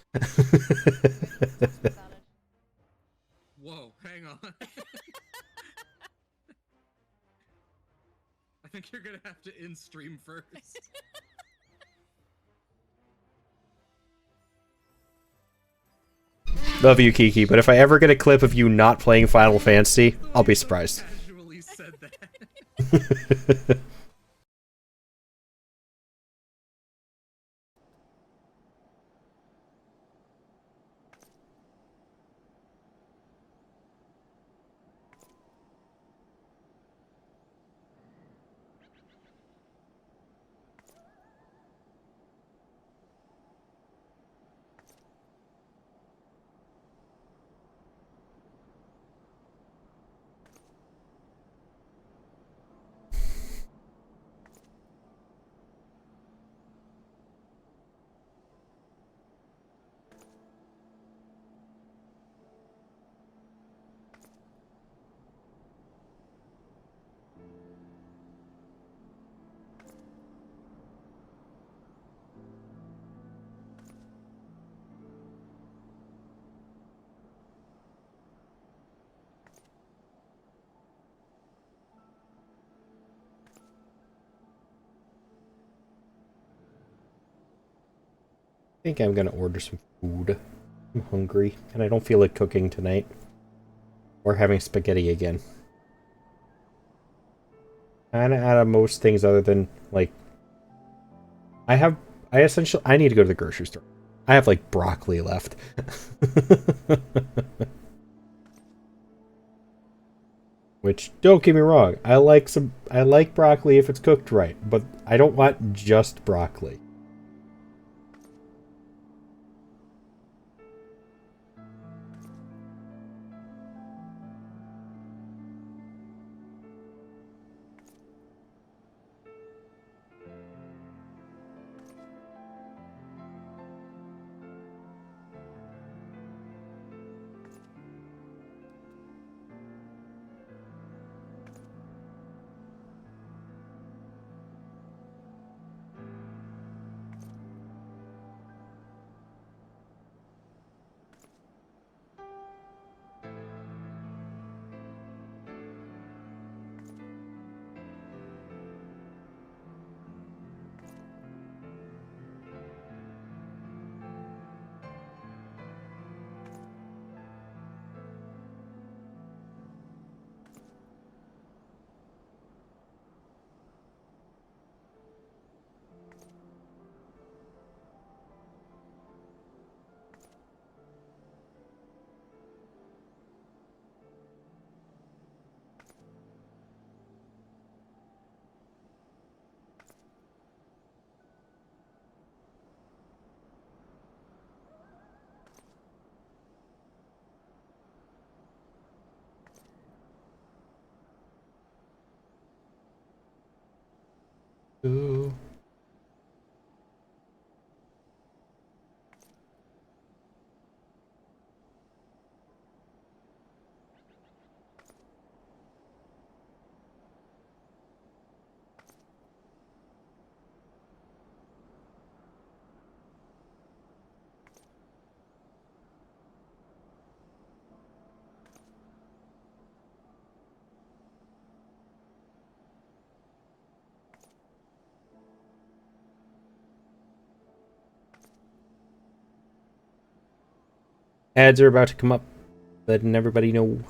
Whoa, hang on. I think you're gonna have to in-stream first. Love you, Kiki, but if I ever get a clip of you not playing Final Fantasy, I'll be surprised. Casually said that. I think I'm gonna order some food. I'm hungry, and I don't feel like cooking tonight. Or having spaghetti again. Kinda out of most things other than, like... I need to go to the grocery store. I have, like, broccoli left. Which, don't get me wrong, I like broccoli if it's cooked right, but I don't want just broccoli. Ooh. Ads are about to come up, letting everybody know.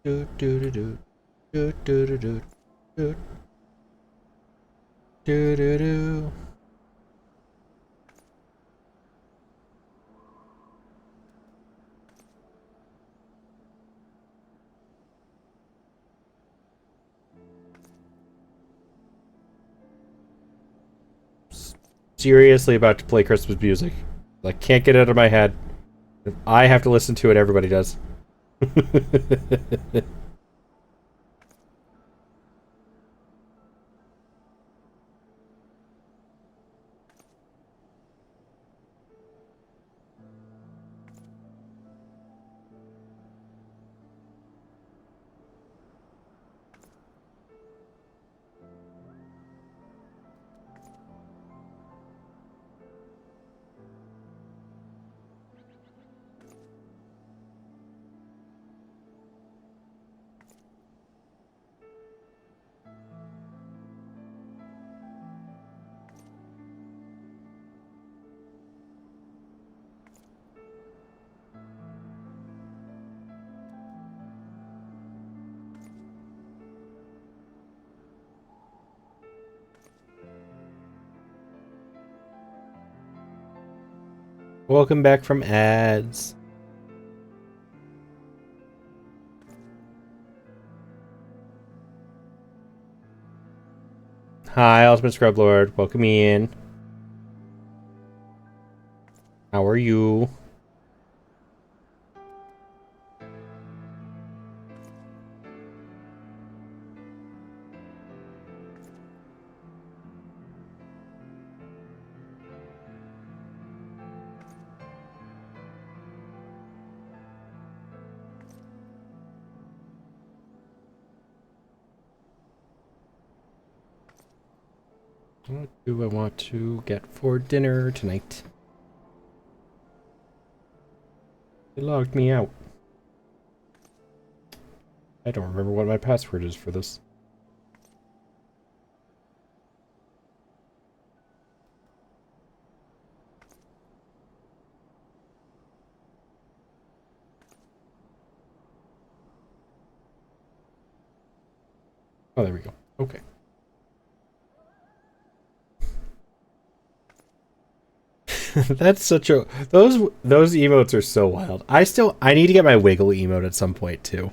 Do do do do do do do do do do do do. Seriously about to play Christmas music. I can't get it out of my head. If I have to listen to it, everybody does. Welcome back from ads. Hi, Ultimate Scrub Lord. Welcome in. How are you? What do I want to get for dinner tonight? They logged me out. I don't remember what my password is for this. Oh, there we go. Okay. That's such a those emotes are so wild. I need to get my wiggle emote at some point too.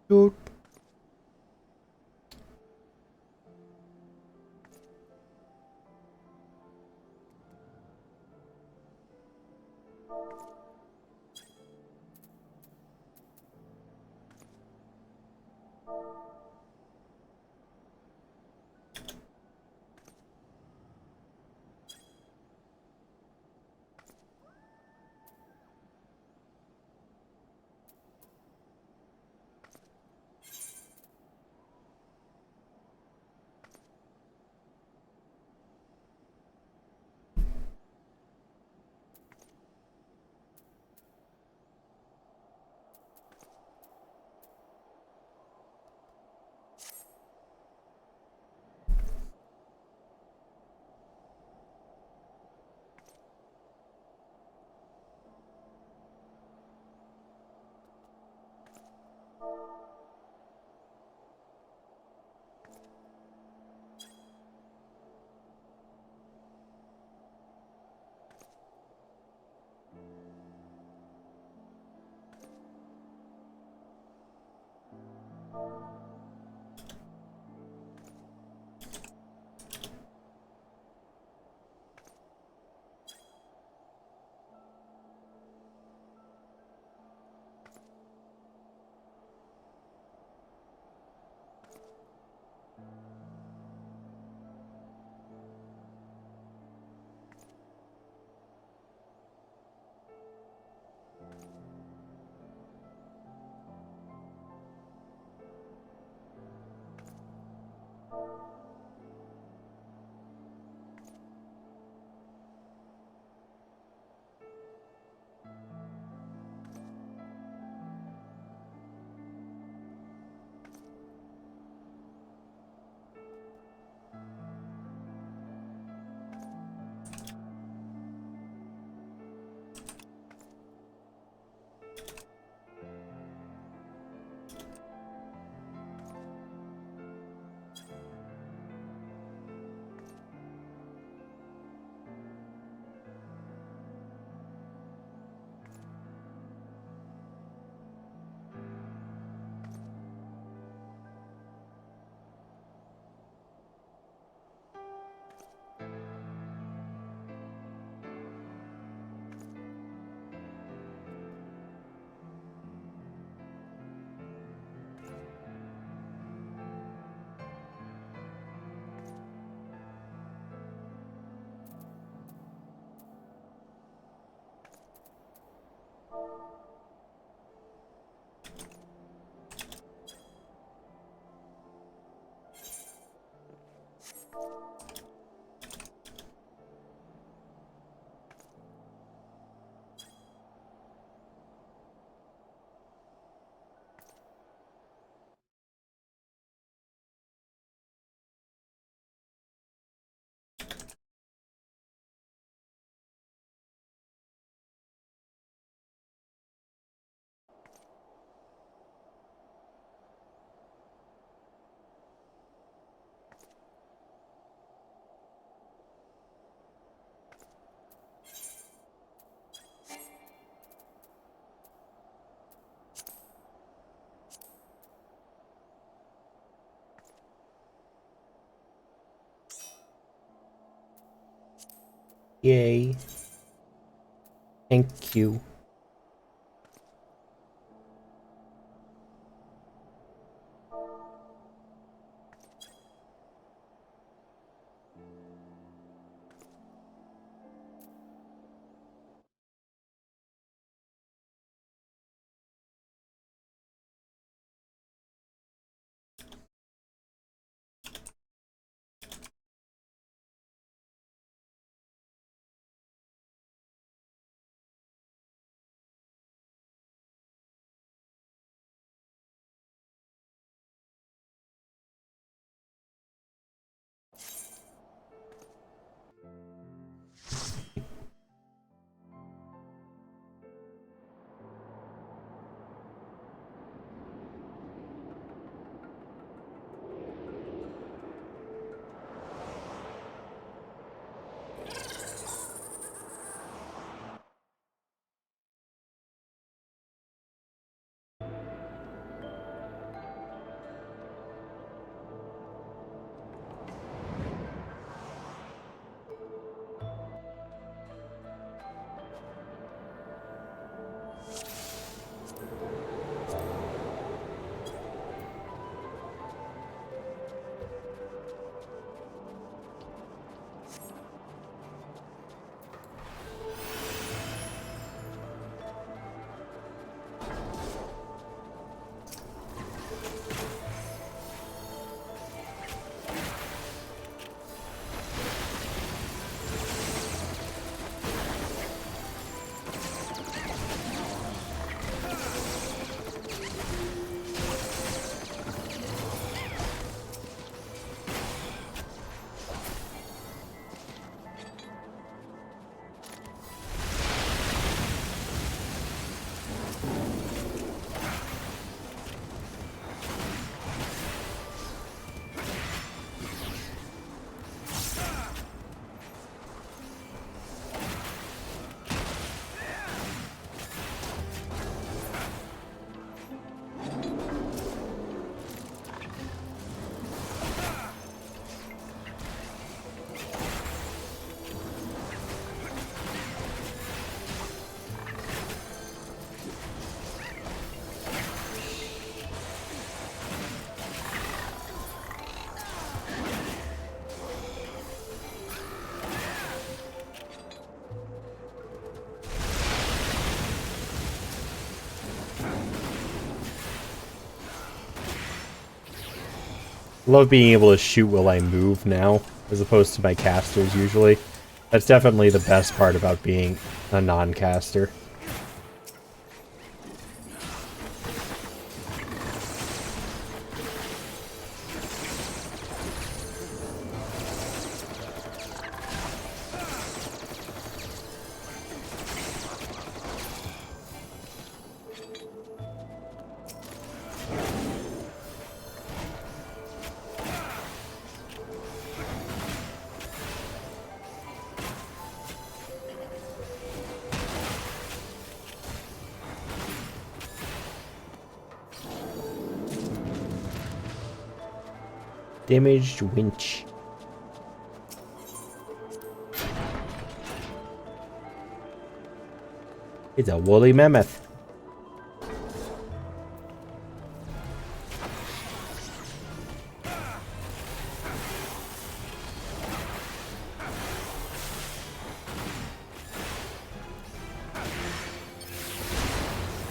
Doot. Yay. Thank you. Love being able to shoot while I move now, as opposed to my casters usually. That's definitely the best part about being a non-caster. Damaged winch. It's a woolly mammoth.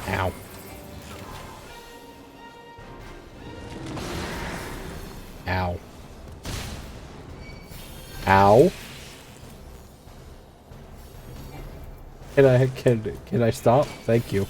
Ow. Ow. Ow. Can I stop? Thank you.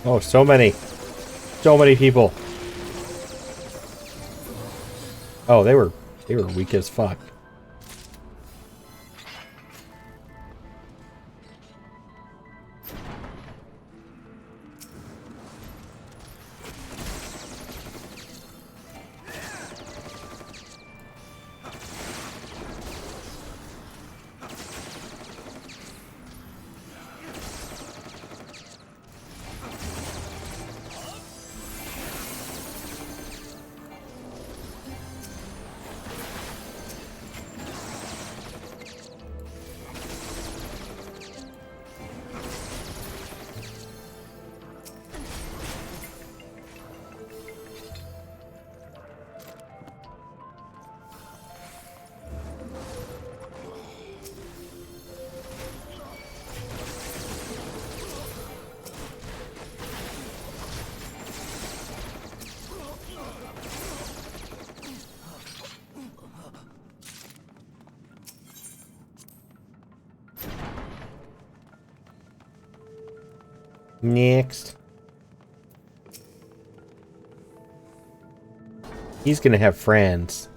Oh, so many. So many people. Oh, they were weak as fuck. Next. He's gonna have friends.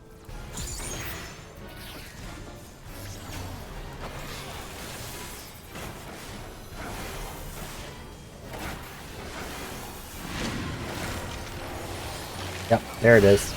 Yep, there it is.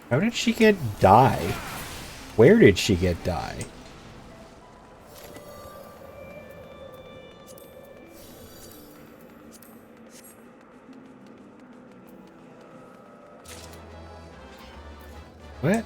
How did she get die? Where did she get die? What?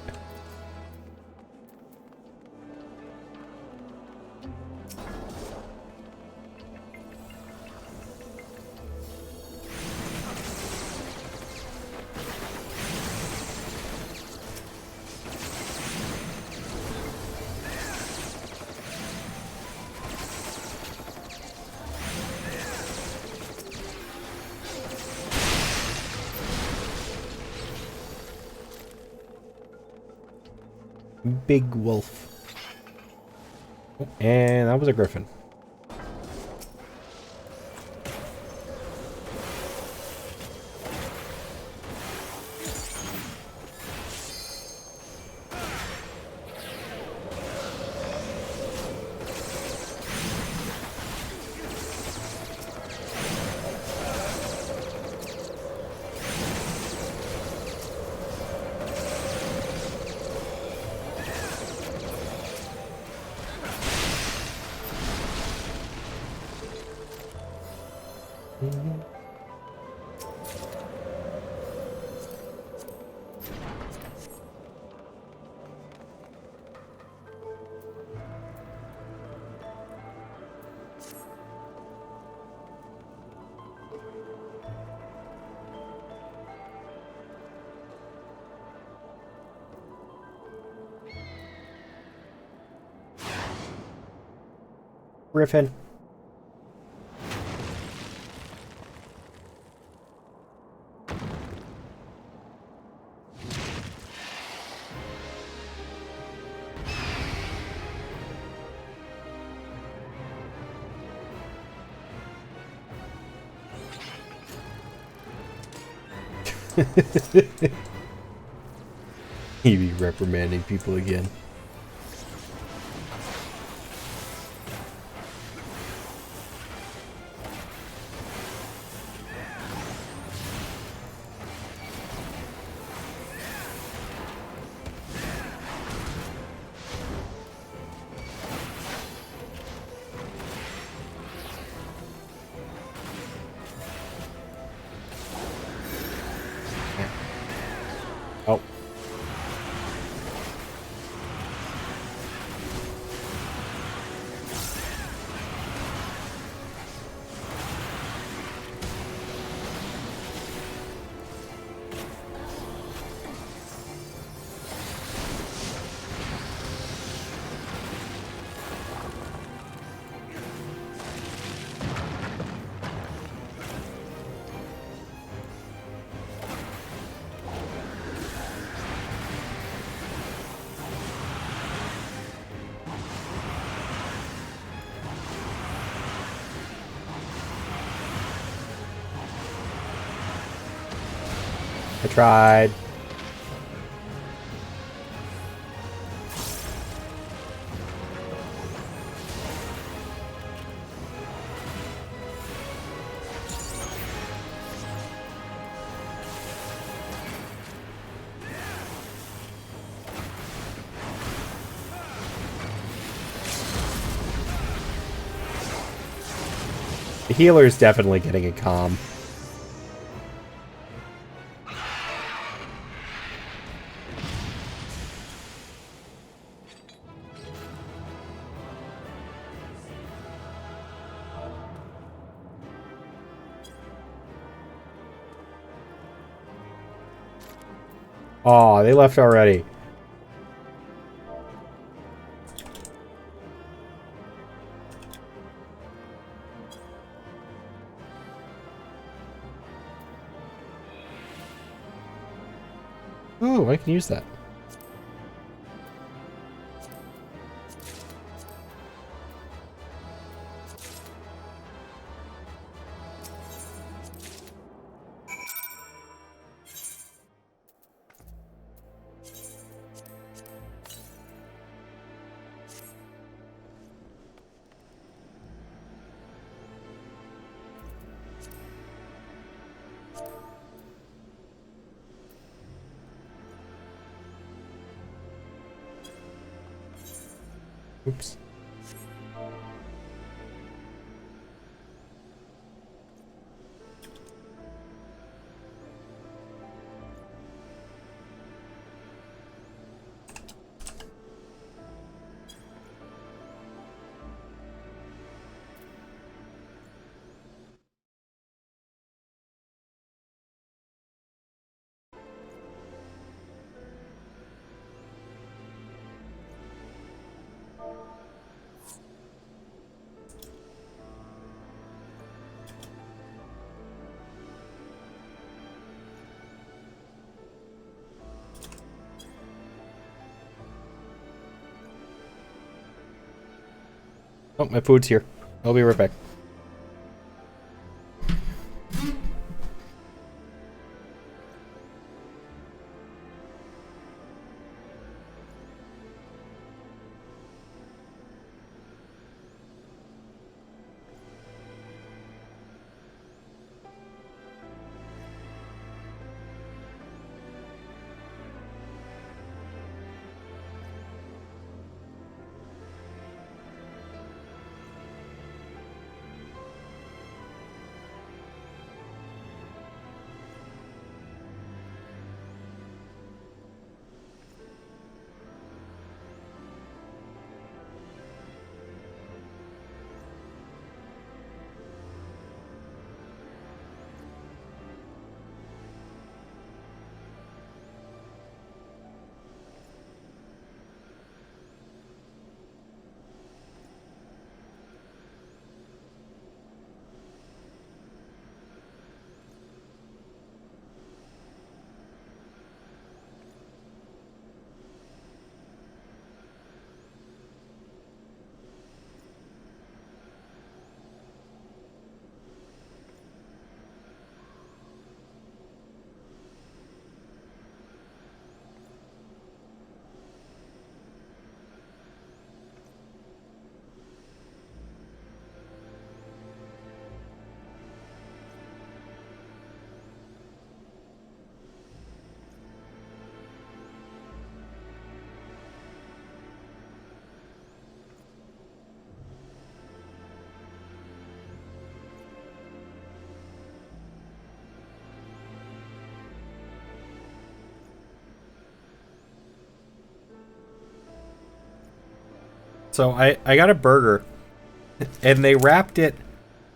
Big wolf. And that was a griffin. Griffin. He be reprimanding people again. Oh. I tried. The healer is definitely getting a calm. Aw, they left already. Oh, I can use that. Oops. Oh, my food's here. I'll be right back. So I got a burger, and they wrapped it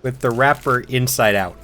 with the wrapper inside out.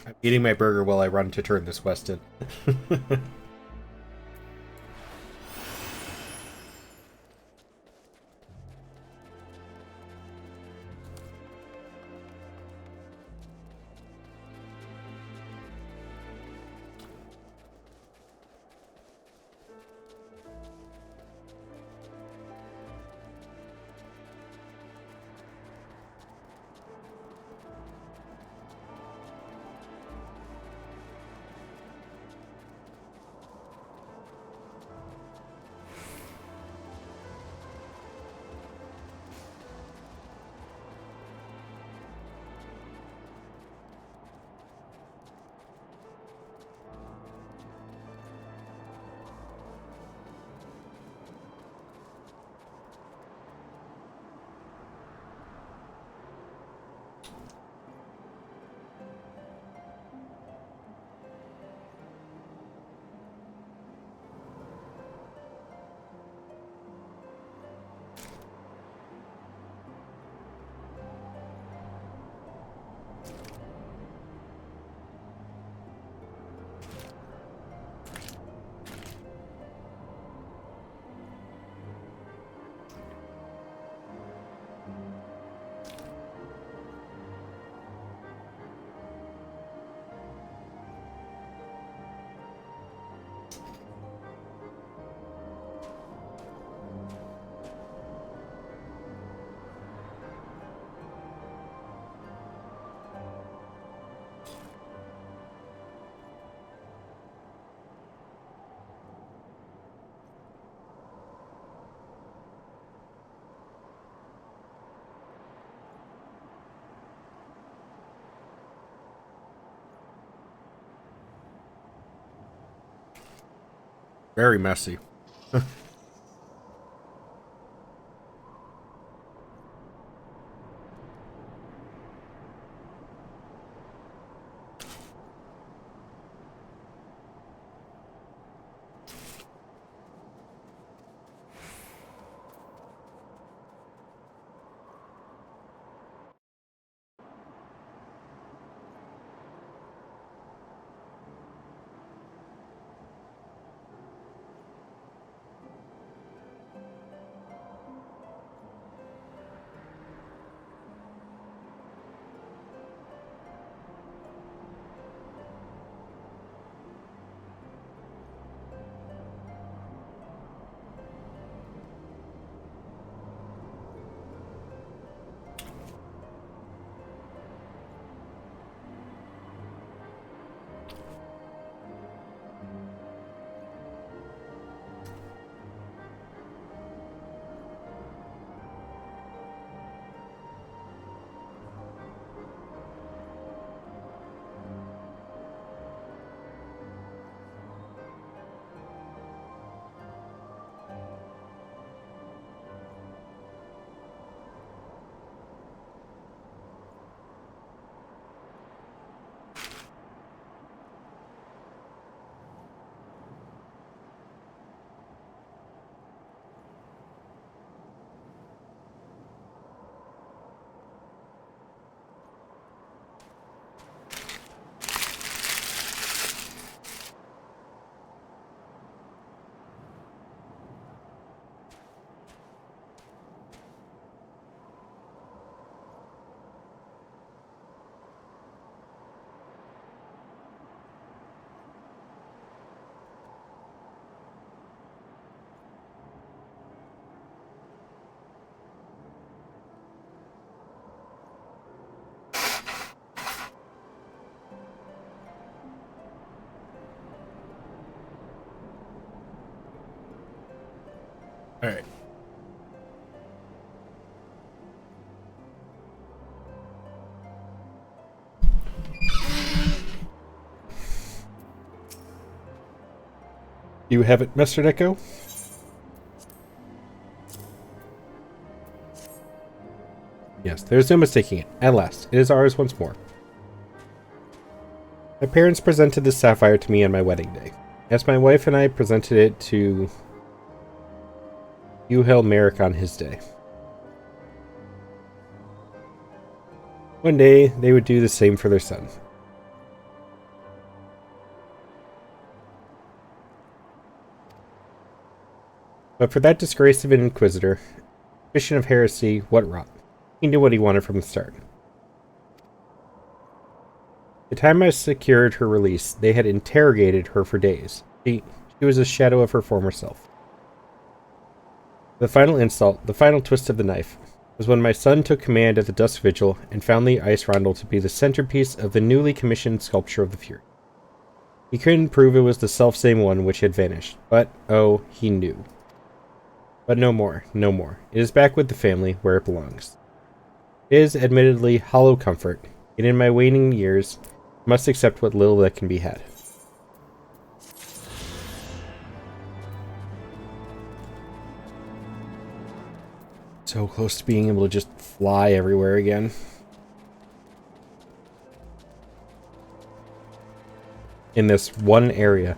I'm eating my burger while I run to turn this west in. Very messy. All right. You have it, Mr. Neko? Yes, there is no mistaking it. At last, it is ours once more. My parents presented this sapphire to me on my wedding day, as my wife and I presented it to Yuhel Merrick on his day. One day, they would do the same for their son. But for that disgrace of an inquisitor, suspicion of heresy, what rot. He knew what he wanted from the start. The time I secured her release, they had interrogated her for days. She was a shadow of her former self. The final insult, the final twist of the knife, was when my son took command at the Dusk Vigil and found the ice roundel to be the centerpiece of the newly commissioned sculpture of the Fury. He couldn't prove it was the selfsame one which had vanished, but, oh, he knew. But no more, no more. It is back with the family, where it belongs. It is admittedly hollow comfort, yet in my waning years, I must accept what little that can be had. So close to being able to just fly everywhere again. In this one area.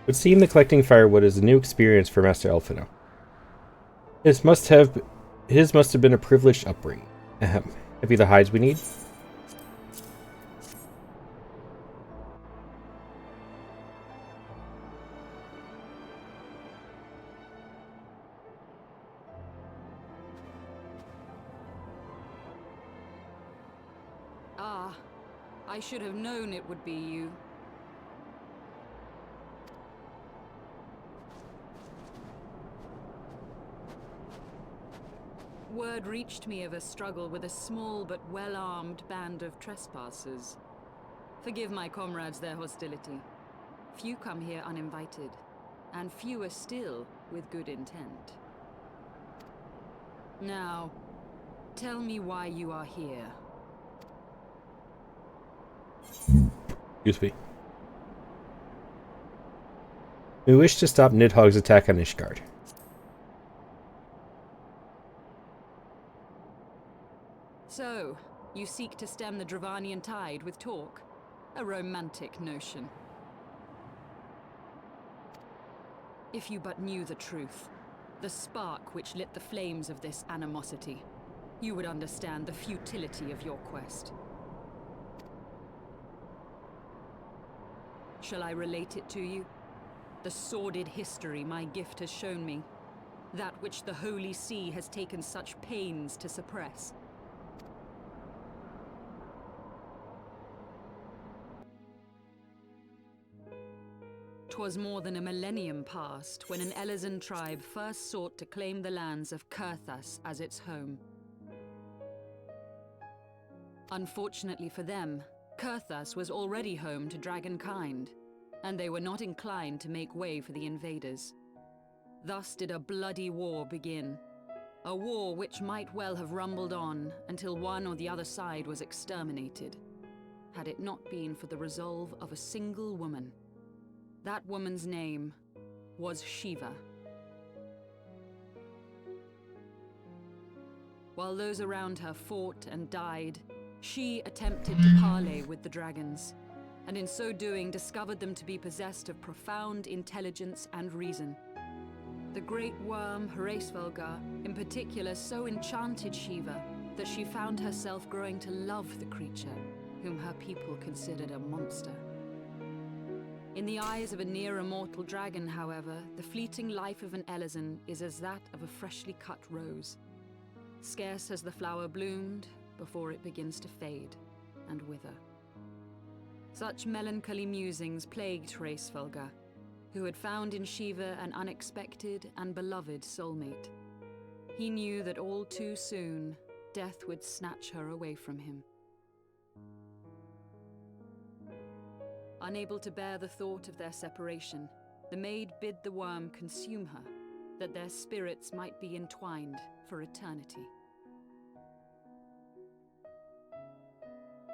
It would seem that collecting firewood is a new experience for Master Elfino. His must have been a privileged upbringing. Ahem. Have you the hides we need? Ah, I should have known it would be you. Word reached me of a struggle with a small but well-armed band of trespassers. Forgive my comrades their hostility. Few come here uninvited, and fewer still with good intent. Now, tell me why you are here. Excuse me. We wish to stop Nidhogg's attack on Ishgard. So, you seek to stem the Dravanian tide with talk? A romantic notion. If you but knew the truth, the spark which lit the flames of this animosity, you would understand the futility of your quest. Shall I relate it to you? The sordid history my gift has shown me. That which the Holy See has taken such pains to suppress. 'Twas more than a millennium past when an Elizan tribe first sought to claim the lands of Kurthas as its home. Unfortunately for them, Kurthas was already home to dragonkind, and they were not inclined to make way for the invaders. Thus did a bloody war begin, a war which might well have rumbled on until one or the other side was exterminated, had it not been for the resolve of a single woman. That woman's name was Shiva. While those around her fought and died, she attempted to parley with the dragons, and in so doing discovered them to be possessed of profound intelligence and reason. The great worm Hraesvelgar, in particular, so enchanted Shiva that she found herself growing to love the creature, whom her people considered a monster. In the eyes of a near-immortal dragon, however, the fleeting life of an Elezen is as that of a freshly cut rose. Scarce has the flower bloomed before it begins to fade and wither. Such melancholy musings plagued Hraesvelga, who had found in Shiva an unexpected and beloved soulmate. He knew that all too soon, death would snatch her away from him. Unable to bear the thought of their separation, the maid bid the worm consume her, that their spirits might be entwined for eternity.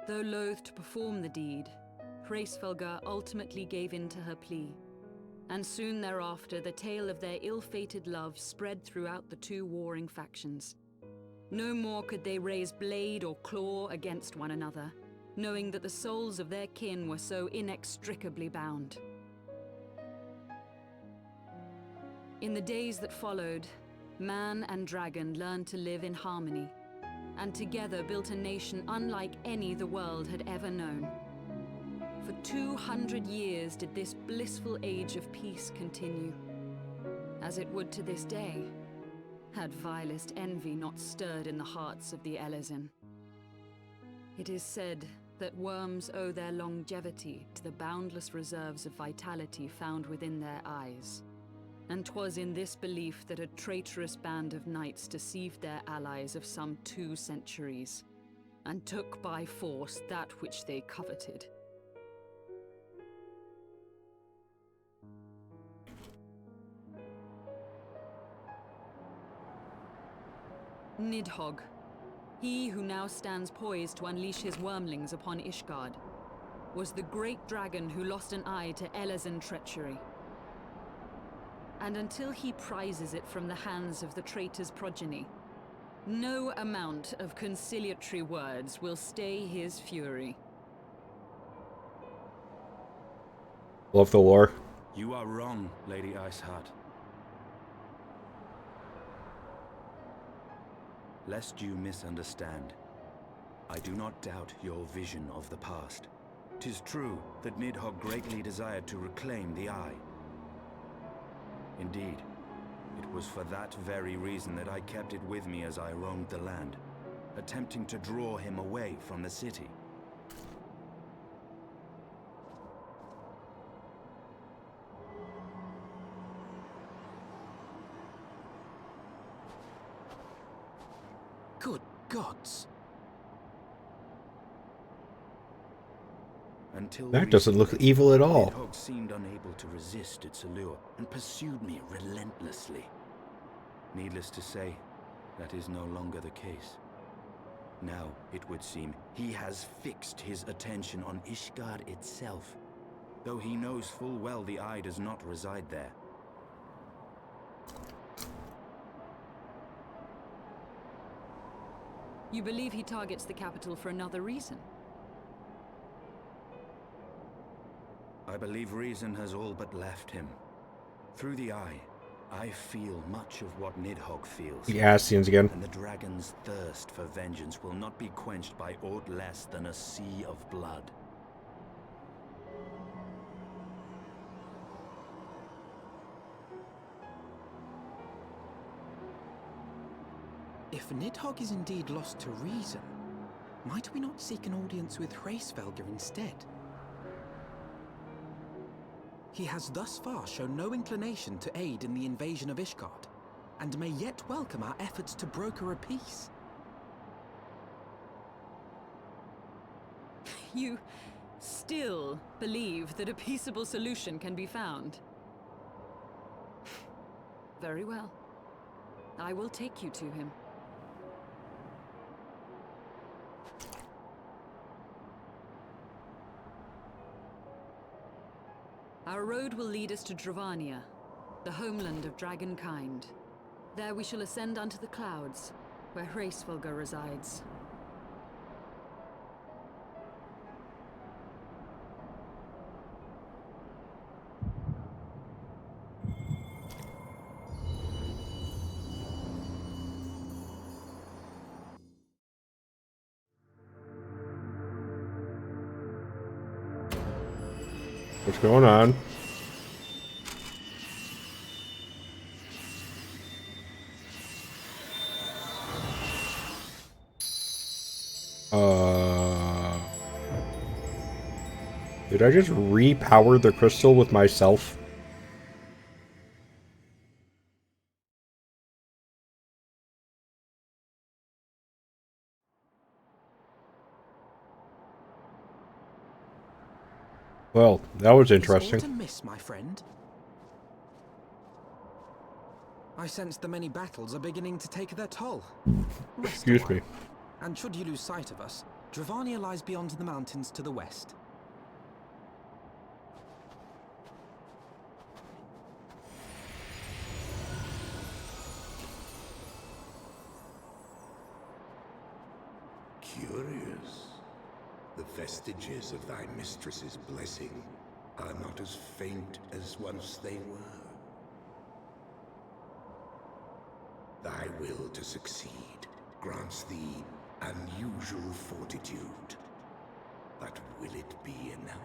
Though loath to perform the deed, Hraesvelga ultimately gave in to her plea, and soon thereafter the tale of their ill-fated love spread throughout the two warring factions. No more could they raise blade or claw against one another, knowing that the souls of their kin were so inextricably bound. In the days that followed, man and dragon learned to live in harmony, and together built a nation unlike any the world had ever known. For 200 years did this blissful age of peace continue, as it would to this day, had vilest envy not stirred in the hearts of the Elezen. It is said that worms owe their longevity to the boundless reserves of vitality found within their eyes. And 'twas in this belief that a traitorous band of knights deceived their allies of some 2 centuries, and took by force that which they coveted. Nidhogg, he who now stands poised to unleash his wormlings upon Ishgard, was the great dragon who lost an eye to Elezen treachery. And until he prizes it from the hands of the traitor's progeny, no amount of conciliatory words will stay his fury. Love the lore. You are wrong, Lady Iceheart. Lest you misunderstand, I do not doubt your vision of the past. 'Tis true that Nidhogg greatly desired to reclaim the Eye. Indeed, it was for that very reason that I kept it with me as I roamed the land, attempting to draw him away from the city. Good gods. Until That doesn't look recently, evil at all. Nidhogg seemed unable to resist its allure and pursued me relentlessly. Needless to say, that is no longer the case. Now, it would seem, he has fixed his attention on Ishgard itself, though he knows full well the Eye does not reside there. You believe he targets the capital for another reason? I believe reason has all but left him. Through the Eye, I feel much of what Nidhogg feels. The Ascians again. And the dragon's thirst for vengeance will not be quenched by aught less than a sea of blood. If Nidhogg is indeed lost to reason, might we not seek an audience with Hraesvelga instead? He has thus far shown no inclination to aid in the invasion of Ishgard, and may yet welcome our efforts to broker a peace. You still believe that a peaceable solution can be found? Very well. I will take you to him. Our road will lead us to Dravania, the homeland of dragonkind. There we shall ascend unto the clouds, where Hraesvelga resides. What's going on? Did I just repower the crystal with myself? Well, that was Is interesting. aught amiss, my friend? I sense the many battles are beginning to take their toll. Rest Excuse a while, me. and should you lose sight of us, Dravania lies beyond the mountains to the west. Curious. The vestiges of thy mistress's blessing are not as faint as once they were. Thy will to succeed grants thee unusual fortitude. But will it be enough?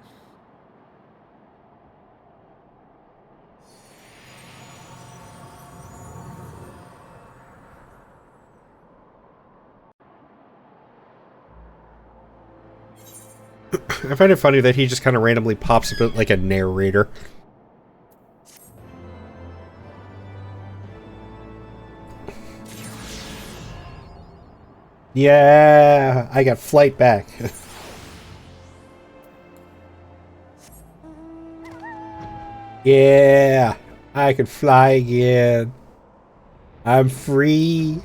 I find it funny that he just kind of randomly pops up like a narrator. Yeah, I got flight back. Yeah, I can fly again. I'm free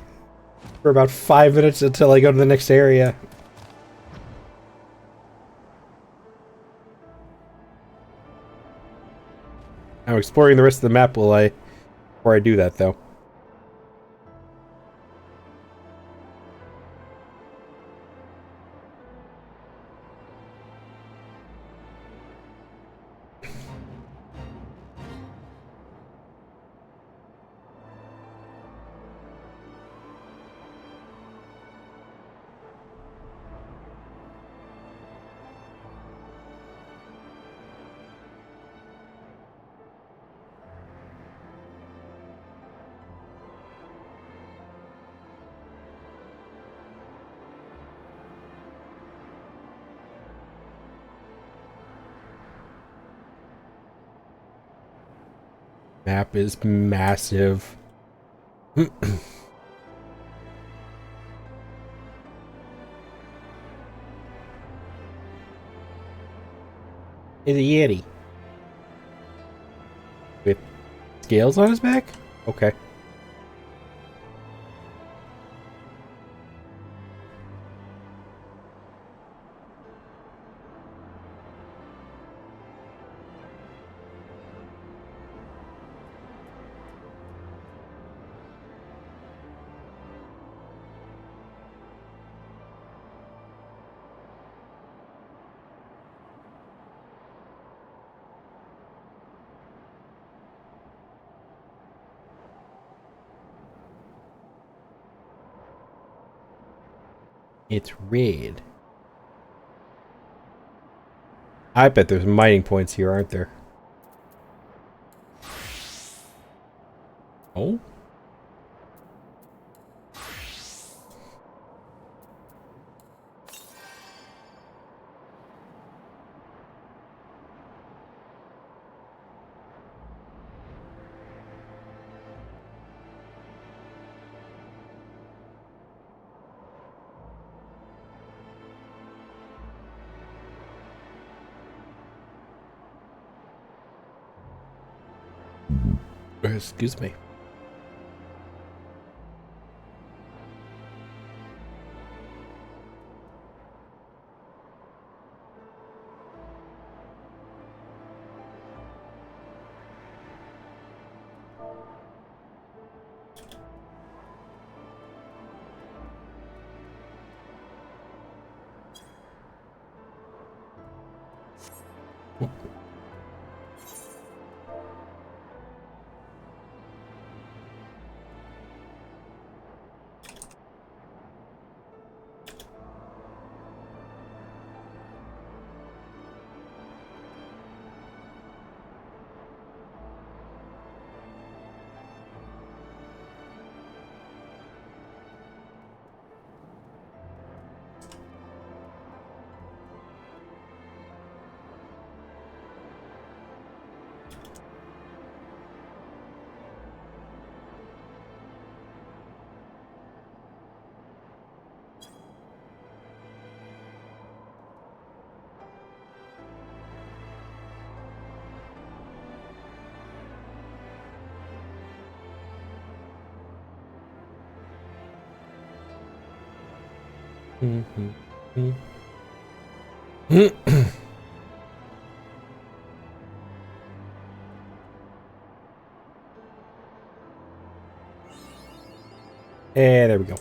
for about 5 minutes until I go to the next area. I'm exploring the rest of the map before I do that, though. Map is massive. Is a Yeti with scales on his back? Okay. It's red. I bet there's mining points here, aren't there? Oh? Excuse me. And there we go.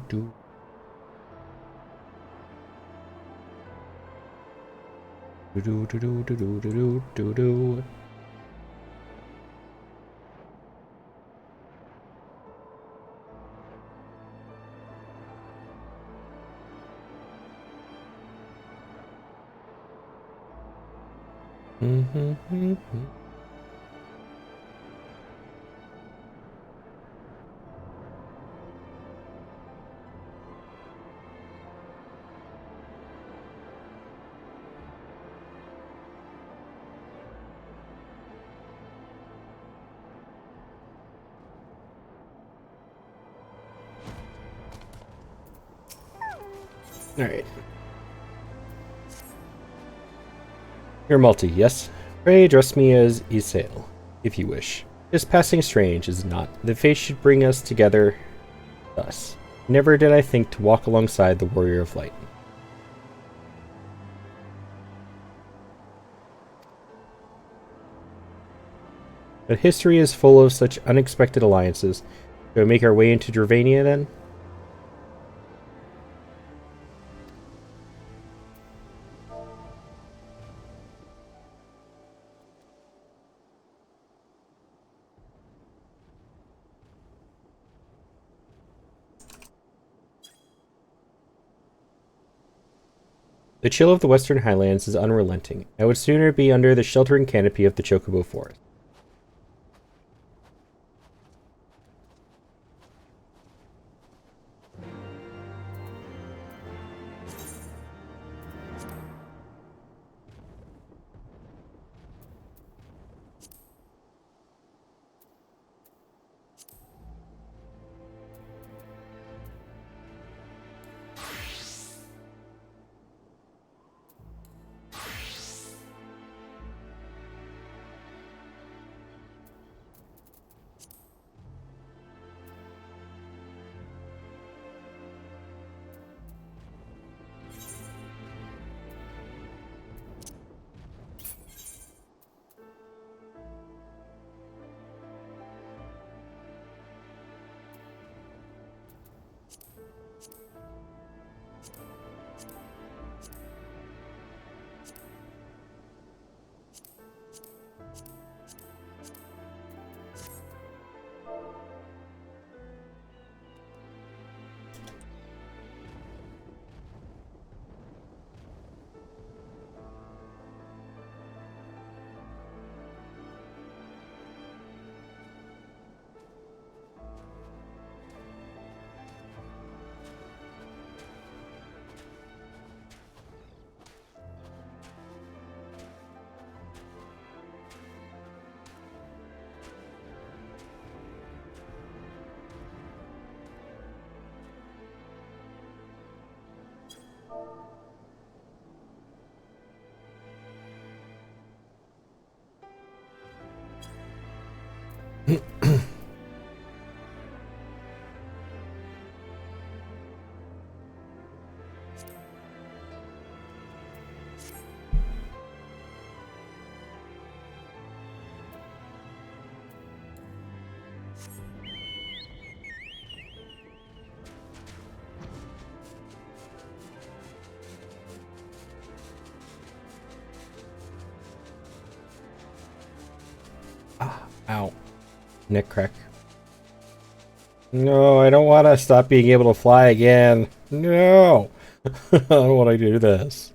Do. Do do do do do do do do. All right. You're multi, yes? Pray address me as Isael, if you wish. This passing strange is not. The fate should bring us together thus. Never did I think to walk alongside the warrior of light. But history is full of such unexpected alliances. Shall we make our way into Dravania then? The chill of the western highlands is unrelenting. I would sooner be under the sheltering canopy of the Chocobo Forest. Ow. Neck crack. No, I don't want to stop being able to fly again. No! I don't want to do this.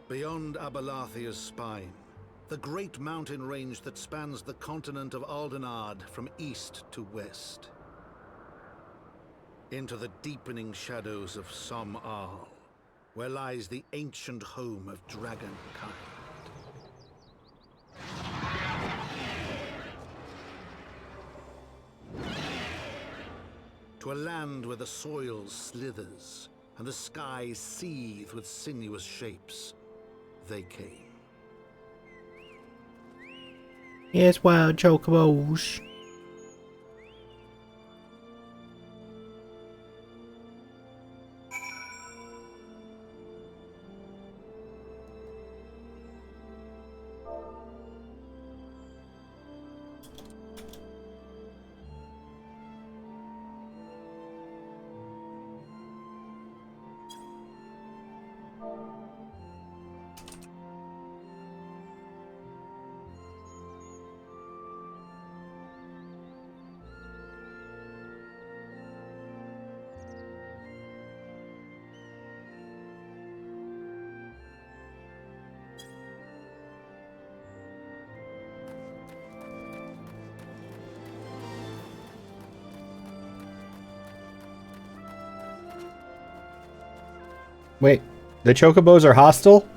Beyond Abalathia's spine, the great mountain range that spans the continent of Aldenard from east to west. Into the deepening shadows of Som-Al, where lies the ancient home of dragonkind. To a land where the soil slithers and the skies seethe with sinuous shapes, they came. Yes, wild chocobos. Wait, the chocobos are hostile?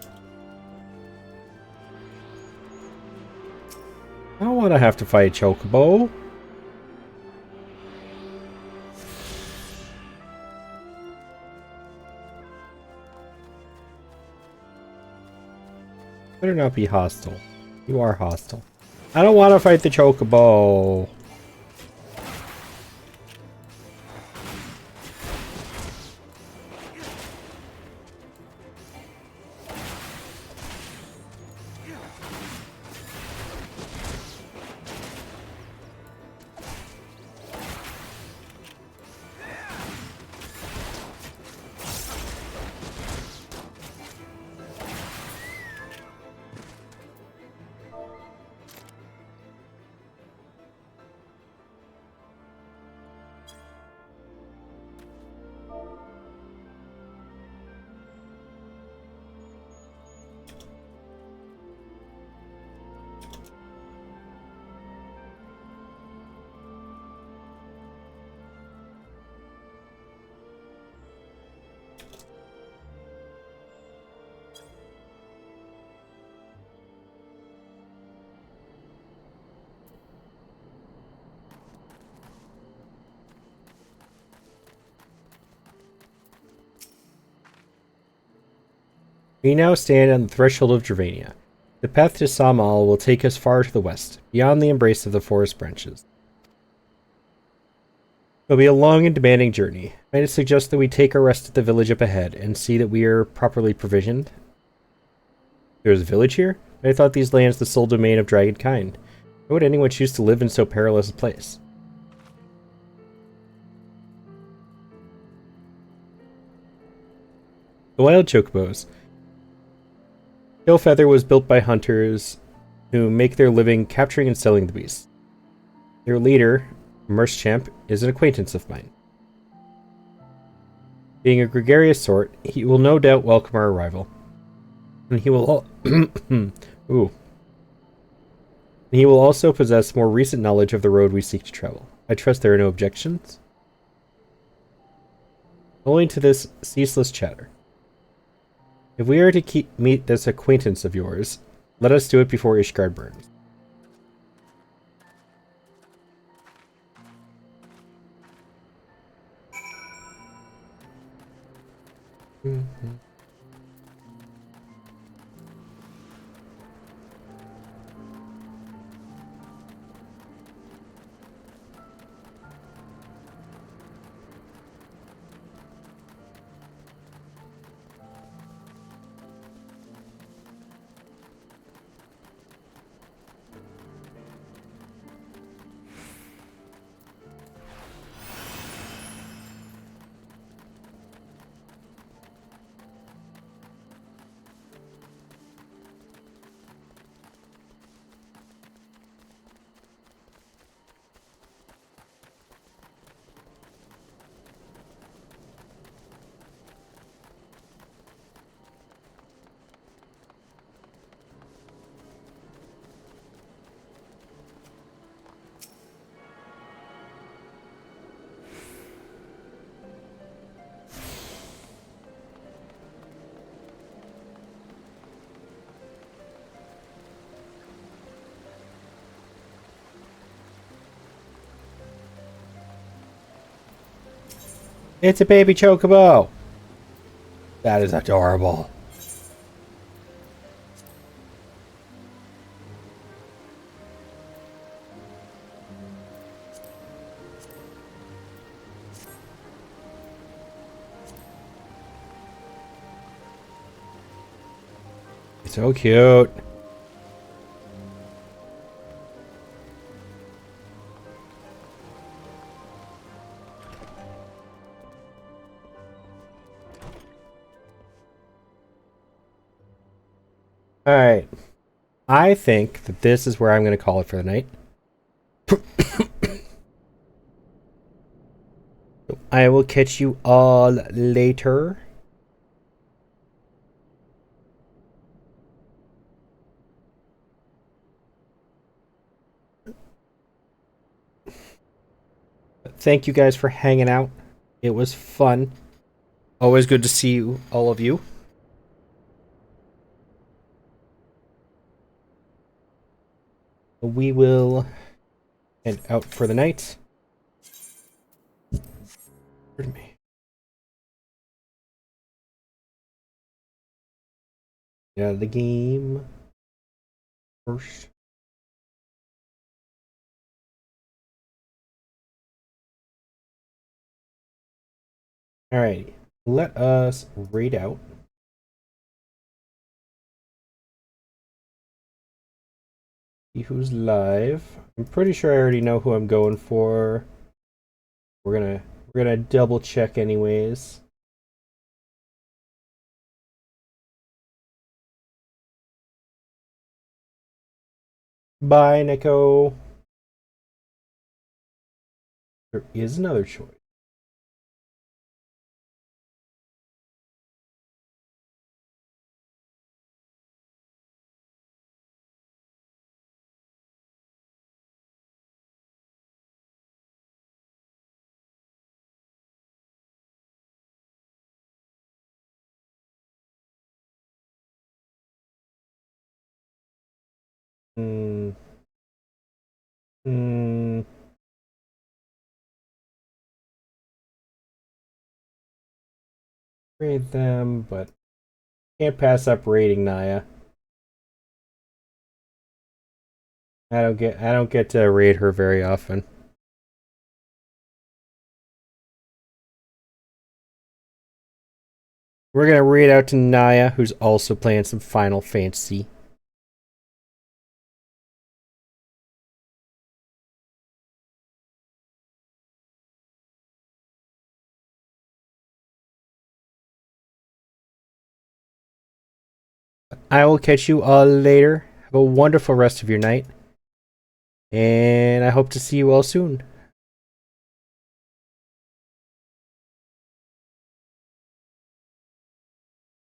I don't want to have to fight a chocobo. Better not be hostile. You are hostile. I don't want to fight the chocobo. We now stand on the threshold of Dravania. The path to Som-Al will take us far to the west, beyond the embrace of the forest branches. It'll be a long and demanding journey. Might it suggest that we take our rest at the village up ahead and see that we are properly provisioned? There's a village here? I thought these lands the sole domain of dragonkind. Why would anyone choose to live in so perilous a place? The wild chocobos. Feather was built by hunters who make their living capturing and selling the beasts. Their leader, Merschamp, is an acquaintance of mine. Being a gregarious sort, he will no doubt welcome our arrival. And he will he will also possess more recent knowledge of the road we seek to travel. I trust there are no objections. Owing to this ceaseless chatter. If we are to meet this acquaintance of yours, let us do it before Ishgard burns. It's a baby chocobo! That is adorable. So cute. Alright. I think that this is where I'm going to call it for the night. I will catch you all later. Thank you guys for hanging out. It was fun. Always good to see you, all of you. We will head out for the night. Pardon me. Get out of the game first. Alright, let us raid out. See who's live. I'm pretty sure I already know who I'm going for. We're gonna double check anyways. Bye, Nico. There is another choice. Hmm. Hmm. Raid them, but can't pass up raiding Naya. I don't get to raid her very often. We're gonna raid out to Naya, who's also playing some Final Fantasy. I will catch you all later. Have a wonderful rest of your night. And I hope to see you all soon.